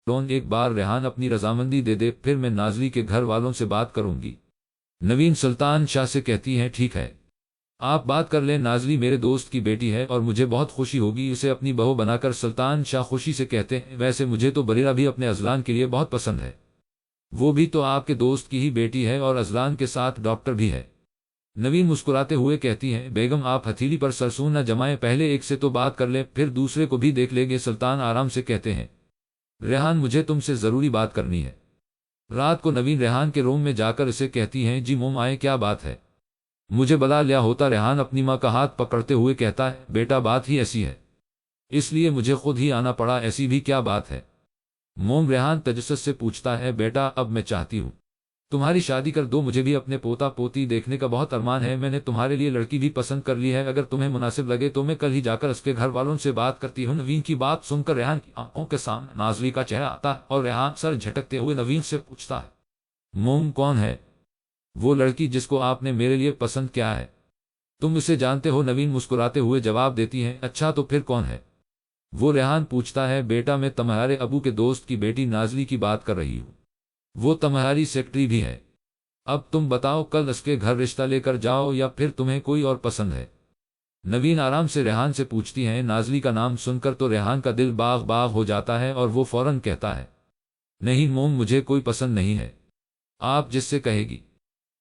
Loan ایک بار ریحان اپنی رضامندی دے دے پھر میں نازلی کے گھر والوں سے بات کروں گی۔ نوین سلطان شاہ سے کہتی ہیں ٹھیک ہے، آپ بات کر لیں، نازلی میرے دوست کی بیٹی ہے اور مجھے بہت خوشی ہوگی اسے اپنی بہو بنا کر۔ سلطان شاہ خوشی سے کہتے ہیں ویسے مجھے تو بریرہ بھی اپنے ازلان کے لیے بہت پسند ہے، وہ بھی تو آپ کے دوست کی ہی بیٹی ہے اور ازلان کے ساتھ ڈاکٹر بھی ہے۔ نوین مسکراتے ہوئے کہتی ہیں بیگم آپ ہتھیلی پر سرسوں نہ جمائیں، پہلے ایک سے تو بات کر لیں پھر دوسرے کو بھی دیکھ لیں گے۔ سلطان آرام سے کہتے ہیں ریحان مجھے تم سے ضروری بات کرنی ہے۔ رات کو نوین ریحان کے روم میں جا کر اسے کہتی ہیں جی موم آئے، کیا بات ہے؟ مجھے بلا لیا ہوتا۔ ریحان اپنی ماں کا ہاتھ پکڑتے ہوئے کہتا ہے بیٹا بات ہی ایسی ہے، اس لیے مجھے خود ہی آنا پڑا، ایسی بھی کیا بات ہے؟ موم ریحان تجسس سے پوچھتا ہے بیٹا اب میں چاہتی ہوں تمہاری شادی کر دو، مجھے بھی اپنے پوتا پوتی دیکھنے کا بہت ارمان ہے، میں نے تمہارے لیے لڑکی بھی پسند کر لی ہے، اگر تمہیں مناسب لگے تو میں کل ہی جا کر اس کے گھر والوں سے بات کرتی ہوں۔ نوین کی بات سن کر ریحان کی آنکھوں کے سامنے نازلی کا چہرہ آتا ہے اور ریحان سر جھٹکتے ہوئے نوین سے پوچھتا ہے موم کون ہے وہ لڑکی جس کو آپ نے میرے لیے پسند کیا ہے؟ تم اسے جانتے ہو؟ نوین مسکراتے ہوئے جواب دیتی ہیں اچھا تو پھر کون ہے وہ؟ ریحان پوچھتا ہے بیٹا میں تمہارے ابو کے دوست کی بیٹی نازلی کی بات کر رہی ہوں، وہ تمہاری سیکرٹری بھی ہے، اب تم بتاؤ کل اس کے گھر رشتہ لے کر جاؤ یا پھر تمہیں کوئی اور پسند ہے؟ نوین آرام سے ریحان سے پوچھتی ہیں نازلی کا نام سن کر تو ریحان کا دل باغ باغ ہو جاتا ہے اور وہ فوراً کہتا ہے نہیں موم مجھے کوئی پسند نہیں ہے، آپ جس سے کہے گی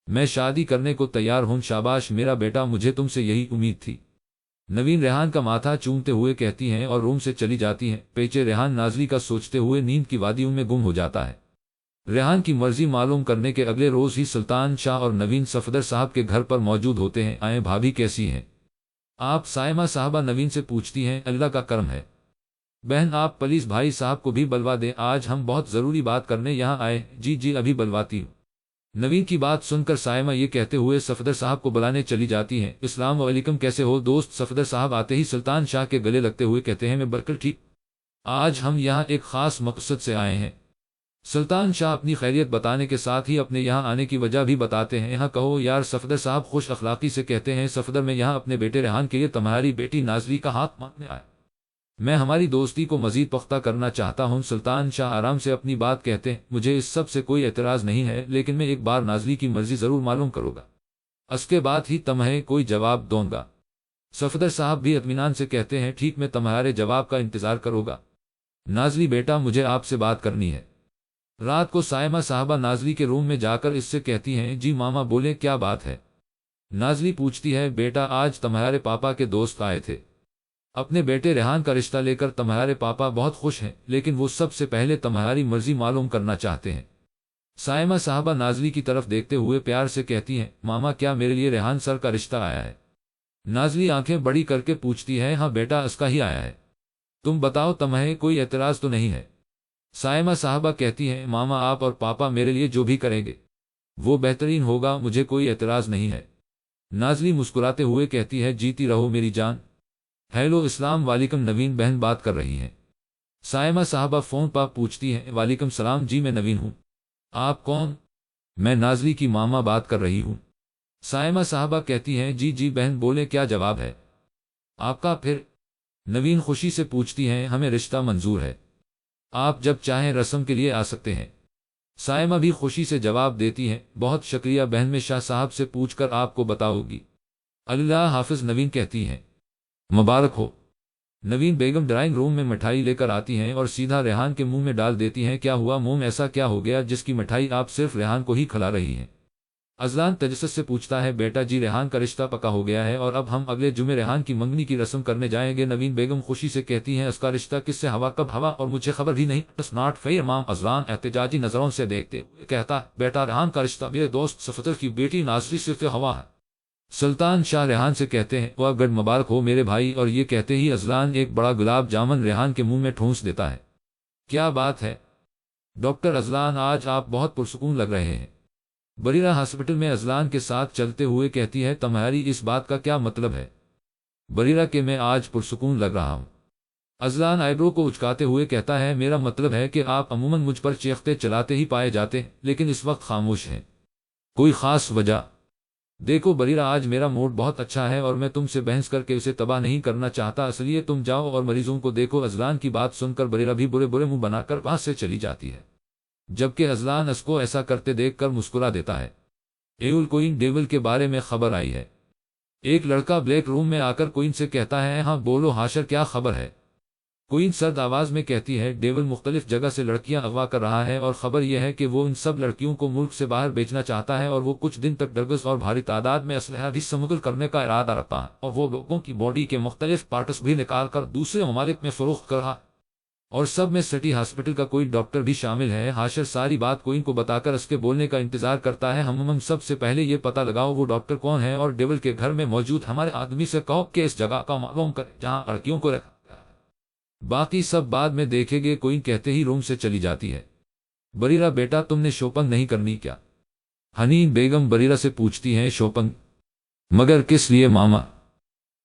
میں شادی کرنے کو تیار ہوں۔ شاباش میرا بیٹا، مجھے تم سے یہی امید تھی۔ نوین ریحان کا ماتھا چومتے ہوئے کہتی ہیں اور روم سے چلی جاتی ہیں۔ پیچھے ریحان نازلی کا سوچتے ہوئے نیند کی وادیوں میں گم ہو جاتا ہے۔ ریحان کی مرضی معلوم کرنے کے اگلے روز ہی سلطان شاہ اور نوین صفدر صاحب کے گھر پر موجود ہوتے ہیں۔ آئیں بھابھی کیسی ہیں آپ؟ سائمہ صاحبہ نوین سے پوچھتی ہیں۔ اللہ کا کرم ہے بہن، آپ پلیز بھائی صاحب کو بھی بلوا دیں، آج ہم بہت ضروری بات کرنے یہاں آئے۔ جی جی ابھی بلواتی ہوں۔ نوین کی بات سن کر سائمہ یہ کہتے ہوئے صفدر صاحب کو بلانے چلی جاتی ہیں۔ السلام علیکم، کیسے ہو دوست؟ صفدر صاحب آتے ہی سلطان شاہ کے گلے لگتے ہوئے کہتے ہیں میں بالکل ٹھیک، آج ہم یہاں ایک خاص مقصد سے آئے ہیں۔ سلطان شاہ اپنی خیریت بتانے کے ساتھ ہی اپنے یہاں آنے کی وجہ بھی بتاتے ہیں۔ یہاں کہو یار، صفدر صاحب خوش اخلاقی سے کہتے ہیں۔ صفدر میں یہاں اپنے بیٹے ریحان کے لیے تمہاری بیٹی نازلی کا ہاتھ مانگنے آیا، میں ہماری دوستی کو مزید پختہ کرنا چاہتا ہوں۔ سلطان شاہ آرام سے اپنی بات کہتے ہیں مجھے اس سب سے کوئی اعتراض نہیں ہے، لیکن میں ایک بار نازلی کی مرضی ضرور معلوم کروں گا، اس کے بعد ہی تمہیں کوئی جواب دوں گا۔ صفدر صاحب بھی اطمینان سے کہتے ہیں ٹھیک، میں تمہارے جواب کا انتظار کروں گا۔ نازلی بیٹا مجھے آپ سے بات کرنی ہے۔ رات کو سائمہ صاحبہ نازلی کے روم میں جا کر اس سے کہتی ہیں جی ماما بولے کیا بات ہے؟ نازلی پوچھتی ہے بیٹا آج تمہارے پاپا کے دوست آئے تھے، اپنے بیٹے ریحان کا رشتہ لے کر تمہارے پاپا بہت خوش ہیں، لیکن وہ سب سے پہلے تمہاری مرضی معلوم کرنا چاہتے ہیں۔ سائمہ صاحبہ نازلی کی طرف دیکھتے ہوئے پیار سے کہتی ہیں ماما کیا میرے لیے ریحان سر کا رشتہ آیا ہے؟ نازلی آنکھیں بڑی کر کے پوچھتی ہے ہاں بیٹا اس کا ہی آیا ہے، تم بتاؤ تمہیں کوئی اعتراض تو نہیں ہے؟ سائمہ صاحبہ کہتی ہیں ماما آپ اور پاپا میرے لیے جو بھی کریں گے وہ بہترین ہوگا، مجھے کوئی اعتراض نہیں ہے۔ نازلی مسکراتے ہوئے کہتی ہے جیتی رہو میری جان۔ ہیلو السلام علیکم، نوین بہن بات کر رہی ہیں۔ سائمہ صاحبہ فون پر پوچھتی ہیں وعلیکم السلام، جی میں نوین ہوں، آپ کون؟ میں نازلی کی ماما بات کر رہی ہوں۔ سائمہ صاحبہ کہتی ہیں جی جی بہن بولے کیا جواب ہے آپ کا پھر؟ نوین خوشی سے پوچھتی ہیں ہمیں رشتہ منظور ہے، آپ جب چاہیں رسم کے لیے آ سکتے ہیں۔ سائمہ بھی خوشی سے جواب دیتی ہیں بہت شکریہ بہن، میں شاہ صاحب سے پوچھ کر آپ کو بتاؤ گی۔ اللہ حافظ، نوین کہتی ہیں مبارک ہو۔ نوین بیگم ڈرائنگ روم میں مٹھائی لے کر آتی ہیں اور سیدھا ریحان کے منہ میں ڈال دیتی ہیں۔ کیا ہوا موم، ایسا کیا ہو گیا جس کی مٹھائی آپ صرف ریحان کو ہی کھلا رہی ہیں؟ ازلان تجسس سے پوچھتا ہے بیٹا جی ریحان کا رشتہ پکا ہو گیا ہے اور اب ہم اگلے جمعے ریحان کی منگنی کی رسم کرنے جائیں گے۔ نوین بیگم خوشی سے کہتی ہیں اس کا رشتہ کس سے ہوا کب ہوا اور مجھے خبر بھی نہیں؟ اٹس ناٹ فیئر مام۔ ازلان احتجاجی نظروں سے دیکھتے ہوئے کہتا ہے بیٹا ریحان کا رشتہ میرے دوست صفدر کی بیٹی نازلی سے ہوا ہے۔ سلطان شاہ ریحان سے کہتے ہیں واہ گڈ، مبارک ہو میرے بھائی، اور یہ کہتے ہی ازلان ایک بڑا گلاب جامن ریحان کے منہ میں ٹھونس دیتا ہے۔ کیا بات ہے ڈاکٹر ازلان، آج آپ بہت پرسکون لگ رہے ہیں۔ بریرہ ہاسپٹل میں ازلان کے ساتھ چلتے ہوئے کہتی ہے تمہاری اس بات کا کیا مطلب ہے بریرہ کہ میں آج پرسکون لگ رہا ہوں؟ ازلان آئیبرو کو اچکاتے ہوئے کہتا ہے میرا مطلب ہے کہ آپ عموماً مجھ پر چیختے چلاتے ہی پائے جاتے ہیں، لیکن اس وقت خاموش ہیں، کوئی خاص وجہ؟ دیکھو بریرہ، آج میرا موڈ بہت اچھا ہے اور میں تم سے بحث کر کے اسے تباہ نہیں کرنا چاہتا، اس لیے تم جاؤ اور مریضوں کو دیکھو۔ ازلان کی بات سن کر بریرہ بھی برے برے منہ بنا کر وہاں سے چلی جاتی ہے، جبکہ ازلان اس کو ایسا کرتے دیکھ کر مسکرا دیتا ہے۔ ایول کوئن ڈیول کے بارے میں خبر آئی ہے۔ ایک لڑکا بلیک روم میں آ کر کوئن سے کہتا ہے، ہاں بولو حاشر، کیا خبر ہے؟ کوئن سرد آواز میں کہتی ہے، ڈیول مختلف جگہ سے لڑکیاں اغوا کر رہا ہے اور خبر یہ ہے کہ وہ ان سب لڑکیوں کو ملک سے باہر بیچنا چاہتا ہے، اور وہ کچھ دن تک ڈرگز اور بھاری تعداد میں اسلحہ بھی سمگل کرنے کا ارادہ رکھتا ہے، اور وہ لوگوں کی باڈی کے مختلف پارٹس بھی نکال کر دوسرے ممالک میں فروخت کر رہا ہے، اور سب میں سٹی ہاسپٹل کا کوئی ڈاکٹر بھی شامل ہے۔ حاشر ساری بات کوئن کو بتا کر اس کے بولنے کا انتظار کرتا ہے۔ ہم سب سے پہلے یہ پتہ لگاؤ وہ ڈاکٹر کون ہے، اور ڈیول کے گھر میں موجود ہمارے آدمی سے کہو کہ اس جگہ کا معلوم کرے جہاں لڑکیوں کو رکھا گیا ہے، باقی سب بعد میں دیکھیں گے۔ کوئن کہتے ہی روم سے چلی جاتی ہے۔ بریرہ، بیٹا تم نے شوپنگ نہیں کرنی کیا؟ حنین بیگم بریرہ سے پوچھتی ہیں۔ شوپنگ؟ مگر کس لیے ماما؟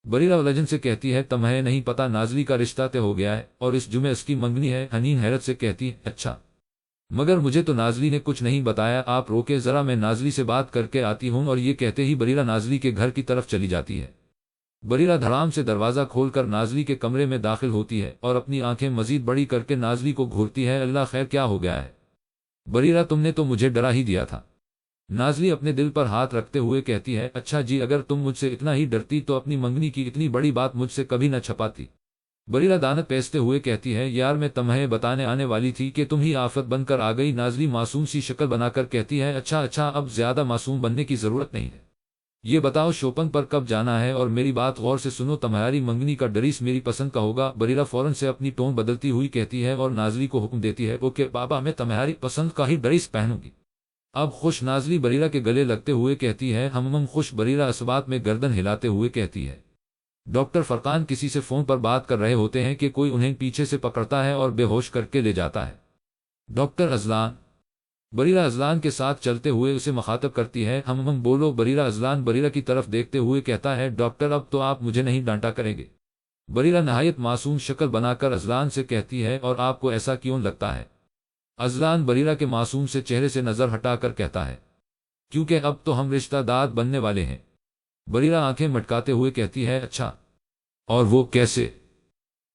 بریرہ الجھن سے کہتی ہے، تمہیں نہیں پتا نازلی کا رشتہ طے ہو گیا ہے اور اس جمعے اس کی منگنی ہے۔ حنین حیرت سے کہتی ہے، اچھا، مگر مجھے تو نازلی نے کچھ نہیں بتایا۔ آپ روکے ذرا، میں نازلی سے بات کر کے آتی ہوں، اور یہ کہتے ہی بریرہ نازلی کے گھر کی طرف چلی جاتی ہے۔ بریرہ دھڑام سے دروازہ کھول کر نازلی کے کمرے میں داخل ہوتی ہے اور اپنی آنکھیں مزید بڑی کر کے نازلی کو گھورتی ہے۔ اللہ خیر، کیا ہو گیا ہے؟ بریرہ، تم نے تو مجھے ڈرا ہی دیا تھا۔ نازلی اپنے دل پر ہاتھ رکھتے ہوئے کہتی ہے، اچھا جی، اگر تم مجھ سے اتنا ہی ڈرتی تو اپنی منگنی کی اتنی بڑی بات مجھ سے کبھی نہ چھپاتی۔ بریرہ دانت پیستے ہوئے کہتی ہے، یار میں تمہیں بتانے آنے والی تھی کہ تم ہی آفت بن کر آ گئی۔ نازلی معصوم سی شکل بنا کر کہتی ہے، اچھا، اب زیادہ معصوم بننے کی ضرورت نہیں ہے۔ یہ بتاؤ شوپنگ پر کب جانا ہے، اور میری بات غور سے سنو، تمہاری منگنی کا ڈریس میری پسند کا ہوگا۔ بریرہ فوراً سے اپنی ٹون بدلتی ہوئی کہتی ہے اور نازلی کو حکم دیتی ہے، اوکے بابا، میں تمہاری پسند کا ہی ڈریس پہنوں گی۔ اب خوش؟ نازلی بریرہ کے گلے لگتے ہوئے کہتی ہے، ہم خوش۔ بریرہ اس بات میں گردن ہلاتے ہوئے کہتی ہے، ڈاکٹر فرقان کسی سے فون پر بات کر رہے ہوتے ہیں کہ کوئی انہیں پیچھے سے پکڑتا ہے اور بے ہوش کر کے لے جاتا ہے۔ ڈاکٹر ازلان؟ بریرہ ازلان کے ساتھ چلتے ہوئے اسے مخاطب کرتی ہے، ہم بولو بریرہ۔ ازلان بریرہ کی طرف دیکھتے ہوئے کہتا ہے، ڈاکٹر اب تو آپ مجھے نہیں ڈانٹا کریں گے؟ بریرہ نہایت معصوم شکل بنا کر ازلان سے کہتی ہے، اور آپ کو ایسا کیوں لگتا ہے؟ ازلان بریرہ کے معصوم سے چہرے سے نظر ہٹا کر کہتا ہے، کیونکہ اب تو ہم رشتہ دار بننے والے ہیں۔ بریرہ آنکھیں مٹکاتے ہوئے کہتی ہے، اچھا، اور وہ کیسے؟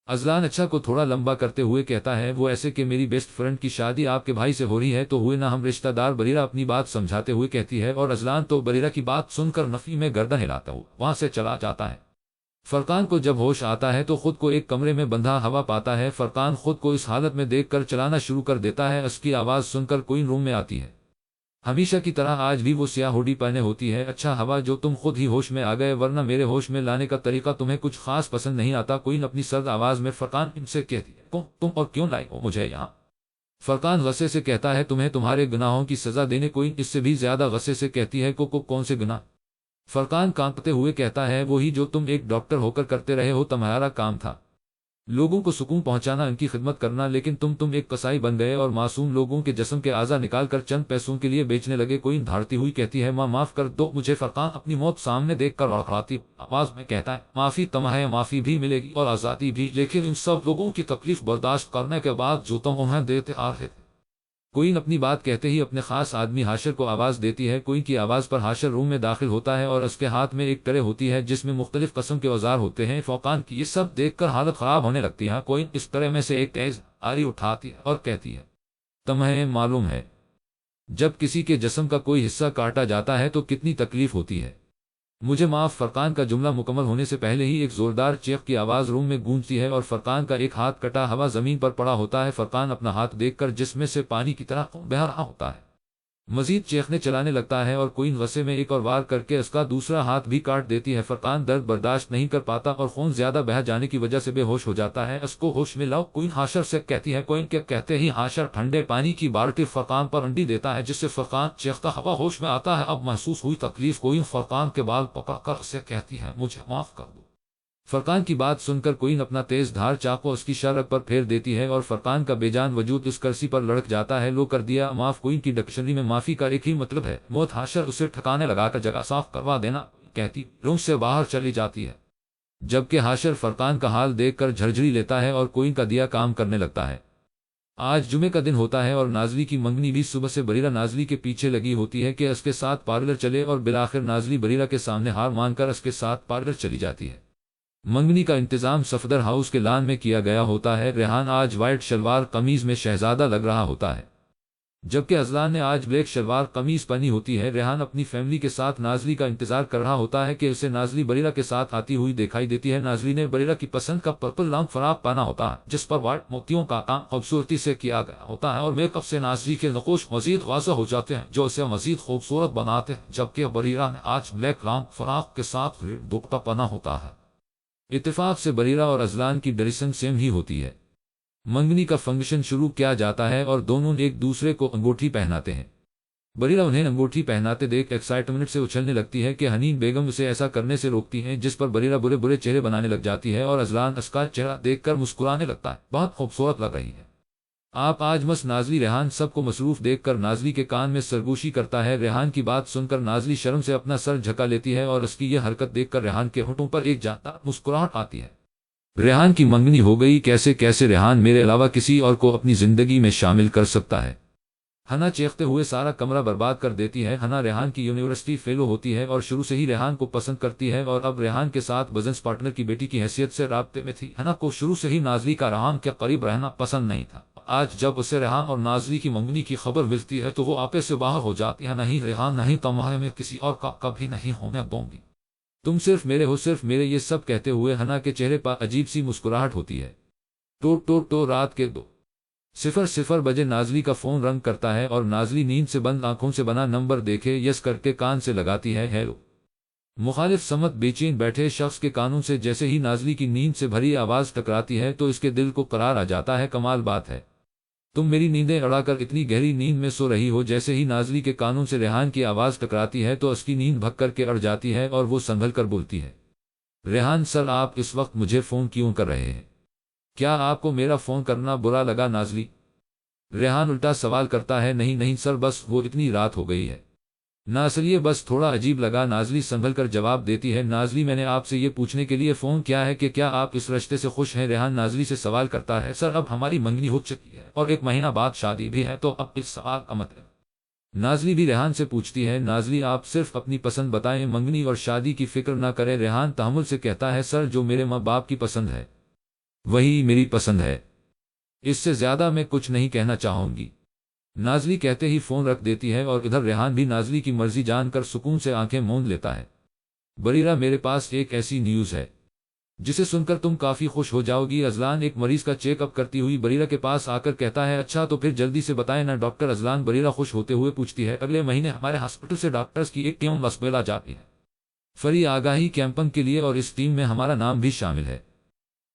ازلان اچھا کو تھوڑا لمبا کرتے ہوئے کہتا ہے، وہ ایسے کہ میری بیسٹ فرینڈ کی شادی آپ کے بھائی سے ہو رہی ہے تو ہوئے نا ہم رشتہ دار۔ بریرہ اپنی بات سمجھاتے ہوئے کہتی ہے، اور ازلان تو بریرہ کی بات سن کر نفی میں گردن ہلاتا ہوا وہاں سے چلا جاتا ہے۔ فرقان کو جب ہوش آتا ہے تو خود کو ایک کمرے میں بندھا ہوا پاتا ہے۔ فرقان خود کو اس حالت میں دیکھ کر چلانا شروع کر دیتا ہے۔ اس کی آواز سن کر کوئن روم میں آتی ہے۔ ہمیشہ کی طرح آج بھی وہ سیاہ ہوڈی پہنے ہوتی ہے۔ اچھا ہوا جو تم خود ہی ہوش میں آ گئے، ورنہ میرے ہوش میں لانے کا طریقہ تمہیں کچھ خاص پسند نہیں آتا۔ کوئن اپنی سرد آواز میں فرقان سے کہتی ہے، تم اور کیوں لائے ہو مجھے یہاں؟ فرقان غصے سے کہتا ہے، تمہیں تمہارے گناہوں کی سزا دینے۔ کوئن اس سے بھی زیادہ غصے سے کہتی ہے، کون سے گناہ؟ فرقان کانپتے ہوئے کہتا ہے، وہی جو تم ایک ڈاکٹر ہو کر کرتے رہے ہو۔ تمہارا کام تھا لوگوں کو سکون پہنچانا، ان کی خدمت کرنا، لیکن تم ایک قصائی بن گئے اور معصوم لوگوں کے جسم کے اعضا نکال کر چند پیسوں کے لیے بیچنے لگے۔ کوئن دھاڑتی ہوئی کہتی ہے، ماں معاف کر دو مجھے۔ فرقان اپنی موت سامنے دیکھ کر لڑکھڑاتی آواز میں کہتا ہے، معافی؟ تمہیں معافی بھی ملے گی اور آزادی بھی، لیکن ان سب لوگوں کی تکلیف برداشت کرنے کے بعد جو تم انہیں دیتے آ رہے تھے۔ کوئن اپنی بات کہتے ہی اپنے خاص آدمی حاشر کو آواز دیتی ہے۔ کوئن کی آواز پر حاشر روم میں داخل ہوتا ہے اور اس کے ہاتھ میں ایک ٹرے ہوتی ہے جس میں مختلف قسم کے اوزار ہوتے ہیں۔ فرقان کی یہ سب دیکھ کر حالت خراب ہونے لگتی ہے۔ کوئن اس ٹرے میں سے ایک تیز آری اٹھاتی ہے اور کہتی ہے، تمہیں معلوم ہے جب کسی کے جسم کا کوئی حصہ کاٹا جاتا ہے تو کتنی تکلیف ہوتی ہے؟ مجھے معاف۔ فرقان کا جملہ مکمل ہونے سے پہلے ہی ایک زوردار چیخ کی آواز روم میں گونجتی ہے اور فرقان کا ایک ہاتھ کٹا ہوا زمین پر پڑا ہوتا ہے۔ فرقان اپنا ہاتھ دیکھ کر جس میں سے پانی کی طرح بہہ رہا ہوتا ہے مزید چیخنے چلانے لگتا ہے، اور کوئن غصے میں ایک اور وار کر کے اس کا دوسرا ہاتھ بھی کاٹ دیتی ہے۔ فرقان درد برداشت نہیں کر پاتا اور خون زیادہ بہہ جانے کی وجہ سے بے ہوش ہو جاتا ہے۔ اس کو ہوش میں لاؤ، کوئن حاشر سے کہتی ہے۔ کوئن کے کہتے ہی حاشر ٹھنڈے پانی کی بالٹی فرقان پر انڈی دیتا ہے، جس سے فرقان چیختا ہوا ہوش میں آتا ہے۔ اب محسوس ہوئی تکلیف کوئن فرقان کے بال پکڑ کر اسے کہتی ہے، مجھے معاف کر دو۔ فرقان کی بات سن کر کوئن اپنا تیز دھار چاقو اس کی شرک پر پھیر دیتی ہے اور فرقان کا بے جان وجود اس کرسی پر لڑک جاتا ہے۔ لو کر دیا معاف۔ کوئن کی ڈکشنری میں معافی کا ایک ہی مطلب ہے، موت۔ حاشر اسے ٹھکانے لگا کر جگہ صاف کروا دینا کہتی روم سے باہر چلی جاتی ہے، جبکہ حاشر فرقان کا حال دیکھ کر جھرجھری لیتا ہے اور کوئن کا دیا کام کرنے لگتا ہے۔ آج جمعے کا دن ہوتا ہے اور نازلی کی منگنی بھی صبح سے بریرہ نازلی کے پیچھے لگی ہوتی ہے کہ اس کے ساتھ پارلر چلے، اور بالآخر نازلی بریرہ کے سامنے ہار مان کر اس کے ساتھ پارلر چلی جاتی ہے۔ منگنی کا انتظام صفدر ہاؤس کے لان میں کیا گیا ہوتا ہے۔ ریحان آج وائٹ شلوار قمیض میں شہزادہ لگ رہا ہوتا ہے، جبکہ اذلان نے آج بلیک شلوار قمیض پہنی ہوتی ہے۔ ریحان اپنی فیملی کے ساتھ نازلی کا انتظار کر رہا ہوتا ہے کہ اسے نازلی بریرہ کے ساتھ آتی ہوئی دکھائی دیتی ہے۔ نازلی نے بریرہ کی پسند کا پرپل لانگ فراق پہنا ہوتا ہے، جس پر وائٹ موتیوں کا کام خوبصورتی سے کیا گیا ہوتا ہے، اور میک اپ سے نازلی کے نقوش مزید واضح ہو جاتے ہیں جو اسے مزید خوبصورت بناتے ہیں۔ جبکہ بریرہ نے آج بلیک لانگ فراق کے ساتھ ریڈ دوپٹہ پہنا ہوتا ہے۔ اتفاق سے بریرہ اور اذلان کی ڈریسنگ سیم ہی ہوتی ہے۔ منگنی کا فنکشن شروع کیا جاتا ہے اور دونوں ایک دوسرے کو انگوٹھی پہناتے ہیں۔ بریرہ انہیں انگوٹھی پہناتے دیکھ ایکسائٹمنٹ سے اچھلنے لگتی ہے کہ حنین بیگم اسے ایسا کرنے سے روکتی ہیں، جس پر بریرہ برے برے چہرے بنانے لگ جاتی ہے اور اذلان اس کا چہرہ دیکھ کر مسکرانے لگتا ہے۔ بہت خوبصورت لگ رہی ہے آپ آج مس نازلی۔ ریحان سب کو مصروف دیکھ کر نازلی کے کان میں سرگوشی کرتا ہے۔ ریحان کی بات سن کر نازلی شرم سے اپنا سر جھکا لیتی ہے اور اس کی یہ حرکت دیکھ کر ریحان کے ہونٹوں پر ایک جاندار مسکراہٹ آتی ہے۔ ریحان کی منگنی ہو گئی، کیسے کیسے ریحان میرے علاوہ کسی اور کو اپنی زندگی میں شامل کر سکتا ہے؟ ہنا چیختے ہوئے سارا کمرہ برباد کر دیتی ہے۔ ہنا ریحان کی یونیورسٹی فیلو ہوتی ہے اور شروع سے ہی ریحان کو پسند کرتی ہے اور اب ریحان کے ساتھ بزنس پارٹنر کی بیٹی کی حیثیت سے رابطے میں تھی۔ ہنا کو شروع سے ہی نازلی کا ریحان کے قریب رہنا پسند نہیں تھا۔ آج جب اسے ریحان اور نازلی کی منگنی کی خبر ملتی ہے تو وہ آپے سے باہر ہو جاتی ہے۔ نہیں ریحان، نہیں، تمہارے میں کسی اور کا کبھی نہیں ہونے دوں گی، تم صرف میرے ہو، صرف میرے۔ یہ سب کہتے ہوئے ہنا کے چہرے پر عجیب سی مسکراہٹ ہوتی ہے۔ ٹو رات کے 2:00 بجے نازلی کا فون رنگ کرتا ہے اور نازلی نیند سے بند آنکھوں سے بنا نمبر دیکھے یس کر کے کان سے لگاتی ہے۔ ہیلو۔ مخالف سمت بے چین بیٹھے شخص کے کانوں سے جیسے ہی نازلی کی نیند سے بھری آواز ٹکراتی ہے تو اس کے دل کو قرار آ جاتا ہے۔ کمال بات ہے، تم میری نیندیں اڑا کر اتنی گہری نیند میں سو رہی ہو۔ جیسے ہی نازلی کے کانوں سے ریحان کی آواز ٹکراتی ہے تو اس کی نیند بھگ کر کے اڑ جاتی ہے اور وہ سنبھل کر بولتی ہے، ریحان سر، آپ اس وقت مجھے فون کیوں کر رہے ہیں؟ کیا آپ کو میرا فون کرنا برا لگا؟ نازلی ریحان الٹا سوال کرتا ہے، نہیں نہیں سر، بس وہ اتنی رات ہو گئی ہے نا سر، یہ بس تھوڑا عجیب لگا۔ نازلی سنبھل کر جواب دیتی ہے، نازلی میں نے آپ سے یہ پوچھنے کے لیے فون کیا ہے کہ کیا آپ اس رشتے سے خوش ہیں؟ ریحان نازلی سے سوال کرتا ہے، سر اب ہماری منگنی ہو چکی ہے اور 1 مہینہ بعد شادی بھی ہے، تو اب اس سوال کا مطلب؟ نازلی بھی ریحان سے پوچھتی ہے، نازلی آپ صرف اپنی پسند بتائیں، منگنی اور شادی کی فکر نہ کریں۔ ریحان تحمل سے کہتا ہے، سر جو میرے ماں باپ کی پسند ہے وہی میری پسند ہے، اس سے زیادہ میں کچھ نہیں کہنا چاہوں گی۔ نازلی کہتے ہی فون رکھ دیتی ہے اور ادھر ریحان بھی نازلی کی مرضی جان کر سکون سے آنکھیں موند لیتا ہے۔ بریرہ میرے پاس ایک ایسی نیوز ہے جسے سن کر تم کافی خوش ہو جاؤ گی۔ اذلان ایک مریض کا چیک اپ کرتی ہوئی بریرہ کے پاس آ کر کہتا ہے، اچھا تو پھر جلدی سے بتائیں نا ڈاکٹر۔ اذلان بریرہ خوش ہوتے ہوئے پوچھتی ہے، اگلے مہینے ہمارے ہاسپٹل سے ڈاکٹرز کی ایک ٹیم لسبیلا جاتی ہے فری آگاہی کیمپنگ کے لیے، اور اس ٹیم میں ہمارا نام بھی شامل ہے۔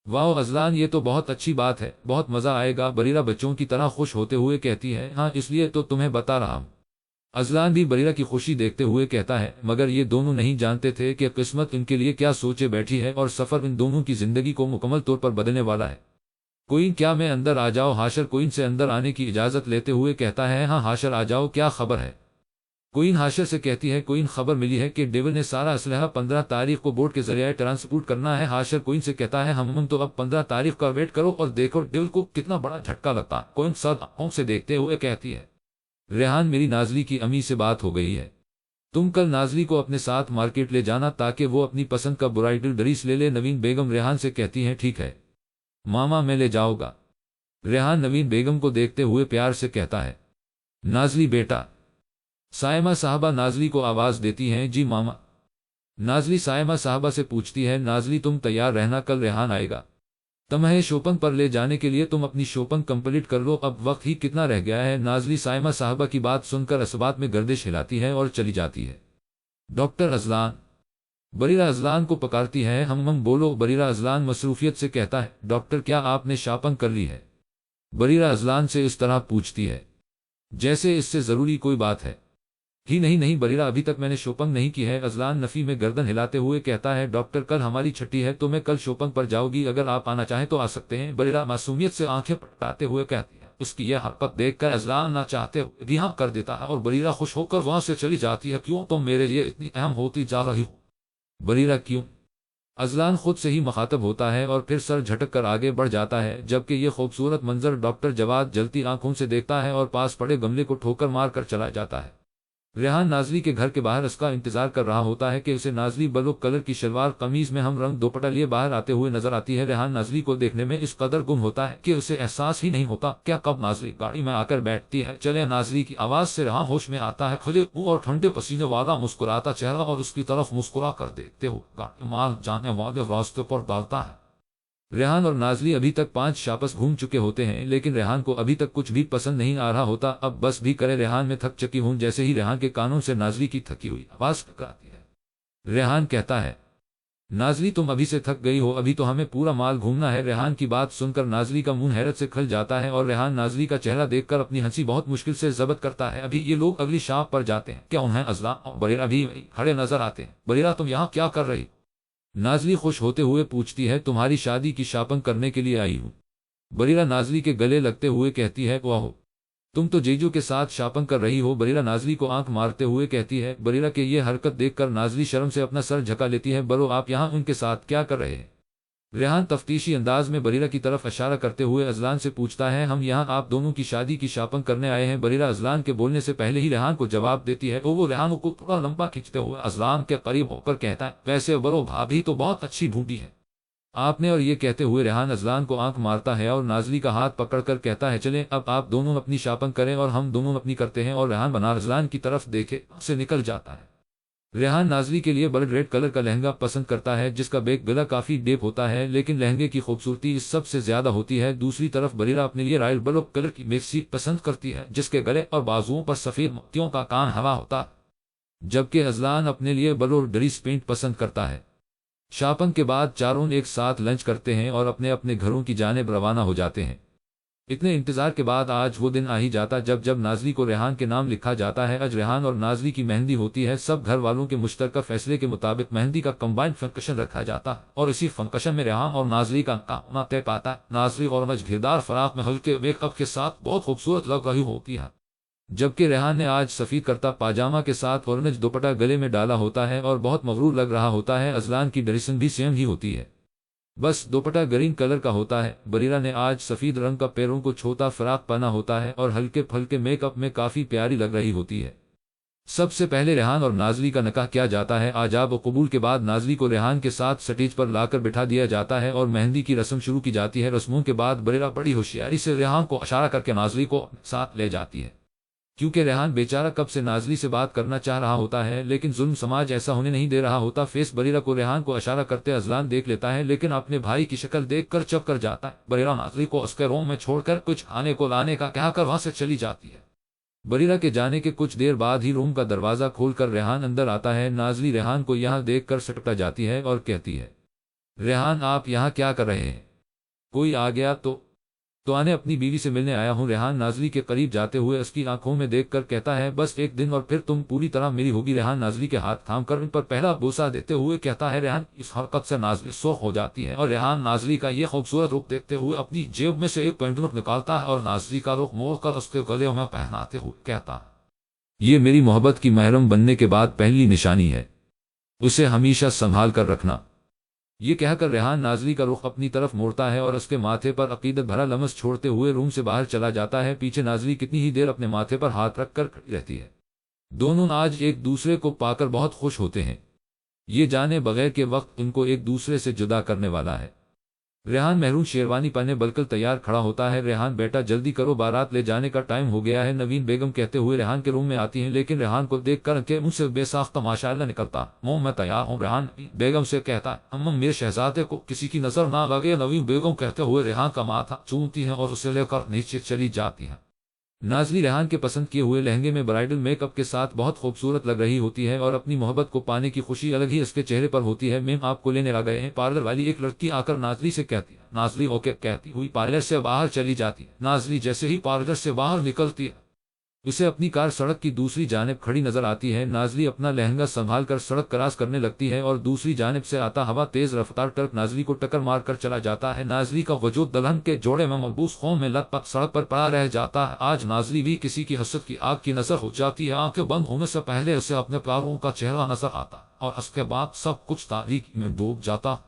واو اذلان، یہ تو بہت اچھی بات ہے، بہت مزہ آئے گا۔ بریرہ بچوں کی طرح خوش ہوتے ہوئے کہتی ہے، ہاں اس لیے تو تمہیں بتا رہا ہوں۔ اذلان بھی بریرہ کی خوشی دیکھتے ہوئے کہتا ہے، مگر یہ دونوں نہیں جانتے تھے کہ قسمت ان کے لیے کیا سوچے بیٹھی ہے اور سفر ان دونوں کی زندگی کو مکمل طور پر بدلنے والا ہے۔ کوئن، کیا میں اندر آ جاؤ؟ حاشر کوئن سے اندر آنے کی اجازت لیتے ہوئے کہتا ہے، ہاں حاشر آ جاؤ، کیا خبر ہے؟ کوئن حاشر سے کہتی ہے، کوئن خبر ملی ہے کہ ڈیول نے سارا اسلحہ 15 تاریخ کو بوٹ کے ذریعے ٹرانسپورٹ کرنا ہے۔ حاشر کوئن سے کہتا ہے، ہم تو اب 15 تاریخ کا ویٹ کرو اور دیکھو ڈیول کو کتنا بڑا جھٹکا لگتا۔ کوئن سر آنکھوں سے دیکھتے ہوئے کہتی ہے، ریحان میری نازلی کی امی سے بات ہو گئی ہے، تم کل نازلی کو اپنے ساتھ مارکیٹ لے جانا تاکہ وہ اپنی پسند کا برائڈل ڈریس لے لے۔ نوین بیگم ریحان سے کہتی ہیں، ٹھیک ہے ماما، میں لے جاؤں گا۔ ریحان نوین بیگم کو دیکھتے ہوئے پیار سے کہتا ہے، نازلی بیٹا۔ سائمہ صاحبہ نازلی کو آواز دیتی ہیں، جی ماما۔ نازلی سائمہ صاحبہ سے پوچھتی ہے، نازلی تم تیار رہنا، کل ریحان آئے گا تمہیں شوپنگ پر لے جانے کے لیے، تم اپنی شوپنگ کمپلیٹ کر لو، اب وقت ہی کتنا رہ گیا ہے۔ نازلی سائمہ صاحبہ کی بات سن کر اسبات میں گردش ہلاتی ہے اور چلی جاتی ہے۔ ڈاکٹر اذلان بریرہ اذلان کو پکارتی ہے، ہم بولو۔ بریرہ اذلان مصروفیت سے کہتا ہے، ڈاکٹر کیا آپ نے شاپنگ کر لی ہے؟ بریرہ اذلان سے اس طرح پوچھتی ہے جیسے اس سے ضروری کوئی بات ہے۔ ہی نہیں بریرہ، ابھی تک میں نے شوپنگ نہیں کی ہے۔ اذلان نفی میں گردن ہلاتے ہوئے کہتا ہے، ڈاکٹر کل ہماری چھٹی ہے تو میں کل شوپنگ پر جاؤں گی، اگر آپ آنا چاہیں تو آ سکتے ہیں۔ بریرہ معصومیت سے آنکھیں پٹاتے ہوئے کہتی ہے۔ اس کی یہ حرکت دیکھ کر اذلان نہ چاہتے ہوئے بھی ہاں کر دیتا ہے اور بریرہ خوش ہو کر وہاں سے چلی جاتی ہے۔ کیوں تم میرے لیے اتنی اہم ہوتی جا رہی ہو؟ بریرہ کیوں؟ اذلان خود سے ہی مخاطب ہوتا ہے اور پھر سر جھٹک کر آگے بڑھ جاتا ہے، جبکہ یہ خوبصورت منظر ڈاکٹر جواد جلتی آنکھوں سے دیکھتا ہے اور پاس پڑے گملے کو ٹھوکر مار کر چلا جاتا ہے۔ ریحان نازلی کے گھر کے باہر اس کا انتظار کر رہا ہوتا ہے کہ اسے نازلی بلو کلر کی شلوار قمیض میں ہم رنگ دوپٹہ لیے باہر آتے ہوئے نظر آتی ہے۔ ریحان نازلی کو دیکھنے میں اس قدر گم ہوتا ہے کہ اسے احساس ہی نہیں ہوتا کیا کب نازلی گاڑی میں آ کر بیٹھتی ہے۔ چلے نازلی کی آواز سے ریحان ہوش میں آتا ہے، کھلے منہ اور ٹھنڈے پسینے والا مسکراتا چہرہ اور اس کی طرف مسکرا کر دیکھتے ہوئے گاڑی مال جانے والے راستے پر ڈالتا ہے۔ ریحان اور نازلی ابھی تک 5 شاپس گھوم چکے ہوتے ہیں، لیکن ریحان کو ابھی تک کچھ بھی پسند نہیں آ رہا ہوتا۔ اب بس بھی کرے ریحان میں تھک چکی ہوں۔ جیسے ہی ریحان کے کانوں سے نازلی کی تھکی ہوئی آواز ٹکراتی ہے، ریحان کہتا ہے، نازلی تم ابھی سے تھک گئی ہو، ابھی تو ہمیں پورا مال گھومنا ہے۔ ریحان کی بات سن کر نازلی کا منہ حیرت سے کھل جاتا ہے اور ریحان نازلی کا چہرہ دیکھ کر اپنی ہنسی بہت مشکل سے ضبط کرتا ہے۔ ابھی یہ لوگ اگلی شاپ پر جاتے ہیں کیا؟ انہیں اذلان اور بریرہ بھی کھڑے نظر آتے ہیں۔ بریرہ تم یہاں کیا کر رہی؟ نازلی خوش ہوتے ہوئے پوچھتی ہے، تمہاری شادی کی شاپنگ کرنے کے لیے آئی ہوں۔ بریرہ نازلی کے گلے لگتے ہوئے کہتی ہے، واہ تم تو جیجو کے ساتھ شاپنگ کر رہی ہو۔ بریرہ نازلی کو آنکھ مارتے ہوئے کہتی ہے۔ بریرہ کے یہ حرکت دیکھ کر نازلی شرم سے اپنا سر جھکا لیتی ہے۔ برو آپ یہاں ان کے ساتھ کیا کر رہے ہیں؟ ریحان تفتیشی انداز میں بریرہ کی طرف اشارہ کرتے ہوئے اذلان سے پوچھتا ہے، ہم یہاں آپ دونوں کی شادی کی شاپنگ کرنے آئے ہیں۔ بریرہ اذلان کے بولنے سے پہلے ہی ریحان کو جواب دیتی ہے۔ وہ ریحان کو تھوڑا لمبا کھینچتے ہوئے اذلان کے قریب ہو کر کہتا ہے، ویسے برو بھابھی تو بہت اچھی ڈھونڈی ہے آپ نے۔ اور یہ کہتے ہوئے ریحان اذلان کو آنکھ مارتا ہے اور نازلی کا ہاتھ پکڑ کر کہتا ہے، چلیں اب آپ دونوں اپنی شاپنگ کریں اور ہم دونوں اپنی کرتے ہیں۔ اور ریحان بنا اذلان کی طرف دیکھے سے نکل جاتا ہے۔ ریحان نازلی کے لیے بلڈ ریڈ کلر کا لہنگا پسند کرتا ہے، جس کا بیک گلا کافی ڈیپ ہوتا ہے، لیکن لہنگے کی خوبصورتی اس سب سے زیادہ ہوتی ہے۔ دوسری طرف بریرہ اپنے لیے رائل بلو کلر کی میکسی پسند کرتی ہے، جس کے گلے اور بازوؤں پر سفید موتیوں کا کان ہوا ہوتا ہے، جبکہ اذلان اپنے لیے بلو ڈریس پینٹ پسند کرتا ہے۔ شاپنگ کے بعد چاروں ایک ساتھ لنچ کرتے ہیں اور اپنے اپنے گھروں کی جانب روانہ ہو جاتے ہیں۔ اتنے انتظار کے بعد آج وہ دن آ ہی جاتا جب نازلی کو ریحان کے نام لکھا جاتا ہے۔ آج ریحان اور نازلی کی مہندی ہوتی ہے۔ سب گھر والوں کے مشترکہ فیصلے کے مطابق مہندی کا کمبائنڈ فنکشن رکھا جاتا ہے اور اسی فنکشن میں ریحان اور نازلی کا نکاح طے پاتا ہے۔ نازلی اورنج گھیردار فراق میں ہلکے میک اپ کے ساتھ بہت خوبصورت لگ رہی ہوتی ہے، جبکہ ریحان نے آج سفید کرتا پاجامہ کے ساتھ اورنج دوپٹہ گلے میں ڈالا ہوتا ہے اور بہت مغرور لگ رہا ہوتا ہے۔ اذلان کی ڈریسنگ بھی سیم ہی ہوتی ہے، بس دوپٹہ گرین کلر کا ہوتا ہے۔ بریرہ نے آج سفید رنگ کا پیروں کو چھوٹا فراق پہنا ہوتا ہے اور ہلکے پھلکے میک اپ میں کافی پیاری لگ رہی ہوتی ہے۔ سب سے پہلے ریحان اور نازلی کا نکاح کیا جاتا ہے۔ آجاب و قبول کے بعد نازلی کو ریحان کے ساتھ سٹیج پر لا کر بٹھا دیا جاتا ہے اور مہندی کی رسم شروع کی جاتی ہے۔ رسموں کے بعد بریرہ بڑی ہوشیاری سے ریحان کو اشارہ کر کے نازلی کو ساتھ لے جاتی ہے، کیونکہ ریحان بیچارہ کب سے نازلی سے بات کرنا چاہ رہا ہوتا ہے، لیکن ظلم سماج ایسا ہونے نہیں دے رہا ہوتا۔ فیس بریرہ کو ریحان کو اشارہ کرتے اذلان دیکھ لیتا ہے، لیکن اپنے بھائی کی شکل دیکھ کر چپ کر جاتا ہے۔ بریرہ نازلی کو اس کے روم میں چھوڑ کر کچھ آنے کو لانے کا کہہ کر وہاں سے چلی جاتی ہے۔ بریرہ کے جانے کے کچھ دیر بعد ہی روم کا دروازہ کھول کر ریحان اندر آتا ہے۔ نازلی ریحان کو یہاں دیکھ کر سٹکا جاتی ہے اور کہتی ہے، ریحان آپ یہاں کیا کر رہے ہیں؟ کوئی آ گیا تو آنے اپنی بیوی سے ملنے آیا ہوں۔ ریحان نازلی کے قریب جاتے ہوئے اس کی آنکھوں میں دیکھ کر کہتا ہے، بس ایک دن اور پھر تم پوری طرح میری ہوگی۔ ریحان نازلی کے ہاتھ تھام کر ان پر پہلا بوسہ دیتے ہوئے کہتا ہے۔ ریحان اس حرکت سے نازلی سرخ ہو جاتی ہے اور ریحان نازلی کا یہ خوبصورت رخ دیکھتے ہوئے اپنی جیب میں سے ایک پینڈلم نکالتا ہے اور نازلی کا رخ موڑ کر اس کے گلے میں پہناتے ہوئے کہتا ہے، یہ میری محبت کی محرم بننے کے بعد پہلی نشانی ہے، اسے ہمیشہ سنبھال کر رکھنا۔ یہ کہہ کر ریحان نازلی کا رخ اپنی طرف موڑتا ہے اور اس کے ماتھے پر عقیدت بھرا لمس چھوڑتے ہوئے روم سے باہر چلا جاتا ہے۔ پیچھے نازلی کتنی ہی دیر اپنے ماتھے پر ہاتھ رکھ کر کھڑی رہتی ہے۔ دونوں آج ایک دوسرے کو پا کر بہت خوش ہوتے ہیں، یہ جانے بغیر کہ وقت ان کو ایک دوسرے سے جدا کرنے والا ہے۔ ریحان محرون شیروانی پہنے بالکل تیار کھڑا ہوتا ہے۔ ریحان بیٹا جلدی کرو، بارات لے جانے کا ٹائم ہو گیا ہے، نوین بیگم کہتے ہوئے ریحان کے روم میں آتی ہیں، لیکن ریحان کو دیکھ کر ان کے منہ سے بے ساختہ ماشاءاللہ نکلتا، میں تیار ہوں۔ ریحان بیگم سے کہتا ہے، میرے شہزادے کو کسی کی نظر نہ لگے۔ نوین بیگم کہتے ہوئے ریحان کا ماتھا چومتی ہیں اور اسے لے کر نیچے چلی جاتی ہیں۔ نازلی ریحان کے پسند کیے ہوئے لہنگے میں برائڈل میک اپ کے ساتھ بہت خوبصورت لگ رہی ہوتی ہے اور اپنی محبت کو پانے کی خوشی الگ ہی اس کے چہرے پر ہوتی ہے۔ میم آپ کو لینے آ گئے ہیں، پارلر والی ایک لڑکی آ کر نازلی سے کہتی ہے۔ نازلی اوکے کہتی ہوئی پارلر سے باہر چلی جاتی ہے۔ نازلی جیسے ہی پارلر سے باہر نکلتی ہے، اسے اپنی کار سڑک کی دوسری جانب کھڑی نظر آتی ہے۔ نازلی اپنا لہنگا سنبھال کر سڑک کراس کرنے لگتی ہے اور دوسری جانب سے آتا ہوا تیز رفتار ٹرک نازلی کو ٹکر مار کر چلا جاتا ہے۔ نازلی کا وجود دلہن کے جوڑے میں ملبوس خون میں لت پت سڑک پر پڑا رہ جاتا ہے۔ آج نازلی بھی کسی کی حسد کی آگ کی نظر ہو جاتی ہے۔ آنکھیں بند ہونے سے پہلے اسے اپنے پیاروں کا چہرہ نظر آتا ہے اور اس کے بعد سب کچھ تاریکی میں ڈوب جاتا ہے۔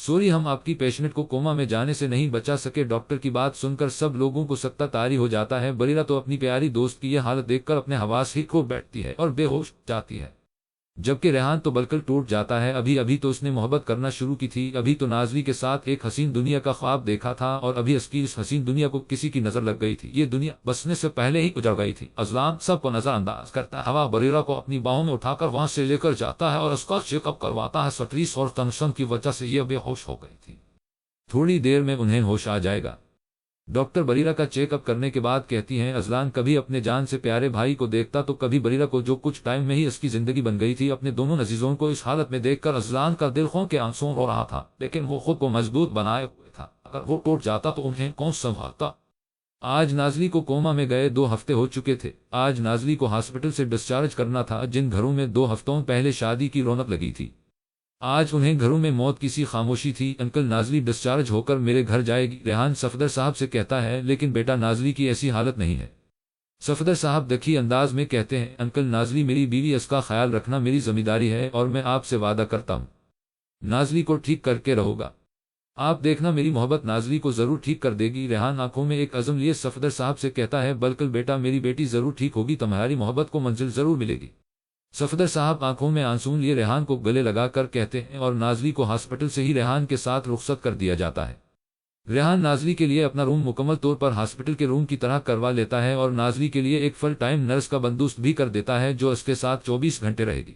سوری، ہم آپ کی پیشنٹ کو کوما میں جانے سے نہیں بچا سکے۔ ڈاکٹر کی بات سن کر سب لوگوں کو سکتہ طاری ہو جاتا ہے۔ بریرہ تو اپنی پیاری دوست کی یہ حالت دیکھ کر اپنے حواس ہی کھو بیٹھتی ہے اور بے ہوش جاتی ہے، جبکہ ریحان تو بالکل ٹوٹ جاتا ہے۔ ابھی تو اس نے محبت کرنا شروع کی تھی، ابھی تو نازلی کے ساتھ ایک حسین دنیا کا خواب دیکھا تھا، اور ابھی اس کی اس حسین دنیا کو کسی کی نظر لگ گئی تھی۔ یہ دنیا بسنے سے پہلے ہی اجڑ گئی تھی۔ اذلان سب کو نظر انداز کرتا ہے، ہوا بریرہ کو اپنی باہوں میں اٹھا کر وہاں سے لے کر جاتا ہے اور اس کا چیک اپ کرواتا ہے۔ سٹریس اور ٹینشن کی وجہ سے یہ بے ہوش ہو گئی تھی، تھوڑی دیر میں انہیں ہوش آ جائے گا۔ ڈاکٹر بریرہ کا چیک اپ کرنے کے بعد کہتی ہیں، اذلان کبھی اپنے جان سے پیارے بھائی کو دیکھتا تو کبھی بریرہ کو، جو کچھ ٹائم میں ہی اس کی زندگی بن گئی تھی۔ اپنے دونوں عزیزوں کو اس حالت میں دیکھ کر اذلان کا دل خون کے آنسو رو رہا تھا، لیکن وہ خود کو مضبوط بنائے ہوئے تھا۔ اگر وہ ٹوٹ جاتا تو انہیں کون سنبھالتا؟ آج نازلی کو کوما میں گئے 2 ہفتے ہو چکے تھے۔ آج نازلی کو ہاسپٹل سے ڈسچارج کرنا تھا، جن گھروں میں 2 ہفتوں پہلے شادی کی رونق لگی تھی۔ آج انہیں گھروں میں موت کی سی خاموشی تھی۔ انکل، نازلی ڈسچارج ہو کر میرے گھر جائے گی، ریحان صفدر صاحب سے کہتا ہے، لیکن بیٹا نازلی کی ایسی حالت نہیں ہے۔ صفدر صاحب دکھی انداز میں کہتے ہیں، انکل، نازلی میری بیوی، اس کا خیال رکھنا میری ذمہ داری ہے، اور میں آپ سے وعدہ کرتا ہوں نازلی کو ٹھیک کر کے رہو گا۔ آپ دیکھنا، میری محبت نازلی کو ضرور ٹھیک کر دے گی۔ ریحان آنکھوں میں ایک عزم لیے صفدر صاحب سے کہتا ہے، بالکل بیٹا، میری بیٹی ضرور ٹھیک ہوگی، تمہاری محبت کو منزل ضرور ملے گی۔ صفدر صاحب آنکھوں میں آنسو لیے ریحان کو گلے لگا کر کہتے ہیں، اور نازلی کو ہاسپٹل سے ہی ریحان کے ساتھ رخصت کر دیا جاتا ہے۔ ریحان نازلی کے لیے اپنا روم مکمل طور پر ہاسپٹل کے روم کی طرح کروا لیتا ہے، اور نازلی کے لیے ایک فل ٹائم نرس کا بندوبست بھی کر دیتا ہے، جو اس کے ساتھ 24 گھنٹے رہے گی۔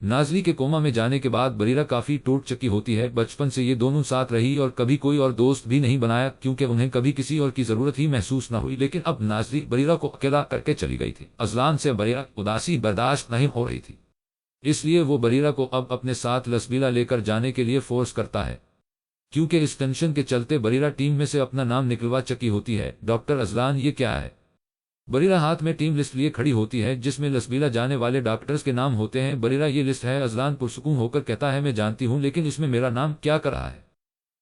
نازلی کے کوما میں جانے کے بعد بریرہ کافی ٹوٹ چکی ہوتی ہے۔ بچپن سے یہ دونوں ساتھ رہی اور کبھی کوئی اور دوست بھی نہیں بنایا، کیونکہ انہیں کبھی کسی اور کی ضرورت ہی محسوس نہ ہوئی، لیکن اب نازلی بریرہ کو اکیلا کر کے چلی گئی تھی۔ اذلان سے بریرہ اداسی برداشت نہیں ہو رہی تھی، اس لیے وہ بریرہ کو اب اپنے ساتھ لسبیلا لے کر جانے کے لیے فورس کرتا ہے، کیونکہ اس ٹینشن کے چلتے بریرہ ٹیم میں سے اپنا نام نکلوا چکی ہوتی ہے۔ ڈاکٹر اذلان، یہ کیا ہے؟ بریرہ ہاتھ میں ٹیم لسٹ لیے کھڑی ہوتی ہے، جس میں لسبیلا جانے والے ڈاکٹرز کے نام ہوتے ہیں۔ بریرہ، یہ لسٹ ہے۔ اذلان پرسکون ہو کر کہتا ہے، میں جانتی ہوں، لیکن اس میں میرا نام کیا کر رہا ہے؟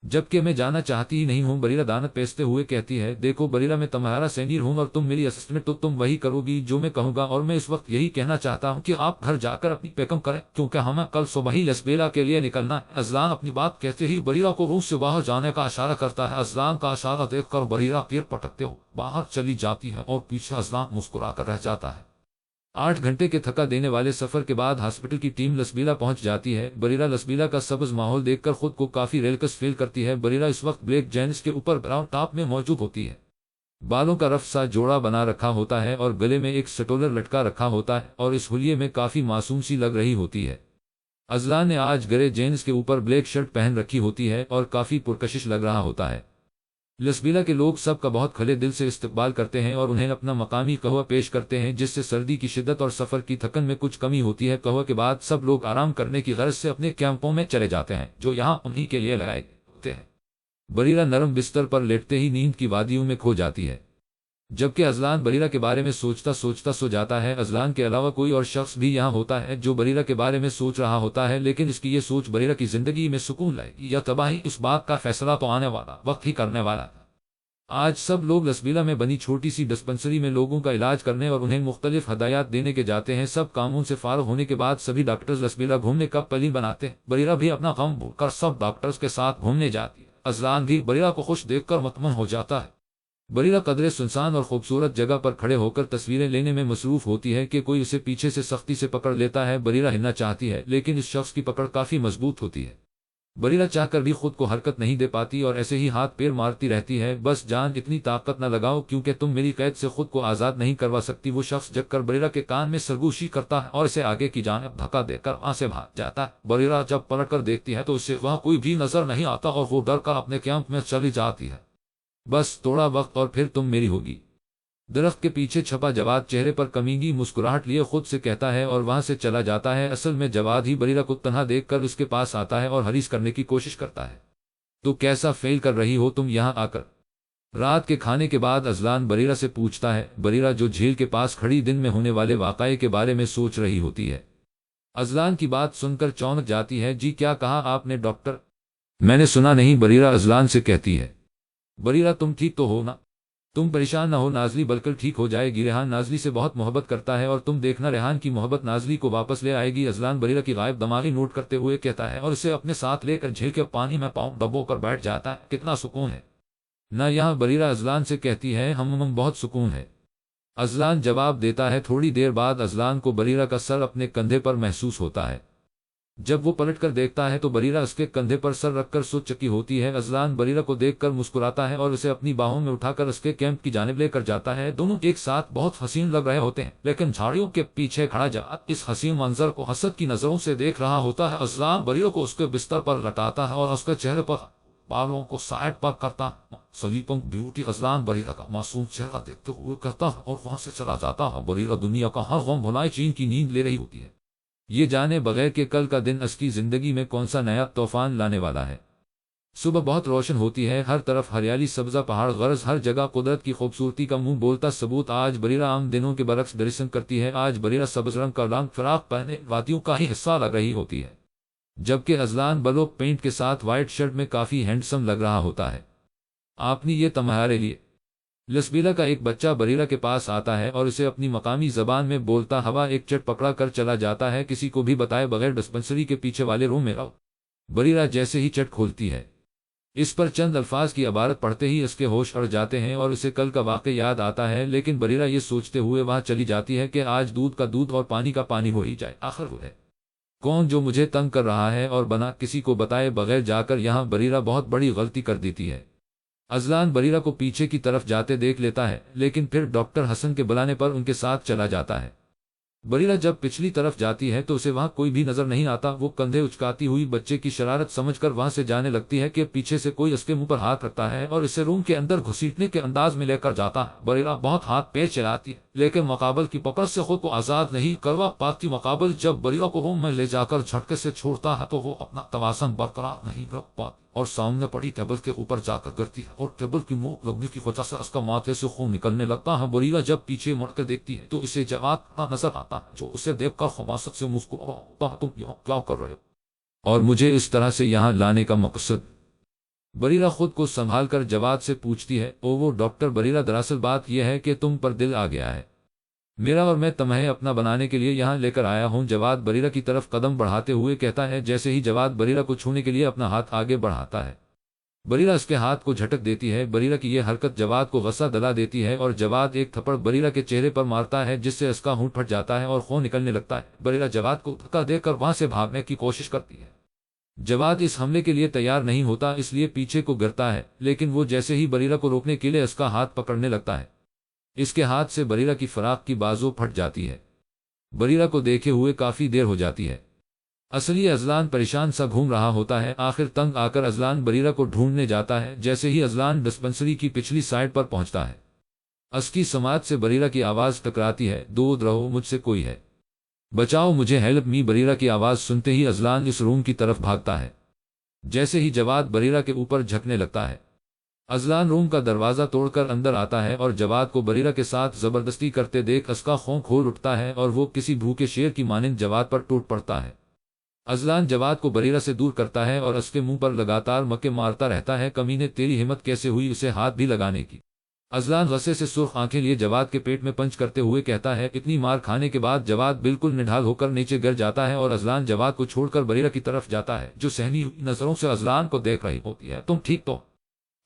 جبکہ میں جانا چاہتی ہی نہیں ہوں۔ بریرہ دانت پیستے ہوئے کہتی ہے، دیکھو بریرہ، میں تمہارا سینئر ہوں اور تم میری اسسٹنٹ، تو تم وہی کرو گی جو میں کہوں گا، اور میں اس وقت یہی کہنا چاہتا ہوں کہ آپ گھر جا کر اپنی پیکم کریں، کیونکہ ہمیں کل صبح ہی لسبیلا کے لیے نکلنا ہے۔ اذلان اپنی بات کہتے ہی بریرہ کو روم سے باہر جانے کا اشارہ کرتا ہے۔ اذلان کا اشارہ دیکھ کر بریرہ پیر پٹکتے ہو باہر چلی جاتی ہے، اور پیچھے اذلان مسکرا کر رہ جاتا ہے۔ 8 گھنٹے کے تھکا دینے والے سفر کے بعد ہاسپٹل کی ٹیم لسبیلا پہنچ جاتی ہے۔ بریرہ لسبیلا کا سبز ماحول دیکھ کر خود کو کافی ریلیکس فیل کرتی ہے۔ بریرہ اس وقت بلیک جینس کے اوپر براؤن ٹاپ میں موجود ہوتی ہے، بالوں کا رف سا جوڑا بنا رکھا ہوتا ہے اور گلے میں ایک سٹولر لٹکا رکھا ہوتا ہے، اور اس حلیے میں کافی معصوم سی لگ رہی ہوتی ہے۔ اذلان نے آج گرے جینس کے اوپر بلیک شرٹ پہن رکھی ہوتی ہے اور کافی پرکشش لگ رہا ہوتا ہے۔ لسبیلا کے لوگ سب کا بہت کھلے دل سے استقبال کرتے ہیں اور انہیں اپنا مقامی قہوہ پیش کرتے ہیں، جس سے سردی کی شدت اور سفر کی تھکن میں کچھ کمی ہوتی ہے۔ قہوہ کے بعد سب لوگ آرام کرنے کی غرض سے اپنے کیمپوں میں چلے جاتے ہیں، جو یہاں انہی کے لیے لگائے ہوتے ہیں۔ بریرہ نرم بستر پر لیٹتے ہی نیند کی وادیوں میں کھو جاتی ہے، جبکہ اذلان بریرہ کے بارے میں سوچتا سوچتا سو جاتا ہے۔ اذلان کے علاوہ کوئی اور شخص بھی یہاں ہوتا ہے جو بریرہ کے بارے میں سوچ رہا ہوتا ہے، لیکن اس کی یہ سوچ بریرہ کی زندگی میں سکون لائے گی یا تباہی، اس بات کا فیصلہ تو آنے والا وقت ہی کرنے والا ہے۔ آج سب لوگ لسبیلا میں بنی چھوٹی سی ڈسپنسری میں لوگوں کا علاج کرنے اور انہیں مختلف ہدایات دینے کے جاتے ہیں۔ سب کاموں سے فارغ ہونے کے بعد سبھی ڈاکٹرز لسبیلا گھومنے کا پلان بناتے ہیں۔ بریرہ بھی اپنا غم بھول کر سب ڈاکٹرز کے ساتھ گھومنے جاتی ہے۔ اذلان بھی بریرہ کو خوش دیکھ کر مطمئن ہو جاتا ہے۔ بریرہ قدرے سنسان اور خوبصورت جگہ پر کھڑے ہو کر تصویریں لینے میں مصروف ہوتی ہے کہ کوئی اسے پیچھے سے سختی سے پکڑ لیتا ہے۔ بریرہ ہلنا چاہتی ہے، لیکن اس شخص کی پکڑ کافی مضبوط ہوتی ہے۔ بریرہ چاہ کر بھی خود کو حرکت نہیں دے پاتی اور ایسے ہی ہاتھ پیر مارتی رہتی ہے۔ بس جان، اتنی طاقت نہ لگاؤ، کیونکہ تم میری قید سے خود کو آزاد نہیں کروا سکتی۔ وہ شخص جگ کر بریرہ کے کان میں سرگوشی کرتا ہے اور اسے آگے کی جانب دھکا دے کر وہاں سے بھاگ جاتا ہے۔ بریرہ جب پلٹ کر دیکھتی ہے تو اسے وہاں کوئی بھی نظر نہیں آتا اور وہ ڈر کر اپنے کیمپ میں چلی جاتی ہے۔ بس تھوڑا وقت اور پھر تم میری ہوگی، درخت کے پیچھے چھپا جواد چہرے پر کمینگی مسکراہٹ لیے خود سے کہتا ہے اور وہاں سے چلا جاتا ہے۔ اصل میں جواد ہی بریرہ کو تنہا دیکھ کر اس کے پاس آتا ہے اور ہریس کرنے کی کوشش کرتا ہے۔ تو کیسا فیل کر رہی ہو تم یہاں آ کر؟ رات کے کھانے کے بعد اذلان بریرہ سے پوچھتا ہے۔ بریرہ جو جھیل کے پاس کھڑی دن میں ہونے والے واقعے کے بارے میں سوچ رہی ہوتی ہے، اذلان کی بات سن کر چونک جاتی ہے۔ جی کیا کہا آپ نے ڈاکٹر؟ میں نے سنا نہیں، بریرہ اذلان سے کہتی ہے۔ بریرہ تم ٹھیک تو ہو نا؟ تم پریشان نہ ہو، نازلی بالکل ٹھیک ہو جائے گی، ریحان نازلی سے بہت محبت کرتا ہے اور تم دیکھنا ریحان کی محبت نازلی کو واپس لے آئے گی۔ اذلان بریرہ کی غائب دماغی نوٹ کرتے ہوئے کہتا ہے اور اسے اپنے ساتھ لے کر جھیل کے پانی میں پاؤں ڈبو کر بیٹھ جاتا ہے۔ کتنا سکون ہے نہ یہاں، بریرہ اذلان سے کہتی ہے، ہم بہت سکون ہے۔ اذلان جواب دیتا ہے۔ تھوڑی دیر بعد اذلان کو بریرہ کا سر اپنے کندھے پر محسوس ہوتا ہے۔ جب وہ پلٹ کر دیکھتا ہے تو بریرہ اس کے کندھے پر سر رکھ کر سو چکی ہوتی ہے۔ اذلان بریرہ کو دیکھ کر مسکراتا ہے اور اسے اپنی باہوں میں اٹھا کر اس کے کیمپ کی جانب لے کر جاتا ہے۔ دونوں ایک ساتھ بہت حسین لگ رہے ہوتے ہیں، لیکن جھاڑیوں کے پیچھے کھڑا جواد اس حسین منظر کو حسد کی نظروں سے دیکھ رہا ہوتا ہے۔ اذلان بریرہ کو اس کے بستر پر لٹاتا ہے اور اس کے چہرے پر بالوں کو سائڈ پر کرتا ہے۔ سلیپنگ بیوٹی اذلان بریرہ کا معصوم چہرہ دیکھتے ہوئے کہتا ہے اور وہاں سے چلا جاتا ہے۔ بریرہ دنیا کا ہر غم بھلائے چین کی نیند لے رہی ہوتی ہے، یہ جانے بغیر کہ کل کا دن اس کی زندگی میں کون سا نیا طوفان لانے والا ہے۔ صبح بہت روشن ہوتی ہے، ہر طرف ہریالی، سبزہ پہاڑ، غرض ہر جگہ قدرت کی خوبصورتی کا منہ بولتا ثبوت۔ آج بریرہ عام دنوں کے برعکس ڈریسنگ کرتی ہے۔ آج بریرہ سبز رنگ کا لانگ فراق پہنے وادیوں کا ہی حصہ لگ رہی ہوتی ہے، جبکہ اذلان بلو پینٹ کے ساتھ وائٹ شرٹ میں کافی ہینڈسم لگ رہا ہوتا ہے۔ آپ نے یہ تمہارے لیے۔ لسبیلا کا ایک بچہ بریرہ کے پاس آتا ہے اور اسے اپنی مقامی زبان میں بولتا ہوا ایک چٹ پکڑا کر چلا جاتا ہے، کسی کو بھی بتائے بغیر ڈسپنسری کے پیچھے والے روم میں رہو۔ بریرہ جیسے ہی چٹ کھولتی ہے، اس پر چند الفاظ کی عبارت پڑھتے ہی اس کے ہوش اڑ جاتے ہیں اور اسے کل کا واقعہ یاد آتا ہے، لیکن بریرہ یہ سوچتے ہوئے وہاں چلی جاتی ہے کہ آج دودھ کا دودھ اور پانی کا پانی ہو ہی جائے۔ آخر وہ ہے کون جو مجھے تنگ کر رہا ہے، اور بنا کسی کو بتائے بغیر جا کر یہاں بریرہ بہت بڑی غلطی کر دیتی ہے۔ اذلان بریرہ کو پیچھے کی طرف جاتے دیکھ لیتا ہے، لیکن پھر ڈاکٹر حسن کے بلانے پر ان کے ساتھ چلا جاتا ہے۔ بریرہ جب پچھلی طرف جاتی ہے تو اسے وہاں کوئی بھی نظر نہیں آتا۔ وہ کندھے اچکاتی ہوئی بچے کی شرارت سمجھ کر وہاں سے جانے لگتی ہے کہ پیچھے سے کوئی اس کے منہ پر ہاتھ رکھتا ہے اور اسے روم کے اندر گھسیٹنے کے انداز میں لے کر جاتا ہے۔ بریرہ بہت ہاتھ پیر چلاتی ہے، لیکن مقابل کی پکڑ سے خود کو آزاد نہیں کروا پاتی۔ مقابل جب بریرہ کو روم میں لے جا کر جھٹکے سے چھوڑتا ہے تو وہ اپنا توازن برقرار نہیں رکھ پاتی اور سامنے پڑی ٹیبل کے اوپر جا کر گرتی ہے اور ٹیبل کی نوک لگنے کی وجہ سے اس کا ماتھے سے خون نکلنے لگتا ہے۔ بریرہ جب پیچھے مڑ کر دیکھتی ہے تو اسے جواد نظر آتا ہے، جو اسے دیکھ کر خباثت سے مسکراتا ہے۔ تم یہاں کیا کر رہے ہو اور مجھے اس طرح سے یہاں لانے کا مقصد؟ بریرہ خود کو سنبھال کر جواد سے پوچھتی ہے۔ او وہ ڈاکٹر بریرہ، دراصل بات یہ ہے کہ تم پر دل آ گیا ہے میرا اور میں تمہیں اپنا بنانے کے لیے یہاں لے کر آیا ہوں۔ جواد بریرہ کی طرف قدم بڑھاتے ہوئے کہتا ہے۔ جیسے ہی جواد بریرہ کو چھونے کے لیے اپنا ہاتھ آگے بڑھاتا ہے، بریرہ اس کے ہاتھ کو جھٹک دیتی ہے۔ بریرہ کی یہ حرکت جواد کو غصہ دلا دیتی ہے اور جواد ایک تھپڑ بریرہ کے چہرے پر مارتا ہے، جس سے اس کا ہونٹ پھٹ جاتا ہے اور خون نکلنے لگتا ہے۔ بریرہ جواد کو دھکا دے کر وہاں سے بھاگنے کی کوشش کرتی ہے۔ جواد اس حملے کے لیے تیار نہیں ہوتا، اس لیے پیچھے کو گرتا ہے، لیکن وہ جیسے ہی بریرہ کو روکنے کے لیے اس کا ہاتھ پکڑنے لگتا ہے، اس کے ہاتھ سے بریرہ کی فراق کی بازو پھٹ جاتی ہے۔ بریرہ کو دیکھے ہوئے کافی دیر ہو جاتی ہے۔ اصلی اذلان پریشان سا گھوم رہا ہوتا ہے۔ آخر تنگ آ کر اذلان بریرہ کو ڈھونڈنے جاتا ہے۔ جیسے ہی اذلان ڈسپنسری کی پچھلی سائڈ پر پہنچتا ہے، اس کی سماعت سے بریرہ کی آواز ٹکراتی ہے۔ دور رہو، مجھ سے کوئی ہے، بچاؤ مجھے، ہیلپ می۔ بریرہ کی آواز سنتے ہی اذلان اس روم کی طرف بھاگتا ہے۔ جیسے ہی جواد بریرہ کے اوپر جھکنے لگتا ہے، اذلان روم کا دروازہ توڑ کر اندر آتا ہے اور جواد کو بریرہ کے ساتھ زبردستی کرتے دیکھ اس کا خون کھول اٹھتا ہے اور وہ کسی بھوکے شیر کی مانند جواد پر ٹوٹ پڑتا ہے۔ اذلان جواد کو بریرہ سے دور کرتا ہے اور اس کے منہ پر لگاتار مکے مارتا رہتا ہے۔ کمینے، تیری ہمت کیسے ہوئی اسے ہاتھ بھی لگانے کی؟ اذلان غصے سے سرخ آنکھیں لیے جواد کے پیٹ میں پنچ کرتے ہوئے کہتا ہے۔ اتنی مار کھانے کے بعد جواد بالکل نڈھال ہو کر نیچے گر جاتا ہے اور اذلان جواد کو چھوڑ کر بریرہ کی طرف جاتا ہے، جو سہمی ہوئی نظروں سے اذلان کو دیکھ رہی ہوتی ہے۔ تم ٹھیک تو؟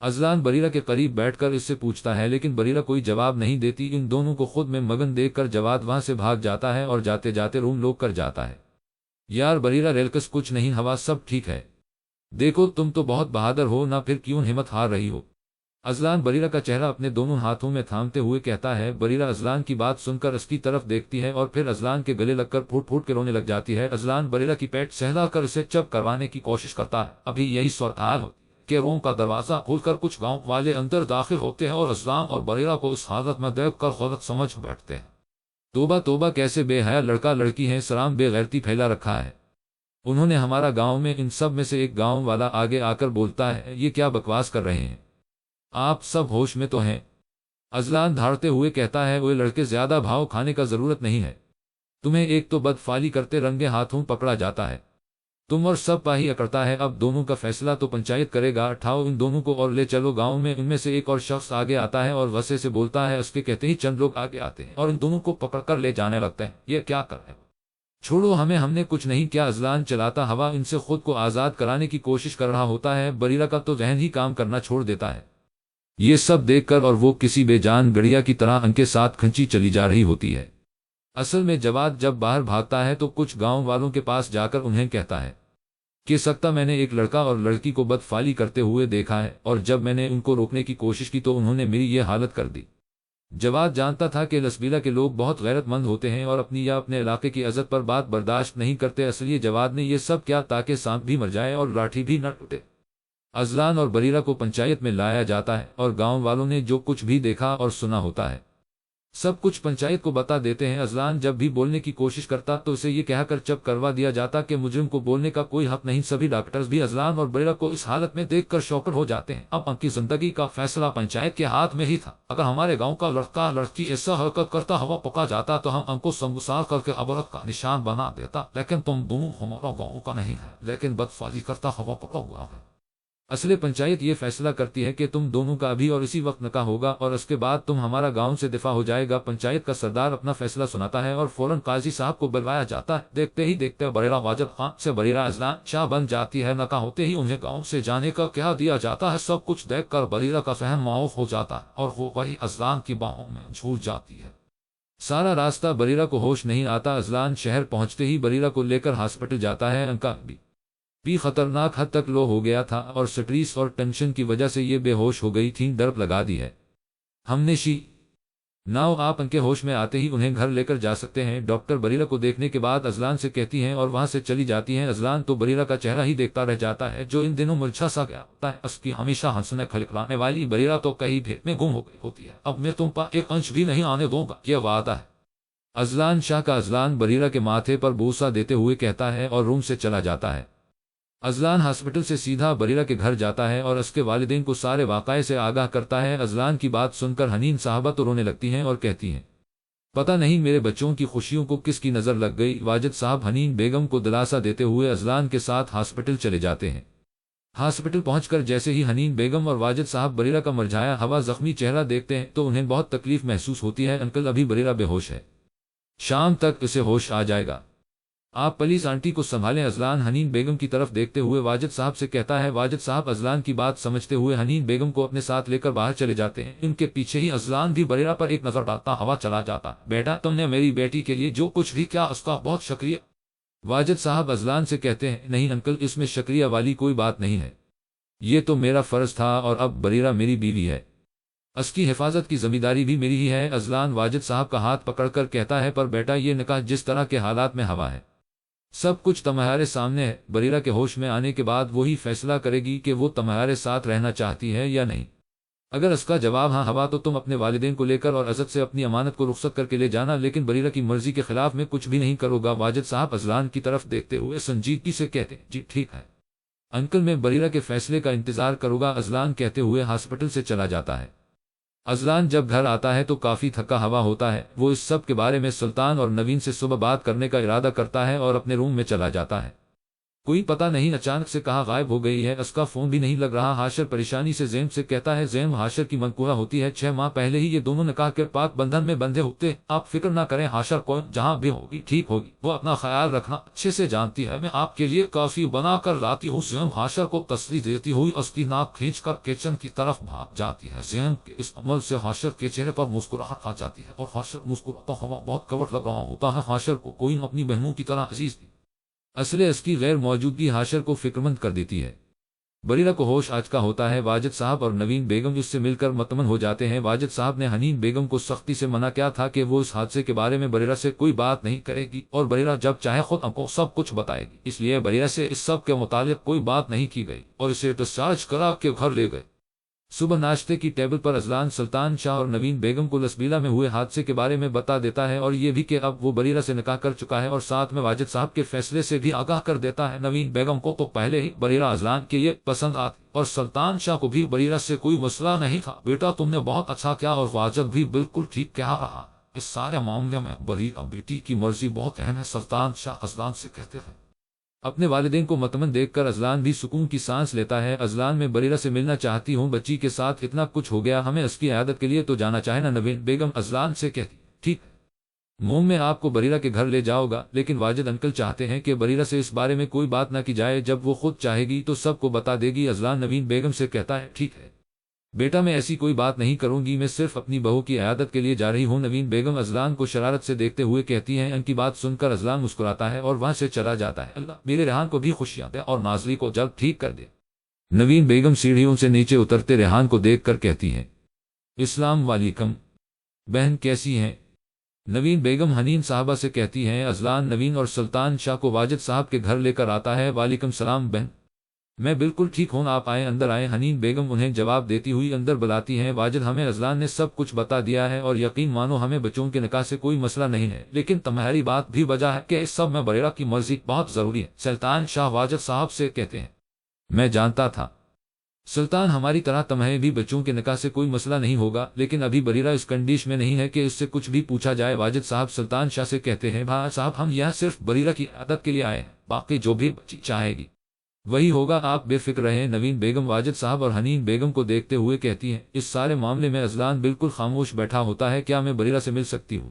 اذلان بریرہ کے قریب بیٹھ کر اس سے پوچھتا ہے، لیکن بریرہ کوئی جواب نہیں دیتی۔ ان دونوں کو خود میں مگن دیکھ کر جواد وہاں سے بھاگ جاتا ہے اور جاتے جاتے روم لوک کر جاتا ہے۔ یار بریرہ ریلکس، کچھ نہیں ہوا، سب ٹھیک ہے، دیکھو تم تو بہت بہادر ہو نا، پھر کیوں ہمت ہار رہی ہو؟ اذلان بریرہ کا چہرہ اپنے دونوں ہاتھوں میں تھامتے ہوئے کہتا ہے۔ بریرہ اذلان کی بات سن کر اس کی طرف دیکھتی ہے اور پھر اذلان کے گلے لگ کر پھوٹ پھوٹ کے رونے لگ جاتی ہے۔ اذلان بریرہ کی پیٹ سہلا کر اسے چپ کروانے کی کوشش کرتا ہے۔ ابھی یہی صورتحال ہوتی ہے کہ روم کا دروازہ کھول کر کچھ گاؤں والے اندر داخل ہوتے ہیں اور اذلان اور بریرہ کو اس حالت میں دیکھ کر غلط سمجھ بیٹھتے ہیں۔ توبہ توبہ، کیسے بے حیا لڑکا لڑکی ہیں، سلام بے غیرتی پھیلا رکھا ہے انہوں نے ہمارا گاؤں میں۔ ان سب میں سے ایک گاؤں والا آگے آ کر بولتا ہے، یہ کیا بکواس کر رہے ہیں، آپ سب ہوش میں تو ہیں؟ اذلان دھاڑتے ہوئے کہتا ہے، وہ لڑکے زیادہ بھاؤ کھانے کا ضرورت نہیں ہے، تمہیں ایک تو بد فعلی کرتے رنگے ہاتھوں پکڑا جاتا ہے، تم اور سب پاہی اکڑتا ہے، اب دونوں کا فیصلہ تو پنچایت کرے گا، اٹھاؤ ان دونوں کو اور لے چلو گاؤں میں۔ ان میں سے ایک اور شخص آگے آتا ہے اور غصے سے بولتا ہے، اس کے کہتے ہی چند لوگ آگے آتے ہیں اور ان دونوں کو پکڑ کر لے جانے لگتے ہیں۔ یہ کیا کر رہے ہو؟ چھوڑو ہمیں، ہم نے کچھ نہیں کیا۔ اذلان چلاتا ہوا ان سے خود کو آزاد کرانے کی کوشش کر رہا ہوتا ہے۔ بریرہ کا تو ذہن ہی کام کرنا چھوڑ دیتا ہے یہ سب دیکھ کر، اور وہ کسی بے جان گڑیا کی طرح ان کے ساتھ کھنچی چلی جا رہی ہوتی ہے۔ اصل میں جواد جب باہر بھاگتا ہے تو کچھ گاؤں والوں کے پاس جا کر انہیں کہتا ہے کہ سکتا میں نے ایک لڑکا اور لڑکی کو بدفعلی کرتے ہوئے دیکھا ہے، اور جب میں نے ان کو روکنے کی کوشش کی تو انہوں نے میری یہ حالت کر دی۔ جواد جانتا تھا کہ لسبیلا کے لوگ بہت غیرت مند ہوتے ہیں اور اپنی یا اپنے علاقے کی عزت پر بات برداشت نہیں کرتے، اس لیے جواد نے یہ سب کیا تاکہ سانپ بھی مر جائے اور لاٹھی بھی نہ ٹوٹے۔ اذلان اور بریرہ کو پنچایت میں لایا جاتا ہے اور گاؤں والوں نے جو کچھ بھی دیکھا اور سنا ہوتا ہے سب کچھ پنچایت کو بتا دیتے ہیں۔ اذلان جب بھی بولنے کی کوشش کرتا تو اسے یہ کہہ کر چپ کروا دیا جاتا کہ مجرم کو بولنے کا کوئی حق نہیں۔ سبھی ڈاکٹرز بھی اذلان اور بریرہ کو اس حالت میں دیکھ کر شوکر ہو جاتے ہیں۔ اب ان کی زندگی کا فیصلہ پنچایت کے ہاتھ میں ہی تھا۔ اگر ہمارے گاؤں کا لڑکا لڑکی ایسا حرکت کرتا ہوا پکا جاتا تو ہم ان کو سنگسار کر کے عبرت کا نشان بنا دیتا، لیکن تم دونوں ہمارا گاؤں کا نہیں ہے، لیکن بدفعلی کرتا ہوا پکا ہوا ہے۔ اصل پنچایت یہ فیصلہ کرتی ہے کہ تم دونوں کا ابھی اور اسی وقت نکاح ہوگا اور اس کے بعد تم ہمارا گاؤں سے دفاع ہو جائے گا۔ پنچایت کا سردار اپنا فیصلہ سناتا ہے اور فوراً قاضی صاحب کو بلوایا جاتا ہے۔ دیکھتے ہی دیکھتے بریرہ واجد خان سے بریرہ اذلان شاہ بن جاتی ہے۔ نکاح ہوتے ہی انہیں گاؤں سے جانے کا کہہ دیا جاتا ہے۔ سب کچھ دیکھ کر بریرہ کا ذہن معاف ہو جاتا ہے اور وہ وہی اذلان کی باہوں میں جھول جاتی ہے۔ سارا راستہ بریرہ کو ہوش نہیں آتا۔ اذلان شہر پہنچتے ہی بریرہ کو لے کر ہاسپٹل جاتا ہے۔ ان کا بھی خطرناک حد تک لو ہو گیا تھا اور سٹریس اور ٹینشن کی وجہ سے یہ بے ہوش ہو گئی تھیں۔ ڈرپ لگا دی ہے ہم نے شی ناؤ آپ ان کے ہوش میں آتے ہی انہیں گھر لے کر جا سکتے ہیں۔ ڈاکٹر بریرہ کو دیکھنے کے بعد اذلان سے کہتی ہیں اور وہاں سے چلی جاتی ہیں۔ اذلان تو بریرہ کا چہرہ ہی دیکھتا رہ جاتا ہے جو ان دنوں مرجھا سا گیا ہوتا ہے۔ اس کی ہمیشہ ہنسنے کھلکھلانے والی بریرہ تو کہیں بھید میں گم ہو گئی ہوتی ہے۔ اب میں تم پر ایک انچ بھی نہیں آنے دوں گا، یہ وعدہ ہے۔ اذلان شاہ کا اذلان بریرہ کے ماتھے پر بوسہ دیتے ہوئے کہتا ہے اور روم سے چلا جاتا ہے۔ اذلان ہاسپٹل سے سیدھا بریرہ کے گھر جاتا ہے اور اس کے والدین کو سارے واقعے سے آگاہ کرتا ہے۔ اذلان کی بات سن کر حنین صاحبہ تو رونے لگتی ہیں اور کہتی ہیں پتہ نہیں میرے بچوں کی خوشیوں کو کس کی نظر لگ گئی۔ واجد صاحب حنین بیگم کو دلاسا دیتے ہوئے اذلان کے ساتھ ہاسپٹل چلے جاتے ہیں۔ ہاسپٹل پہنچ کر جیسے ہی حنین بیگم اور واجد صاحب بریرہ کا مرجھایا ہوا زخمی چہرہ دیکھتے ہیں تو انہیں بہت تکلیف محسوس ہوتی ہے۔ انکل ابھی بریرہ بے ہوش ہے، شام تک اسے ہوش آ جائے گا، آپ پلیز آنٹی کو سنبھالیں۔ اذلان حنین بیگم کی طرف دیکھتے ہوئے واجد صاحب سے کہتا ہے۔ واجد صاحب اذلان کی بات سمجھتے ہوئے حنین بیگم کو اپنے ساتھ لے کر باہر چلے جاتے ہیں۔ ان کے پیچھے ہی اذلان بھی بریرہ پر ایک نظر ڈالتا ہوا چلا جاتا ہے۔ بیٹا تم نے میری بیٹی کے لیے جو کچھ بھی کیا اس کا بہت شکریہ۔ واجد صاحب اذلان سے کہتے ہیں نہیں انکل، اس میں شکریہ والی کوئی بات نہیں ہے، یہ تو میرا فرض تھا اور اب بریرہ میری بیوی ہے، اس کی حفاظت کی ذمہ داری بھی میری ہی ہے۔ اذلان واجد صاحب کا ہاتھ پکڑ کر کہتا ہے پر بیٹا یہ نکاح جس طرح کے حالات میں ہوا ہے سب کچھ تمہارے سامنے ہے، بریرہ کے ہوش میں آنے کے بعد وہی فیصلہ کرے گی کہ وہ تمہارے ساتھ رہنا چاہتی ہے یا نہیں۔ اگر اس کا جواب ہاں ہوا تو تم اپنے والدین کو لے کر اور عزت سے اپنی امانت کو رخصت کر کے لے جانا، لیکن بریرہ کی مرضی کے خلاف میں کچھ بھی نہیں کرو گا۔ واجد صاحب اذلان کی طرف دیکھتے ہوئے سنجیدگی سے کہتے ہیں جی ٹھیک ہے انکل، میں بریرہ کے فیصلے کا انتظار کروں گا۔ اذلان کہتے ہوئے ہاسپٹل سے چلا جاتا ہے۔ اذلان جب گھر آتا ہے تو کافی تھکا ہوا ہوتا ہے۔ وہ اس سب کے بارے میں سلطان اور نوین سے صبح بات کرنے کا ارادہ کرتا ہے اور اپنے روم میں چلا جاتا ہے۔ کوئی پتہ نہیں اچانک سے کہاں غائب ہو گئی ہے، اس کا فون بھی نہیں لگ رہا۔ ہاشر پریشانی سے زین سے کہتا ہے۔ زین ہاشر کی منقوہ ہوتی ہے 6 ماہ پہلے ہی یہ دونوں نکاح کے پاک بندھن میں بندھے ہوتے، آپ فکر نہ کریں، ہاشر کو جہاں بھی ہوگی ٹھیک ہوگی، وہ اپنا خیال رکھنا اچھے سے جانتی ہے، میں آپ کے لیے کافی بنا کر لاتی ہوں۔ زین ہاشر کو تسلی دیتی ہوئی اس کی ناک کھینچ کر کچن کی طرف بھاگ جاتی ہے۔ زین کے اس عمل سے ہاشر کے چہرے پر مسکراہٹ آ جاتی ہے اور ہاشر مسکراتا ہوا بہت کڑوٹ لگ رہا ہوتا ہے۔ ہاشر کو کوئی اپنی بہنوں کی طرح عزیز تھی، اصل اس کی غیر موجودگی ہاشر کو فکرمند کر دیتی ہے۔ بریرہ کو ہوش آ چکا ہوتا ہے۔ واجد صاحب اور نوین بیگم اس سے مل کر مطمئن ہو جاتے ہیں۔ واجد صاحب نے حنین بیگم کو سختی سے منع کیا تھا کہ وہ اس حادثے کے بارے میں بریرہ سے کوئی بات نہیں کرے گی اور بریرہ جب چاہے خود ان کو سب کچھ بتائے گی، اس لیے بریرہ سے اس سب کے متعلق کوئی بات نہیں کی گئی اور اسے ڈسچارج کرا کے گھر لے گئے۔ صبح ناشتے کی ٹیبل پر اذلان سلطان شاہ اور نوین بیگم کو لسبیلا میں ہوئے حادثے کے بارے میں بتا دیتا ہے اور یہ بھی کہ اب وہ بریرہ سے نکاح کر چکا ہے اور ساتھ میں واجد صاحب کے فیصلے سے بھی آگاہ کر دیتا ہے۔ نوین بیگم کو تو پہلے ہی بریرہ اذلان کے یہ پسند آتی اور سلطان شاہ کو بھی بریرہ سے کوئی مسئلہ نہیں تھا۔ بیٹا تم نے بہت اچھا کیا اور واجد بھی بالکل ٹھیک کہہ رہا، اس سارے معاملے میں بریرہ بیٹی کی مرضی بہت اہم ہے، سلطان شاہ اذلان سے کہتے ہیں۔ اپنے والدین کو مطمئن دیکھ کر ازلان بھی سکون کی سانس لیتا ہے۔ ازلان میں بریرہ سے ملنا چاہتی ہوں، بچی کے ساتھ اتنا کچھ ہو گیا، ہمیں اس کی عیادت کے لیے تو جانا چاہے نا۔ نوین بیگم ازلان سے کہتی ٹھیک ہے، موم میں آپ کو بریرہ کے گھر لے جاؤ گا، لیکن واجد انکل چاہتے ہیں کہ بریرہ سے اس بارے میں کوئی بات نہ کی جائے، جب وہ خود چاہے گی تو سب کو بتا دے گی۔ ازلان نوین بیگم سے کہتا ہے ٹھیک ہے بیٹا، میں ایسی کوئی بات نہیں کروں گی، میں صرف اپنی بہو کی عیادت کے لیے جا رہی ہوں۔ نوین بیگم ازلان کو شرارت سے دیکھتے ہوئے کہتی ہیں۔ ان کی بات سن کر ازلان مسکراتا ہے اور وہاں سے چلا جاتا ہے۔ اللہ میرے ریحان کو بھی خوشیاں دے اور نازلی کو جلد ٹھیک کر دے۔ نوین بیگم سیڑھیوں سے نیچے اترتے ریحان کو دیکھ کر کہتی ہیں السلام علیکم بہن، کیسی ہیں؟ نوین بیگم حنین صاحبہ سے کہتی ہیں۔ ازلان نوین اور سلطان شاہ کو واجد صاحب کے گھر لے کر آتا ہے۔ وعلیکم السلام بہن، میں بالکل ٹھیک ہوں، آپ آئیں، اندر آئیں۔ حنین بیگم انہیں جواب دیتی ہوئی اندر بلاتی ہیں۔ واجد ہمیں ازلان نے سب کچھ بتا دیا ہے اور یقین مانو ہمیں بچوں کے نکاح سے کوئی مسئلہ نہیں ہے، لیکن تمہاری بات بھی وجہ ہے کہ اس سب میں بریرہ کی مرضی بہت ضروری ہے۔ سلطان شاہ واجد صاحب سے کہتے ہیں میں جانتا تھا سلطان، ہماری طرح تمہیں بھی بچوں کے نکاح سے کوئی مسئلہ نہیں ہوگا، لیکن ابھی بریرہ اس کنڈیشن میں نہیں ہے کہ اس سے کچھ بھی پوچھا جائے۔ واجد صاحب سلطان شاہ سے کہتے ہیں بھائی صاحب، ہم یہاں صرف بریرہ کی عادت کے لیے آئے ہیں، باقی جو بھی بچی چاہے گی وہی ہوگا، آپ بے فکر رہیں۔ نوین بیگم واجد صاحب اور حنین بیگم کو دیکھتے ہوئے کہتی ہیں اس سارے معاملے میں ازلان بالکل خاموش بیٹھا ہوتا ہے، کیا میں بریرہ سے مل سکتی ہوں؟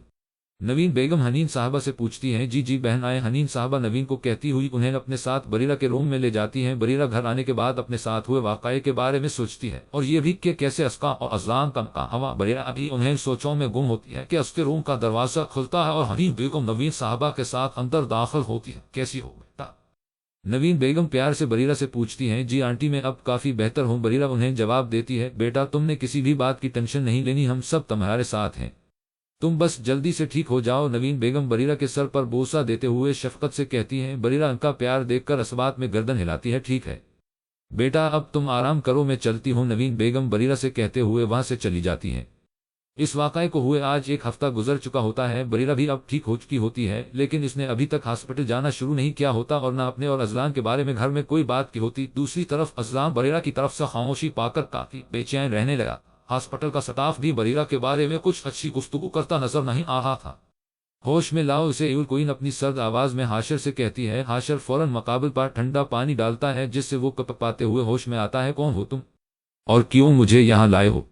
نوین بیگم حنین صاحبہ سے پوچھتی ہیں جی جی بہن آئے۔ حنین صاحبہ نوین کو کہتی ہوئی انہیں اپنے ساتھ بریرہ کے روم میں لے جاتی ہیں۔ بریرہ گھر آنے کے بعد اپنے ساتھ ہوئے واقعے کے بارے میں سوچتی ہے اور یہ بھی کہ کیسے اسقا اور ازلان کا نکاح ہوا۔ بریرہ ابھی انہیں سوچوں میں گم ہوتی ہے کہ اس کے روم کا دروازہ کھلتا ہے اور حنین بیگم نوین صاحبہ کے ساتھ اندر داخل ہوتی ہے۔ کیسی ہو بیٹا؟ نوین بیگم پیار سے بریرہ سے پوچھتی ہیں جی آنٹی میں اب کافی بہتر ہوں۔ بریرہ انہیں جواب دیتی ہے بیٹا تم نے کسی بھی بات کی ٹینشن نہیں لینی، ہم سب تمہارے ساتھ ہیں، تم بس جلدی سے ٹھیک ہو جاؤ۔ نوین بیگم بریرہ کے سر پر بوسہ دیتے ہوئے شفقت سے کہتی ہیں۔ بریرہ ان کا پیار دیکھ کر اسبات میں گردن ہلاتی ہے ٹھیک ہے بیٹا اب تم آرام کرو، میں چلتی ہوں۔ نوین بیگم بریرہ سے کہتے ہوئے وہاں سے چلی جاتی ہیں۔ اس واقعے کو ہوئے آج ایک ہفتہ گزر چکا ہوتا ہے۔ بریرہ بھی اب ٹھیک ہو چکی ہوتی ہے، لیکن اس نے ابھی تک ہاسپٹل جانا شروع نہیں کیا ہوتا اور نہ اپنے اور ازلان کے بارے میں گھر میں کوئی بات کی ہوتی۔ دوسری طرف ازلان بریرہ کی طرف سے خاموشی پا کر کافی بے چین رہنے لگا۔ ہاسپٹل کا سٹاف بھی بریرہ کے بارے میں کچھ اچھی گفتگو کرتا نظر نہیں آ رہا تھا۔ ہوش میں لاؤ اسے ایول کوئن اپنی سرد آواز میں حاشر سے کہتی ہے۔ حاشر فوراً مقابل پر ٹھنڈا پانی ڈالتا ہے جس سے وہ کپک پاتے ہوئے ہوش میں آتا ہے۔ کون ہو تم اور کیوں مجھے یہاں لائے ہو؟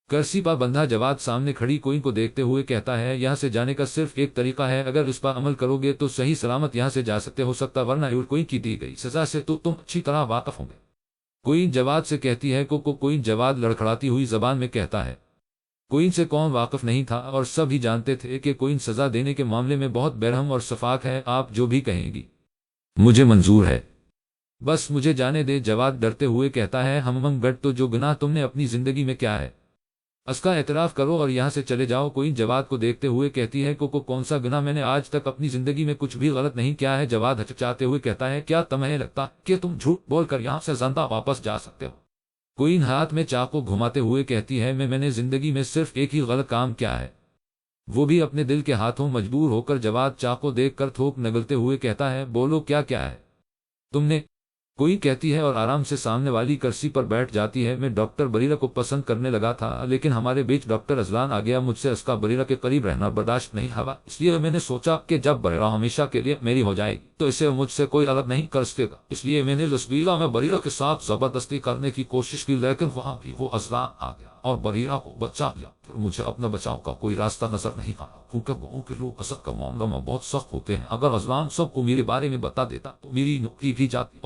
کرسی پر بندھا جواد سامنے کھڑی کوئن کو دیکھتے ہوئے کہتا ہے یہاں سے جانے کا صرف ایک طریقہ ہے، اگر اس پر عمل کرو گے تو صحیح سلامت یہاں سے جا سکتے، ہو سکتا ورنہ ایول کوئن کی دی گئی سزا سے تو تم اچھی طرح واقف ہوں گے۔ کوئن جواد سے کہتی ہے کوئن جواد لڑکھڑاتی ہوئی زبان میں کہتا ہے کوئن سے کون واقف نہیں تھا اور سب ہی جانتے تھے کہ کوئن سزا دینے کے معاملے میں بہت برہم اور شفاق ہے، آپ جو بھی کہیں گی مجھے منظور ہے، بس مجھے جانے دے۔ جواد ڈرتے ہوئے کہتا ہے ہمم گڑ تو جو گناہ تم نے اپنی زندگی میں کیا ہے اس کا اعتراف کرو اور یہاں سے چلے جاؤ۔ کوئن جواد کو دیکھتے ہوئے کہتی ہے کون سا گناہ؟ میں نے آج تک اپنی زندگی میں کچھ بھی غلط نہیں کیا ہے۔ جواد ہچکچاتے ہوئے کہتا ہے کیا تمہیں لگتا کہ تم جھوٹ بول کر یہاں سے زندہ واپس جا سکتے ہو؟ کوئن ہاتھ میں چاقو گھماتے ہوئے کہتی ہے میں نے زندگی میں صرف ایک ہی غلط کام کیا ہے، وہ بھی اپنے دل کے ہاتھوں مجبور ہو کر۔ جواد چاقو دیکھ کر تھوک نگلتے ہوئے کہتا ہے بولو کیا کیا ہے تم نے؟ کوئی کہتی ہے اور آرام سے سامنے والی کرسی پر بیٹھ جاتی ہے میں ڈاکٹر بریرہ کو پسند کرنے لگا تھا، لیکن ہمارے بیچ ڈاکٹر ازلان آ گیا، مجھ سے اس کا بریرہ کے قریب رہنا برداشت نہیں ہوا، اس لیے میں نے سوچا کہ جب بریرہ ہمیشہ کے لیے میری ہو جائے گی تو اسے مجھ سے کوئی الگ نہیں کر سکے گا، اس لیے میں نے لسبیلا میں بریرہ کے ساتھ زبردستی کرنے کی کوشش کی، لیکن وہاں بھی وہ ازلان آ گیا اور بریرہ کو بچا لیا۔ پھر مجھے اپنا بچاؤ کا کوئی راستہ نظر نہیں آیا، کیونکہ گاؤں کے لوگ اصل کا معاملہ میں بہت سخت ہوتے ہیں، اگر ازلان سب کو میرے بارے میں بتا دیتا تو میری نوکری بھی جاتی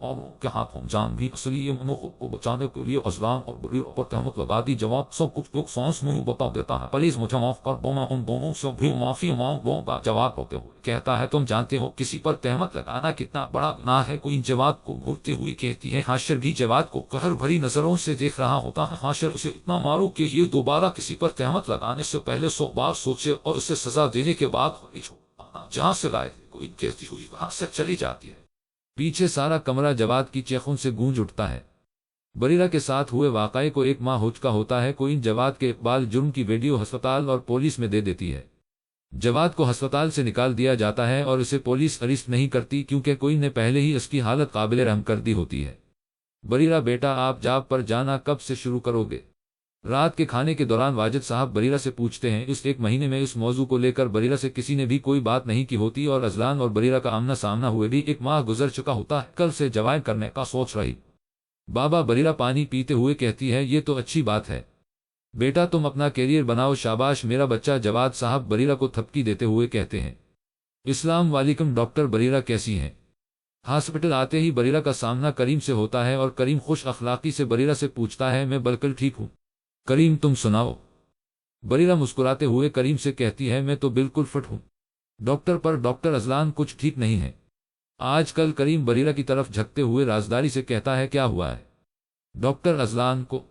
اور کے ہاتھوں جان بھی، اس لیے میں نے خود کو بچانے کے لیے ازلان اور بریرہ پر تہمت لگا دی۔ جواب سب کچھ ایک سانس میں بتا دیتا ہے، پلیز مجھے معاف کر دو، میں ان دونوں سے بھی معافی مانگ لوں گا۔ جواد ہوتے ہوئے کہتا ہے تم جانتے ہو کسی پر تہمت لگانا کتنا بڑا گناہ ہے؟ کوئی جواد کو گھورتے ہوئے کہتی ہے۔ حاشر بھی جواد کو قہر بھری نظروں سے دیکھ رہا ہوتا ہے۔ حاشر اسے اتنا مارو کہ یہ دوبارہ کسی پر تہمت لگانے سے پہلے 100 بار سوچے اور اسے سزا دینے کے بعد جہاں سے لائے کوئی کہتی ہوئی وہاں سے چلی جاتی ہے۔ پیچھے سارا کمرہ جواد کی چیخوں سے گونج اٹھتا ہے۔ بریرہ کے ساتھ ہوئے واقعے کو 1 ماہ ہو چکا ہوتا ہے۔ کوئن جواد کے اقبال جرم کی ویڈیو ہسپتال اور پولیس میں دے دیتی ہے۔ جواد کو ہسپتال سے نکال دیا جاتا ہے اور اسے پولیس اریسٹ نہیں کرتی کیونکہ کوئن نے پہلے ہی اس کی حالت قابل رحم کر دی ہوتی ہے۔ بریرہ بیٹا آپ جاب پر جانا کب سے شروع کرو گے؟ رات کے کھانے کے دوران واجد صاحب بریرہ سے پوچھتے ہیں اس ایک مہینے میں اس موضوع کو لے کر بریرہ سے کسی نے بھی کوئی بات نہیں کی ہوتی اور اذلان اور بریرہ کا آمنا سامنا ہوئے بھی ایک ماہ گزر چکا ہوتا ہے، کل سے جوائن کرنے کا سوچ رہی۔ بابا بریرہ پانی پیتے ہوئے کہتی ہے یہ تو اچھی بات ہے بیٹا، تم اپنا کیریئر بناؤ، شاباش میرا بچہ۔ جواد صاحب بریرہ کو تھپکی دیتے ہوئے کہتے ہیں السلام علیکم ڈاکٹر بریرہ کیسی ہیں؟ ہاسپٹل آتے ہی بریرہ کا سامنا کریم سے ہوتا ہے اور کریم خوش اخلاقی سے بریرہ سے پوچھتا ہے میں بالکل ٹھیک ہوں کریم، تم سناؤ؟ بریرہ مسکراتے ہوئے کریم سے کہتی ہے میں تو بالکل فٹ ہوں ڈاکٹر، پر ڈاکٹر اذلان کچھ ٹھیک نہیں ہے آج کل۔ کریم بریرہ کی طرف جھکتے ہوئے رازداری سے کہتا ہے کیا ہوا ہے ڈاکٹر اذلان کو؟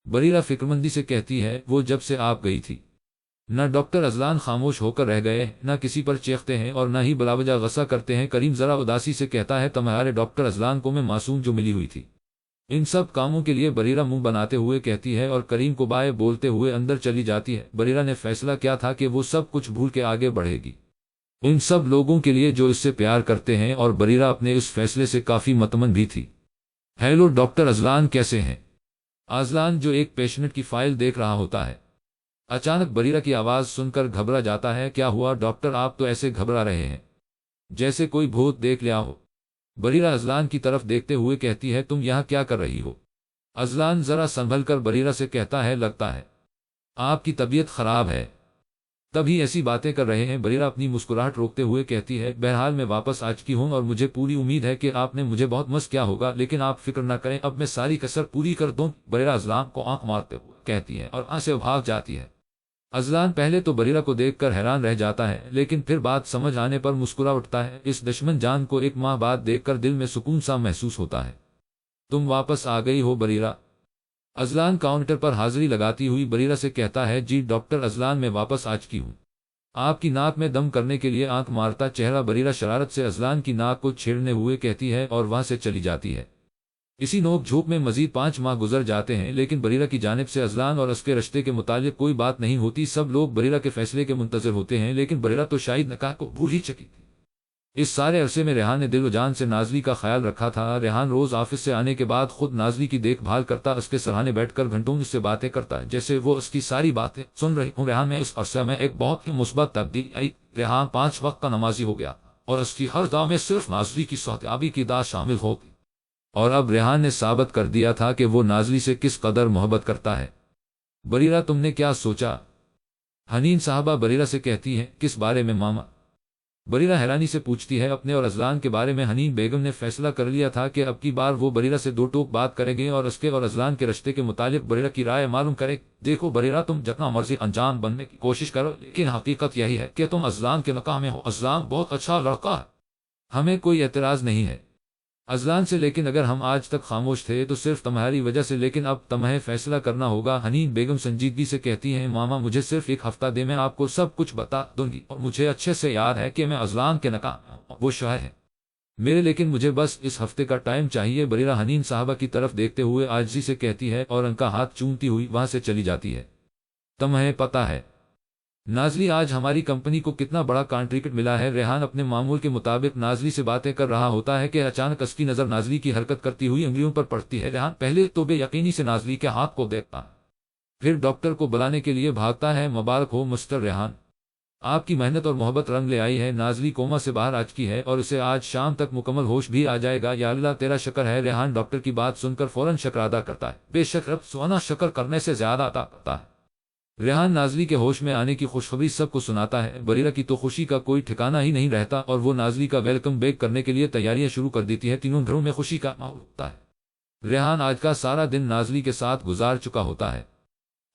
بریرہ فکرمندی سے کہتی ہے وہ جب سے آپ گئی تھی نہ ڈاکٹر اذلان خاموش ہو کر رہ گئے، نہ کسی پر چیختے ہیں اور نہ ہی بلاوجہ غصہ کرتے ہیں۔ کریم ذرا اداسی سے کہتا ہے تمہارے ڈاکٹر اذلان کو میں معصوم جو ملی ہوئی تھی، ان سب کاموں کے لیے بریرہ منہ بناتے ہوئے کہتی ہے اور کریم کو بائے بولتے ہوئے اندر چلی جاتی ہے۔ بریرہ نے فیصلہ کیا تھا کہ وہ سب کچھ بھول کے آگے بڑھے گی ان سب لوگوں کے لیے جو اس سے پیار کرتے ہیں، اور بریرہ اپنے اس فیصلے سے کافی مطمئن بھی تھی۔ ہیلو ڈاکٹر اذلان کیسے ہیں؟ اذلان جو ایک پیشنٹ کی فائل دیکھ رہا ہوتا ہے اچانک بریرہ کی آواز سن کر گھبرا جاتا ہے۔ کیا ہوا ڈاکٹر، آپ تو ایسے گھبرا رہے ہیں جیسے کوئی بھوت دیکھ لیا ہو۔ بریرہ اذلان کی طرف دیکھتے ہوئے کہتی ہے تم یہاں کیا کر رہی ہو؟ اذلان ذرا سنبھل کر بریرہ سے کہتا ہے لگتا ہے آپ کی طبیعت خراب ہے، تبھی ایسی باتیں کر رہے ہیں۔ بریرہ اپنی مسکراہٹ روکتے ہوئے کہتی ہے بہرحال میں واپس آ چکی ہوں اور مجھے پوری امید ہے کہ آپ نے مجھے بہت مس کیا ہوگا، لیکن آپ فکر نہ کریں، اب میں ساری کسر پوری کر دوں۔ بریرہ اذلان کو آنکھ مارتے ہوئے کہتی ہے اور وہاں سے بھاگ جاتی ہے۔ اذلان پہلے تو بریرہ کو دیکھ کر حیران رہ جاتا ہے، لیکن پھر بات سمجھ آنے پر مسکرا اٹھتا ہے۔ اس دشمن جان کو ایک ماہ بعد دیکھ کر دل میں سکون سا محسوس ہوتا ہے۔ تم واپس آ گئی ہو بریرہ؟ اذلان کاؤنٹر پر حاضری لگاتی ہوئی بریرہ سے کہتا ہے جی ڈاکٹر اذلان میں واپس آ چکی ہوں۔ آپ کی ناک میں دم کرنے کے لیے آنکھ مارتا چہرہ بریرہ شرارت سے اذلان کی ناک کو چھیڑنے ہوئے کہتی ہے اور وہاں سے چلی جاتی ہے۔ اسی نوک جھوک میں مزید 5 ماہ گزر جاتے ہیں، لیکن بریرہ کی جانب سے اذلان اور اس کے رشتے کے متعلق کوئی بات نہیں ہوتی۔ سب لوگ بریرہ کے فیصلے کے منتظر ہوتے ہیں، لیکن بریرہ تو شاید نکاح کو بھول ہی چکی تھی۔ اس سارے عرصے میں ریحان نے دل و جان سے نازلی کا خیال رکھا تھا۔ ریحان روز آفس سے آنے کے بعد خود نازلی کی دیکھ بھال کرتا، اس کے سرہانے بیٹھ کر گھنٹوں اس سے باتیں کرتا جیسے وہ اس کی ساری باتیں سن رہی ہوں۔ ریحان میں اس عرصے میں ایک بہت ہی مثبت تبدیلی آئی۔ ریحان 5 وقت کا نمازی ہو گیا اور اس کی ہر دعا میں صرف نازلی کی صحبت کی دعا شامل ہو گئی، اور اب ریحان نے ثابت کر دیا تھا کہ وہ نازلی سے کس قدر محبت کرتا ہے۔ بریرہ تم نے کیا سوچا؟ حنین صاحبہ بریرہ سے کہتی ہیں کس بارے میں ماما؟ بریرہ حیرانی سے پوچھتی ہے اپنے اور اذلان کے بارے میں۔ حنین بیگم نے فیصلہ کر لیا تھا کہ اب کی بار وہ بریرہ سے 2 ٹوک بات کریں گے اور اس کے اور اذلان کے رشتے کے متعلق بریرہ کی رائے معلوم کریں۔ دیکھو بریرہ، تم جتنا مرضی انجان بننے کی کوشش کرو، لیکن حقیقت یہی ہے کہ تم اذلان کے نکاح میں ہو۔ اذلان بہت اچھا لڑکا ہے، ہمیں کوئی اعتراض نہیں ہے اذلان سے، لیکن اگر ہم آج تک خاموش تھے تو صرف تمہاری وجہ سے، لیکن اب تمہیں فیصلہ کرنا ہوگا۔ حنین بیگم سنجیدگی سے کہتی ہیں ماما مجھے صرف 1 ہفتہ دے، میں آپ کو سب کچھ بتا دوں گی، اور مجھے اچھے سے یاد ہے کہ میں اذلان کے نکاح وہ شوہر ہے میرے، لیکن مجھے بس اس ہفتے کا ٹائم چاہیے۔ بریرہ حنین صاحبہ کی طرف دیکھتے ہوئے عاجزی سے کہتی ہے اور ان کا ہاتھ چومتی ہوئی وہاں سے چلی جاتی ہے۔ تمہیں پتہ ہے نازلی آج ہماری کمپنی کو کتنا بڑا کانٹریکٹ ملا ہے؟ ریحان اپنے معمول کے مطابق نازلی سے باتیں کر رہا ہوتا ہے کہ اچانک اس کی نظر نازلی کی حرکت کرتی ہوئی انگلیوں پر پڑتی ہے۔ ریحان پہلے تو بے یقینی سے نازلی کے ہاتھ کو دیکھتا ہے، پھر ڈاکٹر کو بلانے کے لیے بھاگتا ہے۔ مبارک ہو مسٹر ریحان، آپ کی محنت اور محبت رنگ لے آئی ہے۔ نازلی کوما سے باہر آ چکی ہے اور اسے آج شام تک مکمل ہوش بھی آ جائے گا۔ یا اللہ تیرا شکر ہے۔ ریحان ڈاکٹر کی بات سن کر فوراً شکر ادا کرتا ہے۔ بے شک رب سونا شکر کرنے سے زیادہ عطا کرتا ہے۔ ریحان نازلی کے ہوش میں آنے کی خوشخبری سب کو سناتا ہے۔ بریرہ کی تو خوشی کا کوئی ٹھکانہ ہی نہیں رہتا اور وہ نازلی کا ویلکم بیک کرنے کے لیے تیاریاں شروع کر دیتی ہے۔ تینوں گھروں میں خوشی کا ماحول ہوتا ہے۔ ریحان آج کا سارا دن نازلی کے ساتھ گزار چکا ہوتا ہے،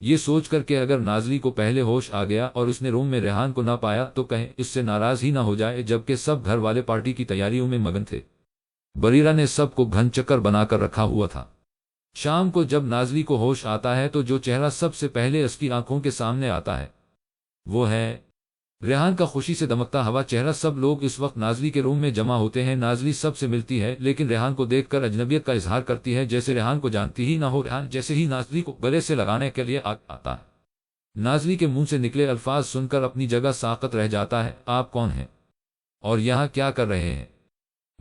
یہ سوچ کر کہ اگر نازلی کو پہلے ہوش آ گیا اور اس نے روم میں ریحان کو نہ پایا تو کہیں اس سے ناراض ہی نہ ہو جائے، جبکہ سب گھر والے پارٹی کی تیاریوں میں مگن تھے۔ بریرہ نے سب کو گھن چکر بنا کر رکھا ہوا تھا۔ شام کو جب نازلی کو ہوش آتا ہے تو جو چہرہ سب سے پہلے اس کی آنکھوں کے سامنے آتا ہے وہ ہے ریحان کا خوشی سے دمکتا ہوا چہرہ۔ سب لوگ اس وقت نازلی کے روم میں جمع ہوتے ہیں۔ نازلی سب سے ملتی ہے، لیکن ریحان کو دیکھ کر اجنبیت کا اظہار کرتی ہے، جیسے ریحان کو جانتی ہی نہ ہو۔ ریحان جیسے ہی نازلی کو گلے سے لگانے کے لیے آتا ہے، نازلی کے منہ سے نکلے الفاظ سن کر اپنی جگہ ساقط رہ جاتا ہے۔ آپ کون ہیں اور یہاں کیا کر رہے ہیں؟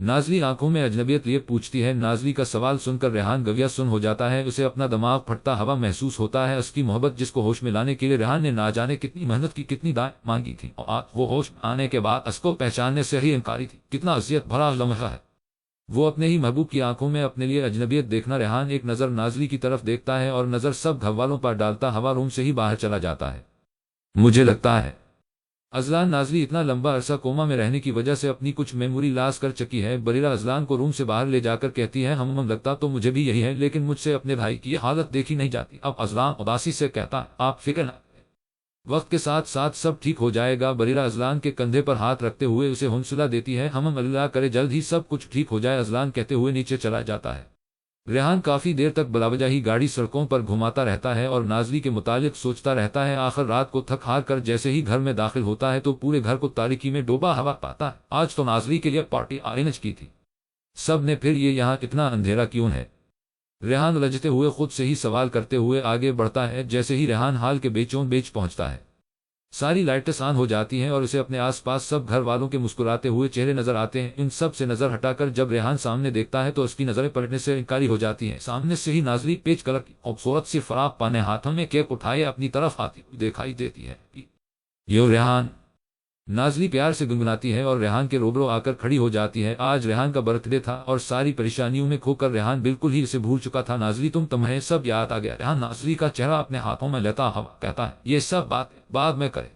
نازلی آنکھوں میں اجنبیت لیے پوچھتی ہے۔ نازلی کا سوال سن کر ریحان گویا سن ہو جاتا ہے، اسے اپنا دماغ پھٹتا ہوا محسوس ہوتا ہے۔ اس کی محبت جس کو ہوش میں لانے کے لیے ریحان نے نہ جانے کتنی محنت کی، کتنی دعائیں مانگی تھی، اور آج وہ ہوش میں آنے کے بعد اس کو پہچاننے سے ہی انکاری تھی۔ کتنا اذیت بھرا لمحہ ہے۔ وہ اپنے ہی محبوب کی آنکھوں میں اپنے لیے اجنبیت دیکھنا۔ ریحان ایک نظر نازلی کی طرف دیکھتا ہے اور نظر سب گھر والوں پر ڈالتا ہوا روم سے ہی باہر چلا جاتا ہے۔ مجھے لگتا ہے ازلان نازلی اتنا لمبا عرصہ کوما میں رہنے کی وجہ سے اپنی کچھ میموری لاس کر چکی ہے۔ بریرہ ازلان کو روم سے باہر لے جا کر کہتی ہے، ہم لگتا تو مجھے بھی یہی ہے، لیکن مجھ سے اپنے بھائی کی حالت دیکھی نہیں جاتی۔ اب ازلان اداسی سے کہتا ہے، آپ فکر نہ کریں، وقت کے ساتھ ساتھ سب ٹھیک ہو جائے گا۔ بریرہ ازلان کے کندھے پر ہاتھ رکھتے ہوئے اسے حوصلہ دیتی ہے، ہم اللہ کرے جلد ہی سب کچھ ٹھیک ہو جائے۔ ازلان کہتے ہوئے نیچے چلا جاتا ہے۔ ریحان کافی دیر تک بلاوجہ ہی گاڑی سڑکوں پر گھماتا رہتا ہے اور نازلی کے متعلق سوچتا رہتا ہے۔ آخر رات کو تھک ہار کر جیسے ہی گھر میں داخل ہوتا ہے تو پورے گھر کو تاریکی میں ڈوبا ہوا پاتا ہے۔ آج تو نازلی کے لیے پارٹی ارینج کی تھی، سب نے، پھر یہ یہاں اتنا اندھیرا کیوں ہے؟ ریحان لجتے ہوئے خود سے ہی سوال کرتے ہوئے آگے بڑھتا ہے۔ جیسے ہی ریحان حال کے بیچوں بیچ پہنچتا ہے، ساری لائٹس آن ہو جاتی ہیں اور اسے اپنے آس پاس سب گھر والوں کے مسکراتے ہوئے چہرے نظر آتے ہیں۔ ان سب سے نظر ہٹا کر جب ریحان سامنے دیکھتا ہے تو اس کی نظریں پلٹنے سے انکاری ہو جاتی ہیں۔ سامنے سے ہی نازلی پیچ کلر کی خوبصورت سی فراق پانے ہاتھوں میں کیک اٹھائے اپنی طرف آتی دکھائی دیتی ہے۔ یو ریحان، نازلی پیار سے گنگناتی ہے اور ریحان کے روبرو آ کر کھڑی ہو جاتی ہے۔ آج ریحان کا برتھ ڈے تھا اور ساری پریشانیوں میں کھو کر ریحان بالکل ہی اسے بھول چکا تھا۔ نازلی، تمہیں سب یاد آ گیا؟ ریحان نازلی کا چہرہ اپنے ہاتھوں میں لیتا ہوا کہتا ہے، یہ سب بات بعد میں کرے،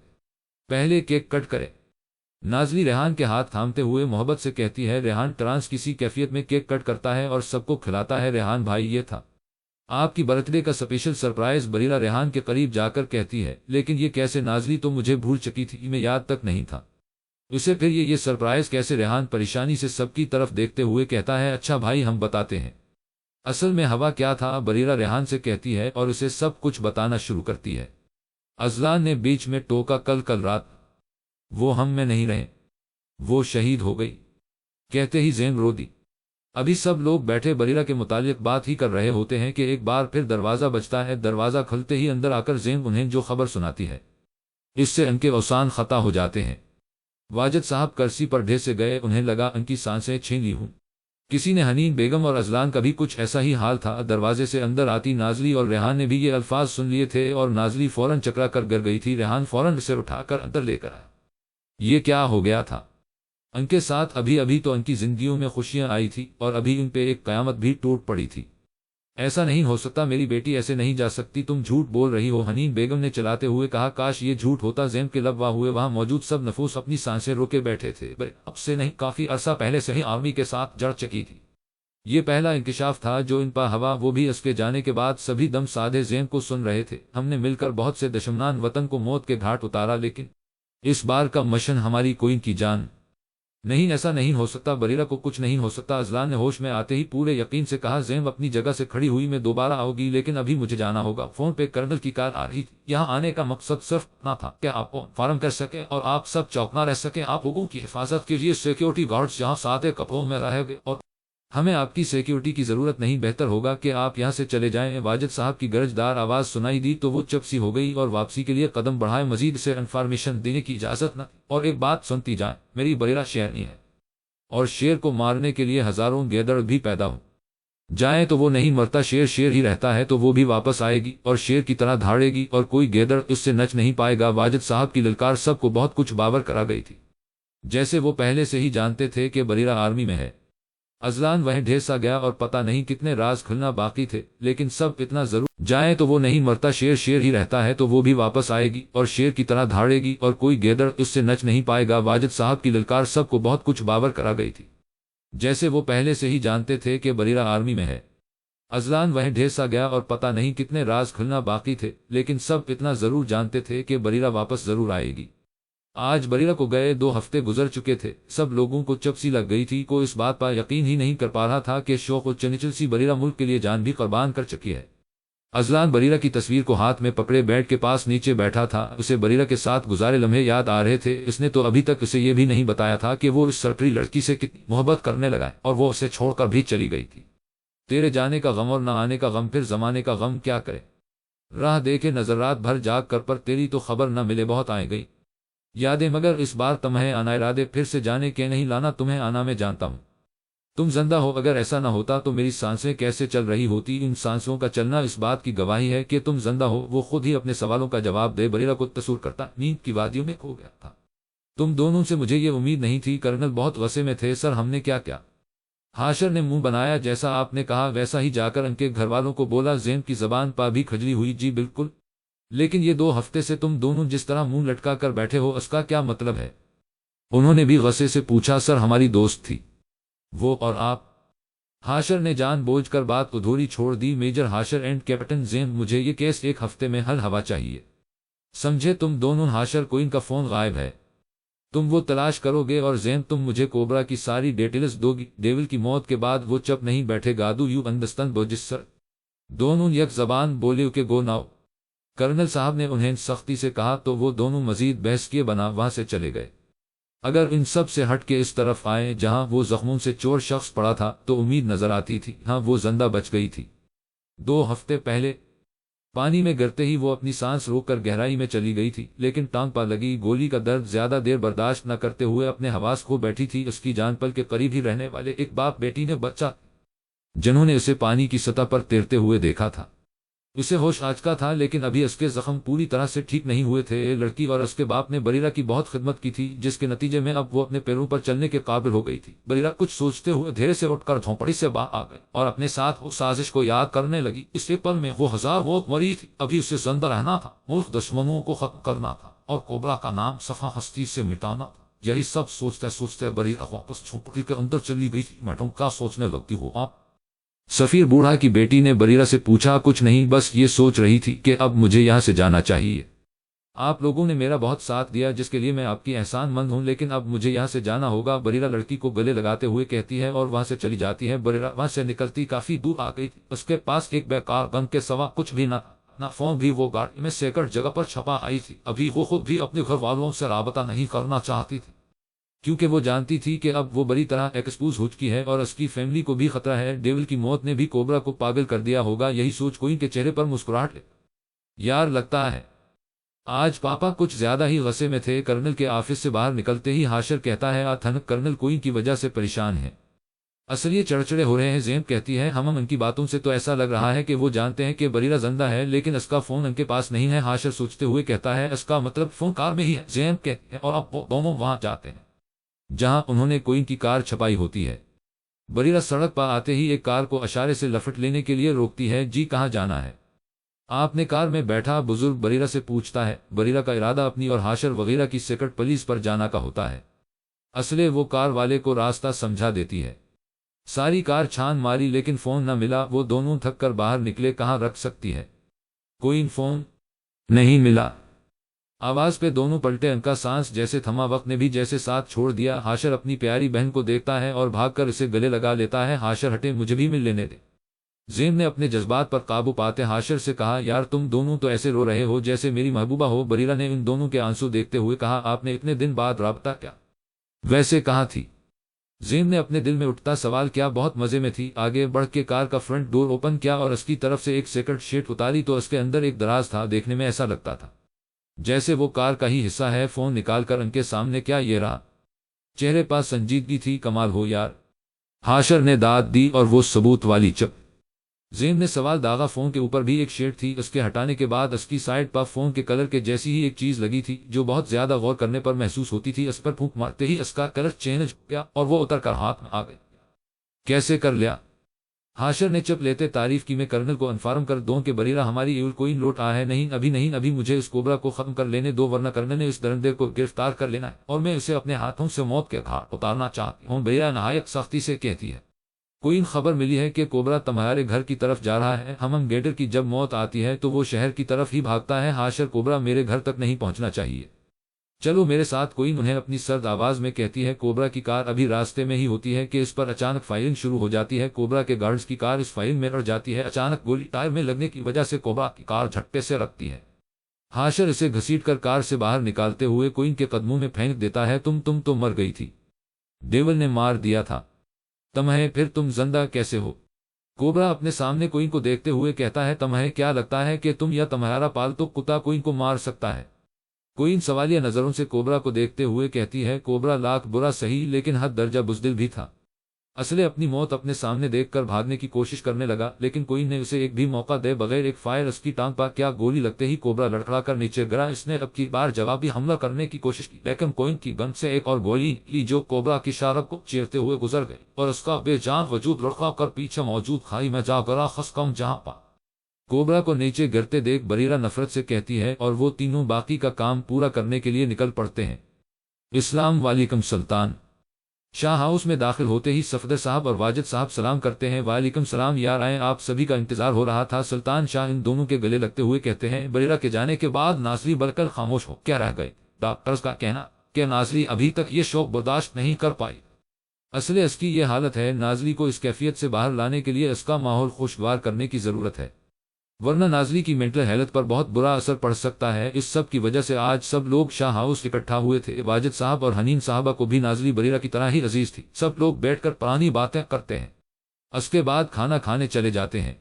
پہلے کیک کٹ کرے۔ نازلی ریحان کے ہاتھ تھامتے ہوئے محبت سے کہتی ہے۔ ریحان ٹرانس کسی کیفیت میں کیک کٹ کرتا ہے اور سب کو کھلاتا ہے۔ ریحان بھائی، یہ تھا آپ کی برتھ ڈے کا اسپیشل سرپرائز۔ بریرہ ریحان کے قریب جا کر کہتی ہے، لیکن یہ کیسے؟ نازلی، تو مجھے بھول چکی تھی، میں یاد تک نہیں تھا اسے، پھر یہ سرپرائز کیسے؟ ریحان پریشانی سے سب کی طرف دیکھتے ہوئے کہتا ہے، اچھا بھائی ہم بتاتے ہیں، اصل میں ہوا کیا تھا؟ بریرہ ریحان سے کہتی ہے اور اسے سب کچھ بتانا شروع کرتی ہے۔ ازلان نے بیچ میں ٹوکا، کل رات وہ ہم میں نہیں رہے، وہ شہید ہو گئی۔ کہتے ہی زین رو دی۔ ابھی سب لوگ بیٹھے بریرہ کے متعلق بات ہی کر رہے ہوتے ہیں کہ ایک بار پھر دروازہ بجتا ہے۔ دروازہ کھلتے ہی اندر آ کر زین انہیں جو خبر سناتی ہے اس سے ان کے اوسان خطا ہو جاتے ہیں۔ واجد صاحب کرسی پر ڈھے سے گئے، انہیں لگا ان کی سانسیں چھین لی ہوں۔ کسی نے حنین بیگم اور ازلان کا بھی کچھ ایسا ہی حال تھا۔ دروازے سے اندر آتی نازلی اور ریحان نے بھی یہ الفاظ سن لیے تھے اور نازلی فوراً چکرا کر گر گئی تھی۔ ریحان فوراً اسے اٹھا کر اندر لے کر آیا۔ یہ کیا ہو گیا تھا ان کے ساتھ؟ ابھی تو ان کی زندگیوں میں خوشیاں آئی تھی اور ابھی ان پہ ایک قیامت بھی ٹوٹ پڑی تھی۔ ایسا نہیں ہو سکتا، میری بیٹی ایسے نہیں جا سکتی، تم جھوٹ بول رہی ہو، حنین بیگم نے چلاتے ہوئے کہا۔ کاش یہ جھوٹ ہوتا، زین کے لب واہ ہوئے۔ وہاں موجود سب نفوس اپنی سانسیں روکے بیٹھے تھے۔ اب سے نہیں، کافی عرصہ پہلے سے ہی آرمی کے ساتھ جڑ چکی تھی۔ یہ پہلا انکشاف تھا جو ان پا ہوا، وہ بھی اس کے جانے کے بعد۔ سبھی دم سادھے زین کو سن رہے تھے۔ ہم نے مل کر بہت سے دشمنان وطن کو موت کے گھاٹ اتارا، لیکن اس بار کا مشن ہماری کوئن کی جان نہیں، ایسا نہیں ہو سکتا، بریرہ کو کچھ نہیں ہو سکتا۔ ازلان نے ہوش میں آتے ہی پورے یقین سے کہا۔ زین اپنی جگہ سے کھڑی ہوئی، میں دوبارہ آؤ گی، لیکن ابھی مجھے جانا ہوگا۔ فون پہ کرنل کی کال آ رہی تھی۔ یہاں آنے کا مقصد صرف اتنا تھا کہ آپ کو فارم کر سکیں اور آپ سب چوکنا رہ سکیں۔ آپ لوگوں کی حفاظت کے لیے سیکیورٹی گارڈز یہاں سادے کپڑوں میں رہیں گے اور ہمیں آپ کی سیکیورٹی کی ضرورت نہیں، بہتر ہوگا کہ آپ یہاں سے چلے جائیں۔ واجد صاحب کی گرجدار آواز سنائی دی تو وہ چپ سی ہو گئی اور واپسی کے لیے قدم بڑھائے۔ مزید سے انفارمیشن دینے کی اجازت نہ تھی، اور ایک بات سنتی جائیں، میری بریرہ شیرنی ہے اور شیر کو مارنے کے لیے ہزاروں گیدڑ بھی پیدا ہو جائیں تو وہ نہیں مرتا۔ شیر ہی رہتا ہے تو وہ بھی واپس آئے گی اور شیر کی طرح دھاڑے گی اور کوئی گیدڑ اس سے نچ نہیں پائے گا۔ واجد صاحب کی للکار سب کو بہت کچھ باور کرا گئی تھی، جیسے وہ پہلے سے ہی جانتے تھے کہ بریرہ آرمی میں ہے۔ ازلان وہیں ڈھیر سا گیا اور پتہ نہیں کتنے راز کھلنا باقی تھے، لیکن سب اتنا ضرور جائیں تو وہ نہیں مرتا۔ شیر ہی رہتا ہے تو وہ بھی واپس آئے گی اور شیر کی طرح دھاڑے گی اور کوئی گیدڑ اس سے نچ نہیں پائے گا۔ واجد صاحب کی للکار سب کو بہت کچھ باور کرا گئی تھی، جیسے وہ پہلے سے ہی جانتے تھے کہ بریرہ آرمی میں ہے۔ ازلان وہیں ڈھیر سا گیا اور پتہ نہیں کتنے راز کھلنا باقی تھے، لیکن سب اتنا ضرور جانتے تھے کہ بریرہ واپس ضرور آئے گی۔ آج بریرہ کو گئے 2 ہفتے گزر چکے تھے۔ سب لوگوں کو چپ سی لگ گئی تھی، کوئی اس بات پر یقین ہی نہیں کر پا رہا تھا کہ شوق و چنچل سی بریرہ ملک کے لیے جان بھی قربان کر چکی ہے۔ ازلان بریرہ کی تصویر کو ہاتھ میں پکڑے بیڈ کے پاس نیچے بیٹھا تھا۔ اسے بریرہ کے ساتھ گزارے لمحے یاد آ رہے تھے۔ اس نے تو ابھی تک اسے یہ بھی نہیں بتایا تھا کہ وہ اس سرکری لڑکی سے کتنی محبت کرنے لگا ہے اور وہ اسے چھوڑ کر بھی چلی گئی تھی۔ تیرے جانے کا غم اور نہ آنے کا غم، پھر زمانے کا غم کیا کرے۔ راہ دیکھے نظر رات بھر جاگ کر، پر تیری تو خبر نہ ملے، بہت آئے گئی یادیں، مگر اس بار تمہیں آنا ارادے، پھر سے جانے کے نہیں لانا تمہیں آنا، میں جانتا ہوں۔ تم زندہ ہو، اگر ایسا نہ ہوتا تو میری سانسیں کیسے چل رہی ہوتی؟ ان سانسوں کا چلنا اس بات کی گواہی ہے کہ تم زندہ ہو۔ وہ خود ہی اپنے سوالوں کا جواب دے بریرہ کو تصور کرتا نیند کی وادیوں میں کھو گیا تھا۔ تم دونوں سے مجھے یہ امید نہیں تھی۔ کرنل بہت غصے میں تھے۔ سر ہم نے کیا کیا؟ ہاشر نے منہ بنایا۔ جیسا آپ نے کہا ویسا ہی جا کر ان کے گھر والوں کو بولا۔ زین کی زبان پا بھی کھجلی ہوئی۔ جی بالکل، لیکن یہ 2 ہفتے سے تم دونوں جس طرح منہ لٹکا کر بیٹھے ہو اس کا کیا مطلب ہے؟ انہوں نے بھی غصے سے پوچھا۔ سر ہماری دوست تھی وہ، اور آپ؟ ہاشر نے جان بوجھ کر بات ادھوری چھوڑ دی۔ میجر ہاشر اینڈ کیپٹن زین، مجھے یہ کیس 1 ہفتے میں حل ہوا چاہیے، سمجھے تم دونوں؟ ہاشر کوئن کا فون غائب ہے، تم وہ تلاش کرو گے، اور زین تم مجھے کوبرا کی ساری ڈیٹیلز دو گی۔ ڈیول کی موت کے بعد وہ چپ نہیں بیٹھے گا۔ دو یو انڈرسٹینڈ بوجس سر؟ دونوں یک زبان بولے کہ گو ناؤ۔ کرنل صاحب نے انہیں سختی سے کہا تو وہ دونوں مزید بحث کیے بنا وہاں سے چلے گئے۔ اگر ان سب سے ہٹ کے اس طرف آئے جہاں وہ زخموں سے چور شخص پڑا تھا تو امید نظر آتی تھی، ہاں وہ زندہ بچ گئی تھی۔ 2 ہفتے پہلے پانی میں گرتے ہی وہ اپنی سانس روک کر گہرائی میں چلی گئی تھی، لیکن ٹانگ پر لگی گولی کا درد زیادہ دیر برداشت نہ کرتے ہوئے اپنے حواس کھو بیٹھی تھی۔ اس کی جان پل کے قریب ہی رہنے والے ایک باپ بیٹی نے بچہ جنہوں نے اسے پانی کی سطح پر تیرتے ہوئے دیکھا تھا۔ اسے ہوش آ چکا تھا لیکن ابھی اس کے زخم پوری طرح سے ٹھیک نہیں ہوئے تھے۔ لڑکی اور اس کے باپ نے بریرہ کی بہت خدمت کی تھی، جس کے نتیجے میں اب وہ اپنے پیروں پر چلنے کے قابل ہو گئی تھی۔ بریرہ کچھ سوچتے ہوئے دھیرے سے اٹھ کر جھونپڑی سے باہر آ گئی اور اپنے ساتھ اس سازش کو یاد کرنے لگی۔ اس پل میں وہ 1000 ووٹ مری تھی، ابھی اسے زندہ رہنا تھا، ملک دشمنوں کو ختم کرنا تھا اور کوبرا کا نام صفحہ ہستی سے مٹانا تھا۔ یہی سب سوچتے سوچتے بریرہ واپس جھونپڑی کے اندر چلی گئی تھی۔ میڈم کیا سوچنے لگتی ہو آپ؟ سفیر بوڑھا کی بیٹی نے بریرہ سے پوچھا۔ کچھ نہیں، بس یہ سوچ رہی تھی کہ اب مجھے یہاں سے جانا چاہیے۔ آپ لوگوں نے میرا بہت ساتھ دیا جس کے لیے میں آپ کی احسان مند ہوں، لیکن اب مجھے یہاں سے جانا ہوگا، بریرہ لڑکی کو گلے لگاتے ہوئے کہتی ہے اور وہاں سے چلی جاتی ہے۔ بریرہ وہاں سے نکلتی کافی دور آ گئی تھی۔ اس کے پاس ایک بیکار گن کے سوا کچھ بھی نہ فون بھی وہ گاڑی میں سیکرٹ جگہ پر چھپا آئی تھی۔ ابھی وہ خود بھی اپنے گھر والوں سے رابطہ نہیں کرنا چاہتی تھی، کیونکہ وہ جانتی تھی کہ اب وہ بڑی طرح ایکسپوز ہو چکی ہے اور اس کی فیملی کو بھی خطرہ ہے۔ ڈیول کی موت نے بھی کوبرا کو پاگل کر دیا ہوگا۔ یہی سوچ کوئن کے چہرے پر مسکراہٹ لے یار لگتا ہے آج پاپا کچھ زیادہ ہی غصے میں تھے۔ کرنل کے آفس سے باہر نکلتے ہی ہاشر کہتا ہے تھنک کرنل کوئن کی وجہ سے پریشان ہے، اصل یہ چڑچڑے ہو رہے ہیں۔ زین کہتی ہے ہم ان کی باتوں سے تو ایسا لگ رہا ہے کہ وہ جانتے ہیں کہ بریرہ زندہ ہے، لیکن اس کا فون ان کے پاس نہیں ہے۔ ہاشر سوچتے ہوئے کہتا ہے اس کا مطلب فون کار میں ہی ہے۔ زین کہتے ہیں اور اب وہ دونوں وہاں جاتے ہیں جہاں انہوں نے کوئن کی کار چھپائی ہوتی ہے۔ بریرہ سڑک پر آتے ہی ایک کار کو اشارے سے لفٹ لینے کے لیے روکتی ہے۔ جی کہاں جانا ہے؟ آپ نے کار میں بیٹھا بزرگ بریرہ سے پوچھتا ہے۔ بریرہ کا ارادہ اپنی اور ہاشر وغیرہ کی سیکرٹ پولیس پر جانا کا ہوتا ہے، اصلے وہ کار والے کو راستہ سمجھا دیتی ہے۔ ساری کار چھان ماری لیکن فون نہ ملا۔ وہ دونوں تھک کر باہر نکلے۔ کہاں رکھ سکتی ہے کوئن فون؟ نہیں ملا۔ آواز پہ دونوں پلٹے۔ ان کا سانس جیسے تھما، وقت نے بھی جیسے ساتھ چھوڑ دیا۔ ہاشر اپنی پیاری بہن کو دیکھتا ہے اور بھاگ کر اسے گلے لگا لیتا ہے۔ ہاشر ہٹے، مجھے بھی مل لینے دے۔ زین نے اپنے جذبات پر قابو پاتے ہاشر سے کہا یار تم دونوں تو ایسے رو رہے ہو جیسے میری محبوبہ ہو۔ بریرہ نے ان دونوں کے آنسو دیکھتے ہوئے کہا آپ نے اتنے دن بعد رابطہ کیا؟ ویسے کہاں تھی؟ زین نے اپنے دل میں اٹھتا سوال کیا؟ بہت مزے میں تھی۔ آگے بڑھ کے کار کا فرنٹ ڈور اوپن کیا اور اس کی طرف سے ایک سیکرٹ شیٹ اتاری تو اس کے اندر ایک دراز تھا۔ دیکھنے میں ایسا لگتا تھا جیسے وہ کار کا ہی حصہ ہے۔ فون نکال کر ان کے سامنے کیا یہ رہا؟ چہرے پر سنجیدگی تھی۔ کمال ہو یار، ہاشر نے داد دی، اور وہ ثبوت والی چپ؟ زین نے سوال داغا۔ فون کے اوپر بھی ایک شیٹ تھی، اس کے ہٹانے کے بعد اس کی سائڈ پر فون کے کلر کے جیسی ہی ایک چیز لگی تھی جو بہت زیادہ غور کرنے پر محسوس ہوتی تھی۔ اس پر پھونک مارتے ہی اس کا کلر چینج ہو گیا اور وہ اتر کر ہاتھ میں آ گئی۔ کیسے کر لیا؟ ہاشر نے چپ لیتے تعریف کی۔ میں کرنل کو انفارم کر دوں کہ بریرہ ہماری ایول کوئن لوٹ آیا ہے؟ نہیں ابھی نہیں، ابھی مجھے اس کوبرا کو ختم کر لینے دو، ورنہ کرنل نے اس درندے کو گرفتار کر لینا ہے اور میں اسے اپنے ہاتھوں سے موت کے گھاٹ اتارنا چاہتی ہوں۔ بریرہ نہایت سختی سے کہتی ہے کوئن خبر ملی ہے کہ کوبرا تمہارے گھر کی طرف جا رہا ہے۔ ہم گیٹر کی جب موت آتی ہے تو وہ شہر کی طرف ہی بھاگتا ہے۔ ہاشر کوبرا میرے گھر تک نہیں پہنچنا چاہیے، چلو میرے ساتھ۔ کوئن انہیں اپنی سرد آواز میں کہتی ہے کوبرا کی کار ابھی راستے میں ہی ہوتی ہے کہ اس پر اچانک فائرنگ شروع ہو جاتی ہے۔ کوبرا کے گارڈز کی کار اس فائرنگ میں اڑ جاتی ہے۔ اچانک گولی ٹائر میں لگنے کی وجہ سے کوبرا کی کار جھٹکے سے رکتی ہے۔ ہاشر اسے گھسیٹ کر کار سے باہر نکالتے ہوئے کوئن کے قدموں میں پھینک دیتا ہے تم تو مر گئی تھی، ڈیول نے مار دیا تھا تمہیں، پھر تم زندہ کیسے ہو؟ کوبرا اپنے سامنے کوئن کو دیکھتے ہوئے کہتا ہے تمہیں کیا لگتا ہے کہ تم یا تمہارا پالتو کتا کوئن کو مار سکتا ہے؟ کوئن سوالیہ نظروں سے کوبرا کو دیکھتے ہوئے کہتی ہے کوبرا لاکھ برا سہی لیکن حد درجہ بزدل بھی تھا۔ اسلحے اپنی موت اپنے سامنے دیکھ کر بھاگنے کی کوشش کرنے لگا، لیکن کوئی نے اسے ایک بھی موقع دے بغیر ایک فائر اس کی ٹانگ پر کیا گولی لگتے ہی کوبرا لڑکھڑا کر نیچے گرا۔ اس نے اب کی بار جوابی حملہ کرنے کی کوشش کی، لیکن کوئن کی گن سے ایک اور گولی لی جو کوبرا کی شارک کو چیرتے ہوئے گزر گئی اور اس کا بے جان وجود لڑکھڑا کر پیچھے موجود کھائی میں جا گرا۔ خسکم جہاں پا کوبرا کو نیچے گرتے دیکھ بریرہ نفرت سے کہتی ہے اور وہ تینوں باقی کا کام پورا کرنے کے لیے نکل پڑتے ہیں۔ السلام علیکم سلطان شاہ ہاؤس میں داخل ہوتے ہی صفدر صاحب اور واجد صاحب سلام کرتے ہیں۔ وعلیکم سلام یار آئیں، آپ سبھی کا انتظار ہو رہا تھا۔ سلطان شاہ ان دونوں کے گلے لگتے ہوئے کہتے ہیں۔ بریرہ کے جانے کے بعد ناصری بڑھ کر خاموش ہو کیا رہ گئے؟ ڈاکٹرز کا کہنا کہ ناصری ابھی تک یہ شوق برداشت نہیں کر پائی۔ اصل اس کی یہ حالت ہے، ناصری کو اس کیفیت سے باہر لانے کے لیے اس کا ماحول خوشگوار کرنے کی ضرورت ہے، ورنہ ناصری کی مینٹل ہیلتھ پر بہت برا اثر پڑ سکتا ہے۔ اس سب کی وجہ سے آج سب لوگ شاہ ہاؤس اکٹھا ہوئے تھے۔ واجد صاحب اور حنین صاحبہ کو بھی ناصری بریرہ کی طرح ہی عزیز تھی۔ سب لوگ بیٹھ کر پرانی باتیں کرتے ہیں، اس کے بعد کھانا کھانے چلے جاتے ہیں۔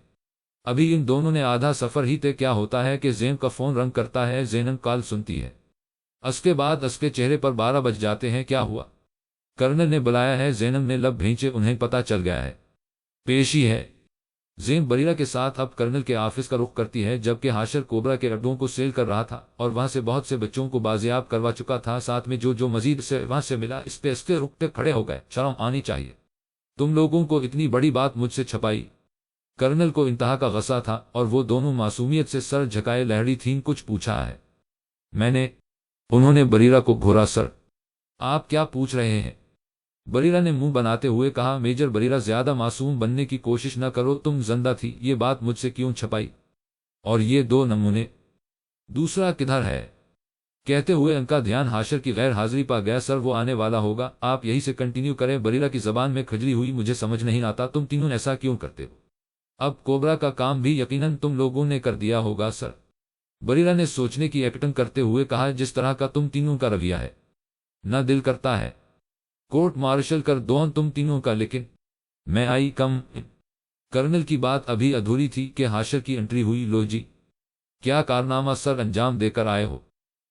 ابھی ان دونوں نے آدھا سفر ہی طے کیا ہوتا ہے کہ زینب کا فون رنگ کرتا ہے۔ زینب کال سنتی ہے، اس کے بعد اس کے چہرے پر 12 بج جاتے ہیں۔ کیا ہوا؟ کرنل نے بلایا ہے۔ زینب نے لب بھینچے، انہیں پتہ چل گیا ہے، پیشی ہے۔ زینب بریرہ کے ساتھ اب کرنل کے آفس کا رخ کرتی ہے، جبکہ حاشر کوبرا کے اڈوں کو سیل کر رہا تھا اور وہاں سے بہت سے بچوں کو بازیاب کروا چکا تھا، ساتھ میں جو مزید سے وہاں سے ملا اس پہ اس کے رکتے کھڑے ہو گئے۔ شرم آنی چاہیے، تم لوگوں کو اتنی بڑی بات مجھ سے چھپائی۔ کرنل کو انتہا کا غصہ تھا اور وہ دونوں معصومیت سے سر جھکائے لہڑی تھیں۔ کچھ پوچھا ہے میں نے؟ انہوں نے بریرہ کو گھورا۔ سر آپ کیا پوچھ رہے ہیں؟ بریرہ نے منہ بناتے ہوئے کہا۔ میجر بریرہ زیادہ معصوم بننے کی کوشش نہ کرو، تم زندہ تھی، یہ بات مجھ سے کیوں چھپائی؟ اور یہ 2 نمونے دوسرا کدھر ہے؟ کہتے ہوئے ان کا دھیان حاشر کی غیر حاضری پا گیا۔ سر وہ آنے والا ہوگا، آپ یہی سے کنٹینیو کریں۔ بریرہ کی زبان میں کھجلی ہوئی۔ مجھے سمجھ نہیں آتا تم تینوں ایسا کیوں کرتے ہو؟ اب کوبرا کا کام بھی یقیناً تم لوگوں نے کر دیا ہوگا۔ سر بریرہ نے سوچنے کی ایکٹنگ کرتے ہوئے کہا، جس طرح کا تم تینوں کا رویہ ہے نہ دل کرتا ہے کورٹ مارشل کر دوں تم تینوں کا، لیکن میں آئی کم۔ کرنل کی بات ابھی ادھوری تھی کہ حاشر کی انٹری ہوئی۔ لو جی، کیا کارنامہ سر انجام دے کر آئے ہو؟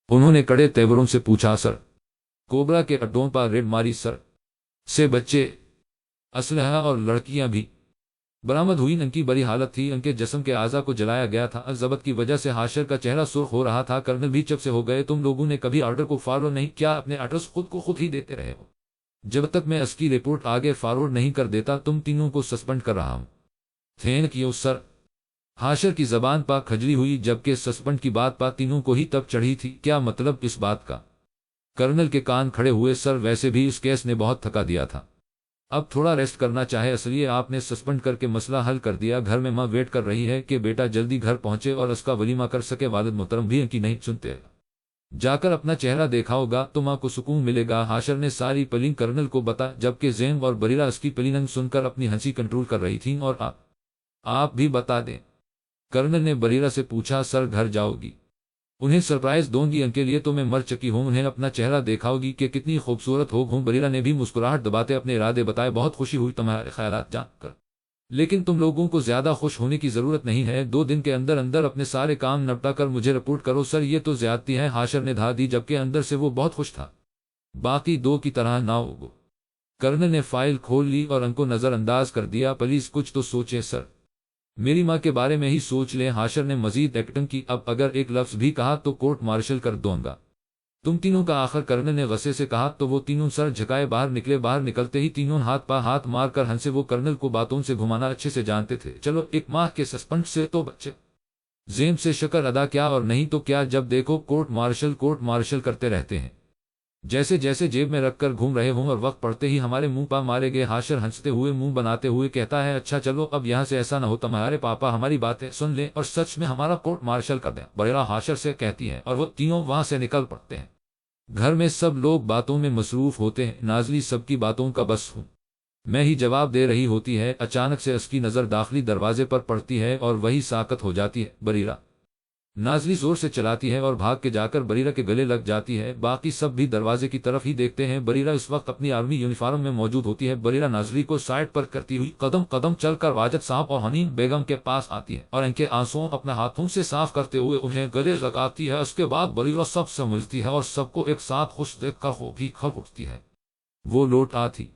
انہوں نے کڑے تیوروں سے پوچھا۔ سر کوبرا کے اڈوں پر ریڈ ماری، سر سے بچے، اسلحہ اور لڑکیاں بھی برآمد ہوئی۔ ان کی بری حالت تھی، ان کے جسم کے اعضاء کو جلایا گیا تھا۔ ضبط کی وجہ سے حاشر کا چہرہ سرخ ہو رہا تھا۔ کرنل بھی چپ سے ہو گئے۔ تم لوگوں نے کبھی آرڈر کو فالو نہیں کیا؟ اپنے آرڈرز خود کو خود ہی دیتے رہے ہو۔ جب تک میں اس کی رپورٹ آگے فارورڈ نہیں کر دیتا تم تینوں کو سسپینڈ کر رہا ہوں۔ Thank you sir. حاشر کی زبان پا کھجلی ہوئی، جبکہ سسپینڈ کی بات پا تینوں کو ہی تب چڑھی تھی۔ کیا مطلب اس بات کا؟ کرنل کے کان کھڑے ہوئے۔ سر ویسے بھی اس کیس نے بہت تھکا دیا تھا، اب تھوڑا ریسٹ کرنا چاہے، اس لیے آپ نے سسپینڈ کر کے مسئلہ حل کر دیا۔ گھر میں ماں ویٹ کر رہی ہے کہ بیٹا جلدی گھر پہنچے اور اس کا ولیمہ کر سکے۔ والد محترم بھی ان کی نہیں سنتے، جا کر اپنا چہرہ دیکھا ہوگا تو ماں کو سکون ملے گا۔ حاشر نے ساری پلنگ کرنل کو بتا، جبکہ زینب اور بریرہ اس کی پلنگ سن کر اپنی ہنسی کنٹرول کر رہی تھیں۔ اور آپ بھی بتا دیں، کرنل نے بریرہ سے پوچھا۔ سر گھر جاؤ گی؟ انہیں سرپرائز دوں گی، ان کے لیے تو میں مر چکی ہوں، انہیں اپنا چہرہ دکھاؤ گی کہ کتنی خوبصورت ہو گوں۔ بریرہ نے بھی مسکراہٹ دباتے اپنے ارادے بتائے۔ بہت خوشی ہوئی تمہارے خیالات جان کر، لیکن تم لوگوں کو زیادہ خوش ہونے کی ضرورت نہیں ہے۔ 2 دن کے اندر اندر اپنے سارے کام نپٹا کر مجھے رپورٹ کرو۔ سر یہ تو زیادتی ہے، حاشر نے دھا دی، جبکہ اندر سے وہ بہت خوش تھا۔ باقی 2 کی طرح نہ ہوگو۔ کرنل نے فائل کھول لی اور ان کو نظر انداز کر دیا۔ پلیز کچھ تو سوچیں سر، میری ماں کے بارے میں ہی سوچ لیں۔ حاشر نے مزید ایکٹنگ کی۔ اب اگر ایک لفظ بھی کہا تو کورٹ مارشل کر دوں گا تم تینوں کا۔ آخر کرنل نے غصے سے کہا تو وہ تینوں سر جھکائے باہر نکلے۔ باہر نکلتے ہی تینوں ہاتھ پا ہاتھ مار کر ہنسے۔ وہ کرنل کو باتوں سے گھمانا اچھے سے جانتے تھے۔ چلو 1 ماہ کے سسپینڈ سے تو بچے۔ زینب سے شکر ادا کیا، اور نہیں تو کیا، جب دیکھو کورٹ مارشل کرتے رہتے ہیں، جیسے جیسے جیب میں رکھ کر گھوم رہے ہوں، اور وقت پڑتے ہی ہمارے منہ پا مارے گئے۔ حاشر ہنستے ہوئے منہ بناتے ہوئے کہتا ہے، اچھا چلو اب یہاں سے ایسا نہ ہو تمہارے پاپا ہماری باتیں سن لیں اور سچ میں ہمارا کورٹ مارشل کر دیں۔ بریرہ حاشر سے کہتی ہے، اور وہ تینوں وہاں سے نکل پڑتے ہیں۔ گھر میں سب لوگ باتوں میں مصروف ہوتے ہیں۔ نازلی سب کی باتوں کا بس ہوں میں ہی جواب دے رہی ہوتی ہے۔ اچانک سے اس کی نظر داخلی دروازے پر پڑتی ہے اور وہی ساکت ہو جاتی ہے۔ بریرہ! نازلی زور سے چلاتی ہے اور بھاگ کے جا کر بریرہ کے گلے لگ جاتی ہے۔ باقی سب بھی دروازے کی طرف ہی دیکھتے ہیں۔ بریرہ اس وقت اپنی آرمی یونیفارم میں موجود ہوتی ہے۔ بریرہ نازلی کو سائڈ پر کرتی ہوئی قدم قدم چل کر واجد صاحب اور حنین بیگم کے پاس آتی ہے اور ان کے آنسوؤں اپنے ہاتھوں سے صاف کرتے ہوئے انہیں گلے لگاتی ہے۔ اس کے بعد بریرہ سب سے ملتی ہے اور سب کو ایک ساتھ خوش دیکھ کر وہ بھی کھڑ اٹھتی ہے۔ وہ لوٹ آتی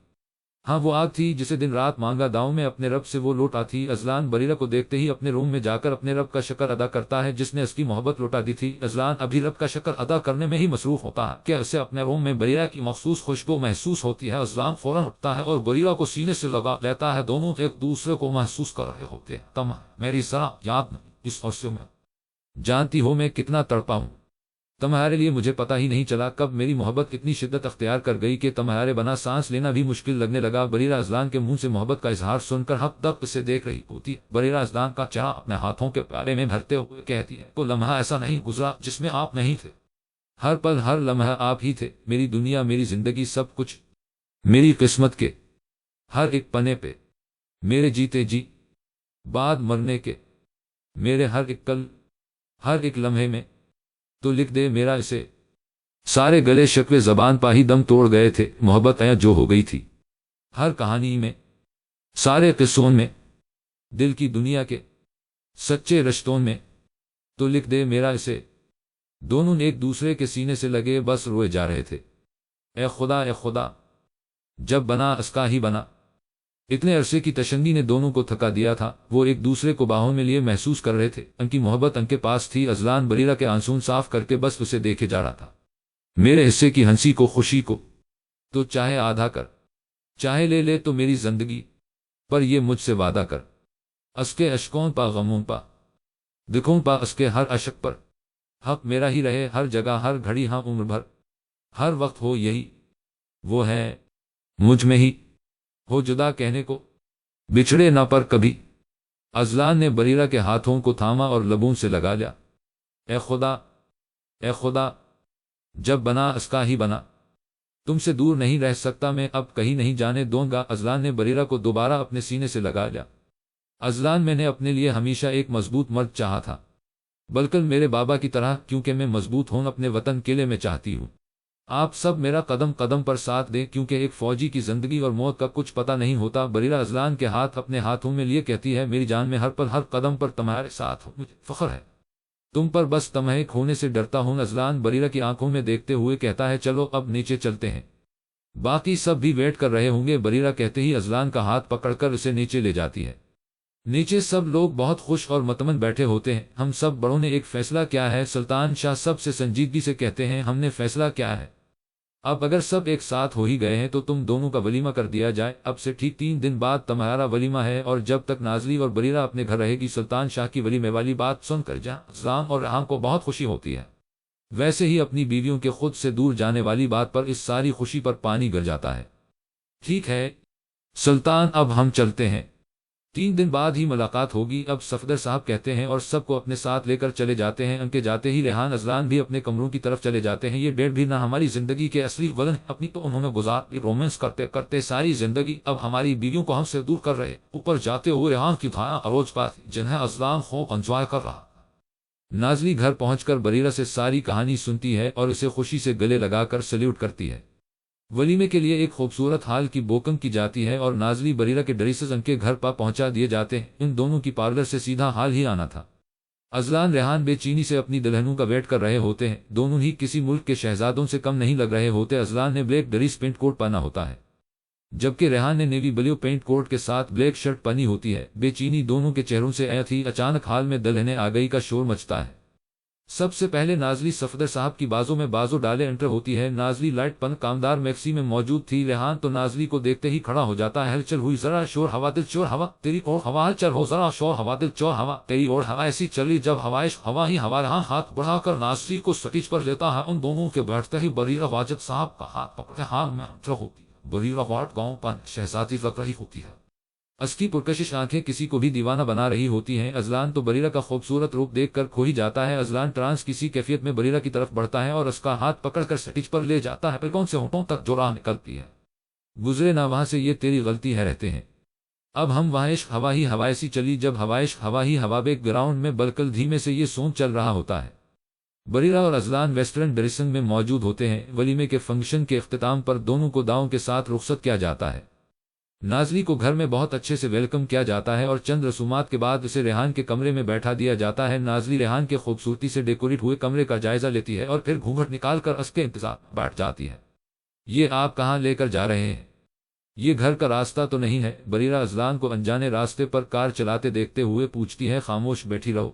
ہاں وہ آگ تھی جسے دن رات مانگا داؤں میں اپنے رب سے وہ لوٹا تھی۔ ازلان بریرہ کو دیکھتے ہی اپنے روم میں جا کر اپنے رب کا شکر ادا کرتا ہے جس نے اس کی محبت لوٹا دی تھی۔ ازلان ابھی رب کا شکر ادا کرنے میں ہی مصروف ہوتا ہے کہ اسے اپنے روم میں بریرہ کی مخصوص خوشبو محسوس ہوتی ہے۔ ازلان فوراً اٹھتا ہے اور بریرہ کو سینے سے لگا لیتا ہے، دونوں ایک دوسرے کو محسوس کر رہے ہوتے ہیں۔ تم میری ذرا یاد نہیں اس عرصے میں، جانتی ہو میں کتنا تڑپا ہوں، تمہارے لیے مجھے پتہ ہی نہیں چلا کب میری محبت اتنی شدت اختیار کر گئی کہ تمہارے بنا سانس لینا بھی مشکل لگنے لگا۔ بریرہ ازلان کے منہ سے محبت کا اظہار سن کر حق تک اسے دیکھ رہی ہوتی ہے۔ بریرہ ازلان کا چہرہ اپنے ہاتھوں کے پیالے میں بھرتے ہوئے کہتی ہے، کوئی لمحہ ایسا نہیں گزرا جس میں آپ نہیں تھے، ہر پل ہر لمحہ آپ ہی تھے، میری دنیا، میری زندگی، سب کچھ، میری قسمت کے ہر ایک پنے پہ، میرے جیتے جی بعد مرنے کے، میرے ہر ایک کل، ہر ایک لمحے میں تو لکھ دے میرا اسے۔ سارے گلے شکوے زبان پا ہی دم توڑ گئے تھے، محبت جو ہو گئی تھی ہر کہانی میں، سارے قصوں میں، دل کی دنیا کے سچے رشتوں میں تو لکھ دے میرا اسے۔ دونوں ایک دوسرے کے سینے سے لگے بس روئے جا رہے تھے۔ اے خدا، اے خدا، جب بنا اس کا ہی بنا۔ اتنے عرصے کی تشنگی نے دونوں کو تھکا دیا تھا، وہ ایک دوسرے کو باہوں میں لیے محسوس کر رہے تھے، ان کی محبت ان کے پاس تھی۔ ازلان بریرہ کے آنسو صاف کر کے بس اسے دیکھے جا رہا تھا۔ میرے حصے کی ہنسی کو، خوشی کو تو چاہے آدھا کر، چاہے لے لے تو میری زندگی، پر یہ مجھ سے وعدہ کر، اس کے اشکوں پا، غموں پا، دکھوں پا، اس کے ہر اشک پر حق میرا ہی رہے، ہر جگہ، ہر گھڑی، ہاں عمر بھر، ہر وقت ہو یہی وہ ہے، مجھ میں ہی ہو جدا کہنے کو، بچھڑے نہ پر کبھی۔ ازلان نے بریرہ کے ہاتھوں کو تھاما اور لبوں سے لگا لیا۔ اے خدا، اے خدا، جب بنا اس کا ہی بنا، تم سے دور نہیں رہ سکتا میں، اب کہیں نہیں جانے دوں گا۔ ازلان نے بریرہ کو دوبارہ اپنے سینے سے لگا لیا۔ ازلان، میں نے اپنے لیے ہمیشہ ایک مضبوط مرد چاہا تھا، بلکہ میرے بابا کی طرح، کیونکہ میں مضبوط ہوں، اپنے وطن کے لیے میں چاہتی ہوں آپ سب میرا قدم قدم پر ساتھ دیں، کیونکہ ایک فوجی کی زندگی اور موت کا کچھ پتہ نہیں ہوتا۔ بریرہ ازلان کے ہاتھ اپنے ہاتھوں میں لیے کہتی ہے، میری جان، میں ہر پل ہر قدم پر تمہارے ساتھ ہوں، مجھے فخر ہے تم پر، بس تمہیں کھونے سے ڈرتا ہوں۔ ازلان بریرہ کی آنکھوں میں دیکھتے ہوئے کہتا ہے، چلو اب نیچے چلتے ہیں، باقی سب بھی ویٹ کر رہے ہوں گے۔ بریرہ کہتے ہی ازلان کا ہاتھ پکڑ کر اسے نیچے لے جاتی ہے۔ نیچے سب لوگ بہت خوش اور مطمئن بیٹھے ہوتے ہیں۔ ہم سب بڑوں نے ایک فیصلہ کیا ہے، سلطان شاہ سب سے سنجیدگی سے کہتے ہیں، ہم نے فیصلہ کیا ہے، اب اگر سب ایک ساتھ ہو ہی گئے ہیں تو تم دونوں کا ولیمہ کر دیا جائے۔ اب سے ٹھیک 3 دن بعد تمہارا ولیمہ ہے، اور جب تک نازلی اور بریرہ اپنے گھر رہے گی، سلطان شاہ کی ولیمے والی بات سن کر ازلان اور ریحان کو بہت خوشی ہوتی ہے، ویسے ہی اپنی بیویوں کے خود سے دور جانے والی بات پر اس ساری خوشی پر پانی گر جاتا ہے۔ ٹھیک ہے سلطان، اب ہم چلتے ہیں، 3 دن بعد ہی ملاقات ہوگی۔ اب صفدر صاحب کہتے ہیں اور سب کو اپنے ساتھ لے کر چلے جاتے ہیں۔ ان کے جاتے ہی ریحان ازلان بھی اپنے کمروں کی طرف چلے جاتے ہیں۔ یہ ڈیٹ بھی نہ ہماری زندگی کے اصلی ولن اپنی تو انہوں نے گزاری، رومانس کرتے کرتے ساری زندگی، اب ہماری بیویوں کو ہم سے دور کر رہے۔ اوپر جاتے ہوئے ریحان کی دھائیاں اروج پاتی جنہیں ازلان خوب انجوائے کر رہا۔ نازلی گھر پہنچ کر بریرہ سے ساری کہانی سنتی ہے اور اسے خوشی سے گلے لگا کر سلیوٹ کرتی ہے۔ ولیمے کے لیے ایک خوبصورت ہال کی بوکنگ کی جاتی ہے اور نازلی بریرہ کے ڈریسز ان کے گھر پر پہنچا دیے جاتے ہیں۔ ان دونوں کی پارلر سے سیدھا ہال ہی آنا تھا۔ ازلان ریحان بے چینی سے اپنی دلہنوں کا ویٹ کر رہے ہوتے ہیں، دونوں ہی کسی ملک کے شہزادوں سے کم نہیں لگ رہے ہوتے۔ ازلان نے بلیک ڈریس پینٹ کوٹ پہنا ہوتا ہے، جبکہ ریحان نے نیوی بلیو پینٹ کوٹ کے ساتھ بلیک شرٹ پہنی ہوتی ہے۔ بے چینی دونوں کے چہروں سے آیا تھی۔ اچانک ہال میں دلہنیں آ گئی کا شور مچتا ہے۔ سب سے پہلے نازلی صفدر صاحب کی بازوں میں بازو ڈالے انٹر ہوتی ہے۔ نازلی لائٹ پن کامدار میکسی میں موجود تھی۔ ریحان تو نازلی کو دیکھتے ہی کھڑا ہو جاتا ہے۔ ہلچل ہوئی، ذرا شور ہوا دل چور ہوا تیری اور ہوا، ہلچل ہو ذرا شور ہوا دل چور ہوا تیری اور ہوا، ایسی چلی جب ہوائش ہوا ہی ہوا۔ ریحان ہاتھ بڑھا کر نازلی کو سٹیج پر لیتا ہے۔ ان دونوں کے بیٹھتے ہی بریرہ واجد صاحب کا ہاتھ پکڑتے ہال میں انٹر ہوتی ہے۔ بریرہ واٹ گاؤں پر شہزادی لگ رہی ہوتی ہے، اس کی پرکشش آنکھیں کسی کو بھی دیوانہ بنا رہی ہوتی ہیں۔ ازلان تو بریرہ کا خوبصورت روپ دیکھ کر کھو ہی جاتا ہے۔ ازلان ٹرانس کسی کیفیت میں بریرہ کی طرف بڑھتا ہے اور اس کا ہاتھ پکڑ کر سٹیج پر لے جاتا ہے۔ پلکوں سے ہونٹوں تک جو راہ نکلتی ہے، گزرے نہ وہاں سے، یہ تیری غلطی ہے رہتے ہیں۔ اب ہم وہائش ہوا ہی ہوا، ایسی چلی جب ہوائش ہوا ہی ہوا۔ بیک گراؤنڈ میں بلکل دھیمے سے یہ سونگ چل رہا ہوتا ہے۔ بریرہ اور ازلان ویسٹرن ڈریسنگ میں موجود ہوتے ہیں۔ ولیمے کے فنکشن کے اختتام پر دونوں کو داؤں کے ساتھ رخصت کیا جاتا ہے۔ نازلی کو گھر میں بہت اچھے سے ویلکم کیا جاتا ہے اور چند رسومات کے بعد اسے ریحان کے کمرے میں بیٹھا دیا جاتا ہے۔ نازلی ریحان کے خوبصورتی سے ڈیکوریٹ ہوئے کمرے کا جائزہ لیتی ہے اور پھر گھونگھٹ نکال کر اس کے انتظار بیٹھ جاتی ہے۔ یہ آپ کہاں لے کر جا رہے ہیں؟ یہ گھر کا راستہ تو نہیں ہے؟ بریرہ اذلان کو انجانے راستے پر کار چلاتے دیکھتے ہوئے پوچھتی ہے۔ خاموش بیٹھی رہو،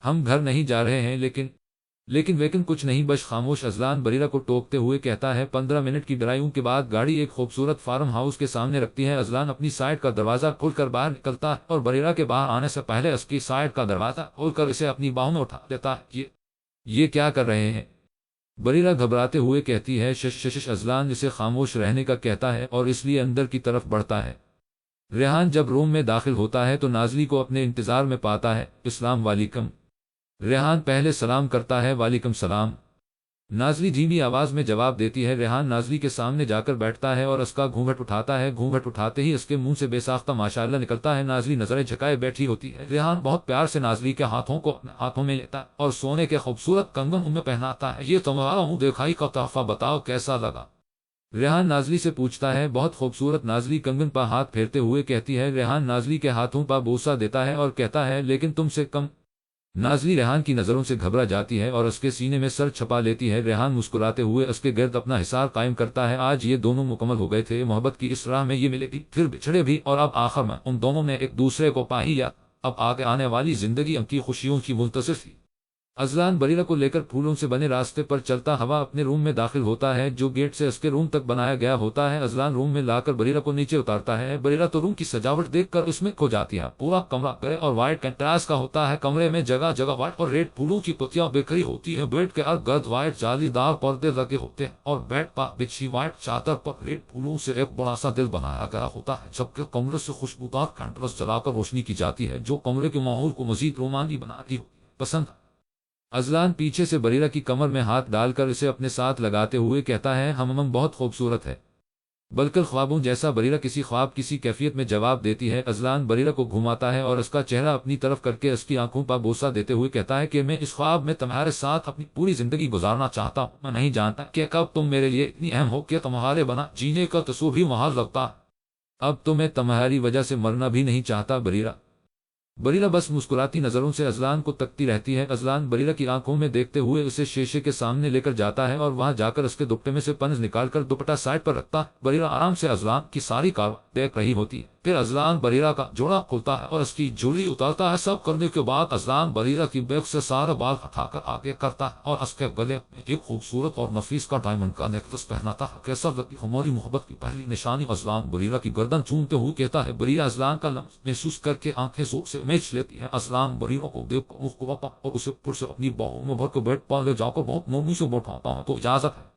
ہم گھر نہیں جا رہے ہیں۔ لیکن کچھ نہیں، بس خاموش۔ اذلان بریرہ کو ٹوکتے ہوئے کہتا ہے۔ 15 منٹ کی ڈرائیونگ کے بعد گاڑی ایک خوبصورت فارم ہاؤس کے سامنے رکھتی ہے۔ اذلان اپنی سائیڈ کا دروازہ کھول کر باہر نکلتا ہے اور بریرہ کے باہر آنے سے پہلے اس کی سائیڈ کا دروازہ کھول کر اسے اپنی باہوں میں اٹھا لیتا ہے۔ یہ کیا کر رہے ہیں؟ بریرہ گھبراتے ہوئے کہتی ہے۔ شش۔ اذلان اسے خاموش رہنے کا کہتا ہے اور اس لیے اندر کی طرف بڑھتا ہے۔ ریحان جب روم میں داخل ہوتا ہے تو نازلی کو اپنے انتظار میں پاتا ہے۔ السلام علیکم۔ ریحان پہلے سلام کرتا ہے۔ وعلیکم السلام۔ نازلی دھیمی آواز میں جواب دیتی ہے۔ ریحان نازلی کے سامنے جا کر بیٹھتا ہے اور اس کا گھونگھٹ اٹھاتا ہے۔ گھونگھٹ اٹھاتے ہی اس کے منہ سے بے ساختہ ماشاءاللہ نکلتا ہے۔ نازلی نظریں جھکائے بیٹھی ہوتی ہے۔ ریحان بہت پیار سے نازلی کے ہاتھوں کو اپنے ہاتھوں میں لیتا ہے اور سونے کے خوبصورت کنگن ان میں پہناتا ہے۔ یہ تمہارا منہ دکھائی کا تحفہ، بتاؤ کیسا لگا؟ ریحان نازلی سے پوچھتا ہے۔ بہت خوبصورت۔ نازلی کنگن پر ہاتھ پھیرتے ہوئے کہتی ہے۔ ریحان نازلی کے ہاتھوں پر بوسہ دیتا ہے اور کہتا ہے لیکن تم سے کم۔ نازلی ریحان کی نظروں سے گھبرا جاتی ہے اور اس کے سینے میں سر چھپا لیتی ہے۔ ریحان مسکراتے ہوئے اس کے گرد اپنا حصار قائم کرتا ہے۔ آج یہ دونوں مکمل ہو گئے تھے۔ محبت کی اس راہ میں یہ ملے بھی، پھر بچھڑے بھی، اور اب آخر میں ان دونوں نے ایک دوسرے کو پا ہی لیا۔ اب آگے آنے والی زندگی ان کی خوشیوں کی منتظر تھی۔ اذلان بریرہ کو لے کر پھولوں سے بنے راستے پر چلتا ہوا اپنے روم میں داخل ہوتا ہے جو گیٹ سے اس کے روم تک بنایا گیا ہوتا ہے۔ اذلان روم میں لا کر بریرہ کو نیچے اتارتا ہے۔ بریرہ تو روم کی سجاوٹ دیکھ کر اس میں کھو جاتی ہے۔ پورا کمرہ گرے اور وائٹ کنٹراسٹ کا ہوتا ہے۔ کمرے میں جگہ جگہ وائٹ اور ریڈ پھولوں کی پتیاں بکھری ہوتی ہیں۔ بیڈ کے ارد گرد وائٹ جالی دار پردے لگے ہوتے ہیں اور بیڈ پر بچھی وائٹ چادر پر ریڈ پھولوں سے ایک بڑا سا دل بنایا گیا ہوتا ہے، جبکہ کمرے سے خوشبودار کینڈلز جلا کر روشنی کی جاتی ہے جو کمرے کے ماحول کو مزید رومانچک بناتی پسند۔ اذلان پیچھے سے بریرہ کی کمر میں ہاتھ ڈال کر اسے اپنے ساتھ لگاتے ہوئے کہتا ہے۔ ہم بہت خوبصورت ہے، بالکل خوابوں جیسا۔ بریرہ کسی خواب کسی کیفیت میں جواب دیتی ہے۔ اذلان بریرہ کو گھماتا ہے اور اس کا چہرہ اپنی طرف کر کے اس کی آنکھوں پر بوسہ دیتے ہوئے کہتا ہے کہ میں اس خواب میں تمہارے ساتھ اپنی پوری زندگی گزارنا چاہتا ہوں۔ میں نہیں جانتا کہ کب تم میرے لیے اتنی اہم ہو کہ تمہارے بنا جینے کا تصور بھی محال لگتا ہے۔ اب تو میں تمہاری وجہ سے مرنا بھی نہیں چاہتا بریرہ بس مسکراتی نظروں سے اذلان کو تکتی رہتی ہے۔ اذلان بریرہ کی آنکھوں میں دیکھتے ہوئے اسے شیشے کے سامنے لے کر جاتا ہے اور وہاں جا کر اس کے دوپٹے میں سے پنز نکال کر دوپٹہ سائڈ پر رکھتا ہے۔ بریرہ آرام سے اذلان کی ساری کارروائی دیکھ رہی ہوتی ہے۔ پھر اذلان بریرہ کا جوڑا کھولتا ہے اور اس کی جوڑی اتارتا ہے۔ سب کرنے کے بعد اذلان بریرہ کی بیک سے سارے بال ہٹا کر آگے کرتا ہے اور اس کے گلے میں ایک خوبصورت اور نفیس کا ڈائمنڈ کا نیکلس پہناتا ہے۔ کیسا لگی ہماری محبت کی پہلی نشانی؟ اذلان بریرہ کی گردن چومتے ہوئے کہتا ہے۔ بریرہ اذلان کا لمس محسوس کر کے آنکھیں زور سے میچ لیتی ہے۔ اذلان بریرہ کو دیکھ کر مسکراتا اور اسے پھر سے اپنی باہوں میں بھر کے بیڈ پر لے جا کر بہت نرمی سے بیٹھاتا ہے۔ تو اجازت ہے؟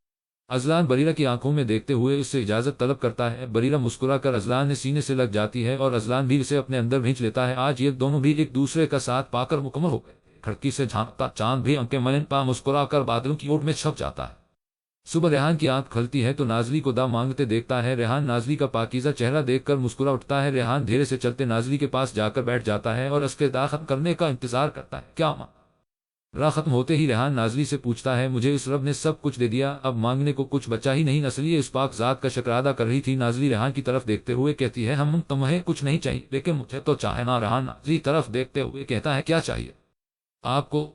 اذلان بریرہ کی آنکھوں میں دیکھتے ہوئے اس سے اجازت طلب کرتا ہے۔ بریرہ مسکرا کر اذلان نے سینے سے لگ جاتی ہے اور اذلان بھی اسے اپنے اندر بھینچ لیتا ہے۔ آج یہ دونوں بھی ایک دوسرے کا ساتھ پا کر مکمل ہو گئے۔ کھڑکی سے جھانکتا چاند بھی ان کے ملن پا مسکرا کر بادلوں کی اوٹ میں چھپ جاتا ہے۔ صبح ریحان کی آنکھ کھلتی ہے تو نازلی کو دا مانگتے دیکھتا ہے۔ ریحان نازلی کا پاکیزہ چہرہ دیکھ کر مسکرا اٹھتا ہے۔ ریحان دھیرے سے چلتے نازلی کے پاس جا کر بیٹھ جاتا ہے اور اس کے دا ختم کرنے کا انتظار کرتا ہے۔ کیا ماں؟ راہ ختم ہوتے ہی ریحان نازلی سے پوچھتا ہے۔ مجھے اس رب نے سب کچھ دے دیا، اب مانگنے کو کچھ بچا ہی نہیں۔ نسلی اس پاک ذات کا شکر ادا کر رہی تھی۔ نازلی ریحان کی طرف دیکھتے ہوئے کہتی ہے۔ تمہیں کچھ نہیں چاہیے لیکن مجھے تو چاہے نا۔ ریحان نازلی طرف دیکھتے ہوئے کہتا ہے۔ کیا چاہیے آپ کو؟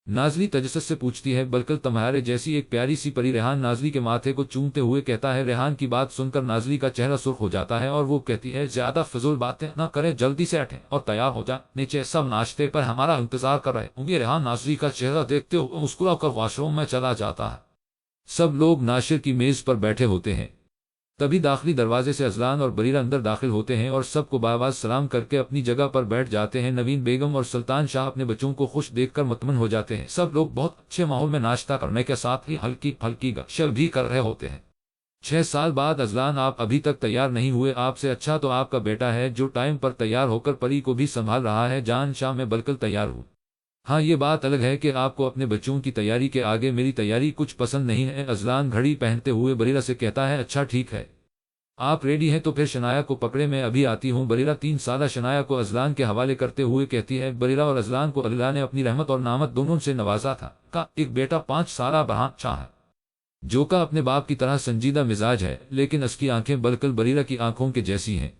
نازلی تجسس سے پوچھتی ہے۔ بالکل تمہارے جیسی ایک پیاری سی پری۔ ریحان نازلی کے ماتھے کو چومتے ہوئے کہتا ہے۔ ریحان کی بات سن کر نازلی کا چہرہ سرخ ہو جاتا ہے اور وہ کہتی ہے زیادہ فضول باتیں نہ کریں، جلدی سے اٹھیں اور تیار ہو جائیں، نیچے سب ناشتے پر ہمارا انتظار کر رہے ہوں گے۔ ریحان نازلی کا چہرہ دیکھتے ہوئے مسکرا کر واش روم میں چلا جاتا ہے۔ سب لوگ ناشتے کی میز پر بیٹھے ہوتے ہیں۔ تبھی داخلی دروازے سے اذلان اور بریرہ اندر داخل ہوتے ہیں اور سب کو باواز سلام کر کے اپنی جگہ پر بیٹھ جاتے ہیں۔ نوین بیگم اور سلطان شاہ اپنے بچوں کو خوش دیکھ کر مطمئن ہو جاتے ہیں۔ سب لوگ بہت اچھے ماحول میں ناشتہ کرنے کے ساتھ ہی ہلکی پھلکی گپ بھی کر رہے ہوتے ہیں۔ 6 سال بعد اذلان آپ ابھی تک تیار نہیں ہوئے؟ آپ سے اچھا تو آپ کا بیٹا ہے جو ٹائم پر تیار ہو کر پری کو بھی سنبھال رہا ہے۔ جان شاہ میں بالکل تیار ہوں۔ ہاں یہ بات الگ ہے کہ آپ کو اپنے بچوں کی تیاری کے آگے میری تیاری کچھ پسند نہیں ہے۔ اذلان گھڑی پہنتے ہوئے بریرہ سے کہتا ہے۔ اچھا ٹھیک ہے، آپ ریڈی ہیں تو پھر شنایا کو پکڑے، میں ابھی آتی ہوں۔ بریرہ 3 سالہ شنایا کو اذلان کے حوالے کرتے ہوئے کہتی ہے۔ بریرہ اور اذلان کو اللہ نے اپنی رحمت اور نعمت دونوں سے نوازا تھا۔ کا ایک بیٹا 5 سالہ برہان شاہ ہے جو کا اپنے باپ کی طرح سنجیدہ مزاج ہے، لیکن اس کی آنکھیں بالکل بریرہ کی آنکھوں کے جیسی ہیں،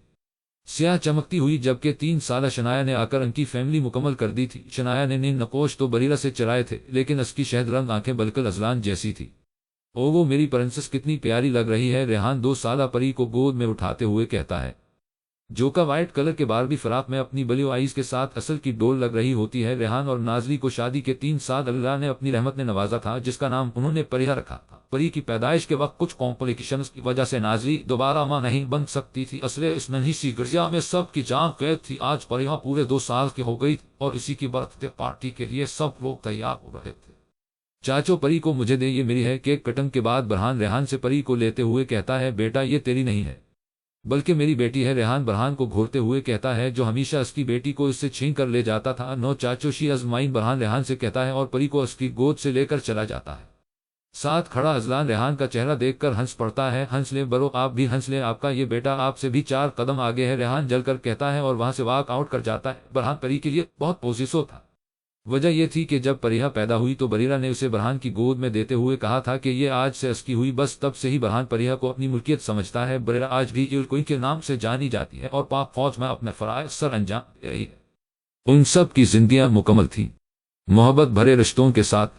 سیاہ چمکتی ہوئی، جبکہ 3 سالہ شنایا نے آ کر ان کی فیملی مکمل کر دی تھی۔ شنایا نے نیل نقوش تو بریرہ سے چرائے تھے لیکن اس کی شہد رنگ آنکھیں بالکل اذلان جیسی تھی۔ او وہ میری پرنسس کتنی پیاری لگ رہی ہے، ریحان 2 سالہ پری کو گود میں اٹھاتے ہوئے کہتا ہے، جو کا وائٹ کلر کے باربی فراق میں اپنی بلیو آئیز کے ساتھ اصل کی ڈول لگ رہی ہوتی ہے۔ ریحان اور نازلی کو شادی کے 3 سال اللہ نے اپنی رحمت نے نوازا تھا، جس کا نام انہوں نے پریہ رکھا تھا۔ پری کی پیدائش کے وقت کچھ کمپلیکیشنز کی وجہ سے نازلی دوبارہ ماں نہیں بن سکتی تھی، اس لیے اس ننھی سی گڑیا میں سب کی جان قید تھی۔ آج پریہ پورے 2 سال کی ہو گئی اور اسی کی برتھ ڈے پارٹی کے لیے سب لوگ تیار ہو رہے تھے۔ چاچو پری کو مجھے دے، یہ میری ہے۔ کیک کٹنگ کے بعد برہان ریحان سے پری کو لیتے ہوئے کہتا ہے، بیٹا یہ تیری نہیں ہے بلکہ میری بیٹی ہے۔ ریحان برہان کو گھورتے ہوئے کہتا ہے، جو ہمیشہ اس کی بیٹی کو اس سے چھین کر لے جاتا تھا۔ نو چاچو شی از مائن، برہان ریحان سے کہتا ہے اور پری کو اس کی گود سے لے کر چلا جاتا ہے۔ ساتھ کھڑا ازلان ریحان کا چہرہ دیکھ کر ہنس پڑتا ہے۔ ہنس لیں برو، آپ بھی ہنس لیں، آپ کا یہ بیٹا آپ سے بھی 4 قدم آگے ہے، ریحان جل کر کہتا ہے اور وہاں سے واک آؤٹ کر جاتا ہے۔ برہان پری کے لیے بہت پوزیسو تھا۔ وجہ یہ تھی کہ جب پریہ پیدا ہوئی تو بریرہ نے اسے برہان کی گود میں دیتے ہوئے کہا تھا کہ یہ آج سے اس کی ہوئی، بس تب سے ہی برہان پریہ کو اپنی ملکیت سمجھتا ہے۔ بریرہ آج بھی کوئن کے نام سے جانی جاتی ہے اور پاک فوج میں اپنے فرائض سر انجام دے رہی ہے۔ ان سب کی زندگیاں مکمل تھیں، محبت بھرے رشتوں کے ساتھ۔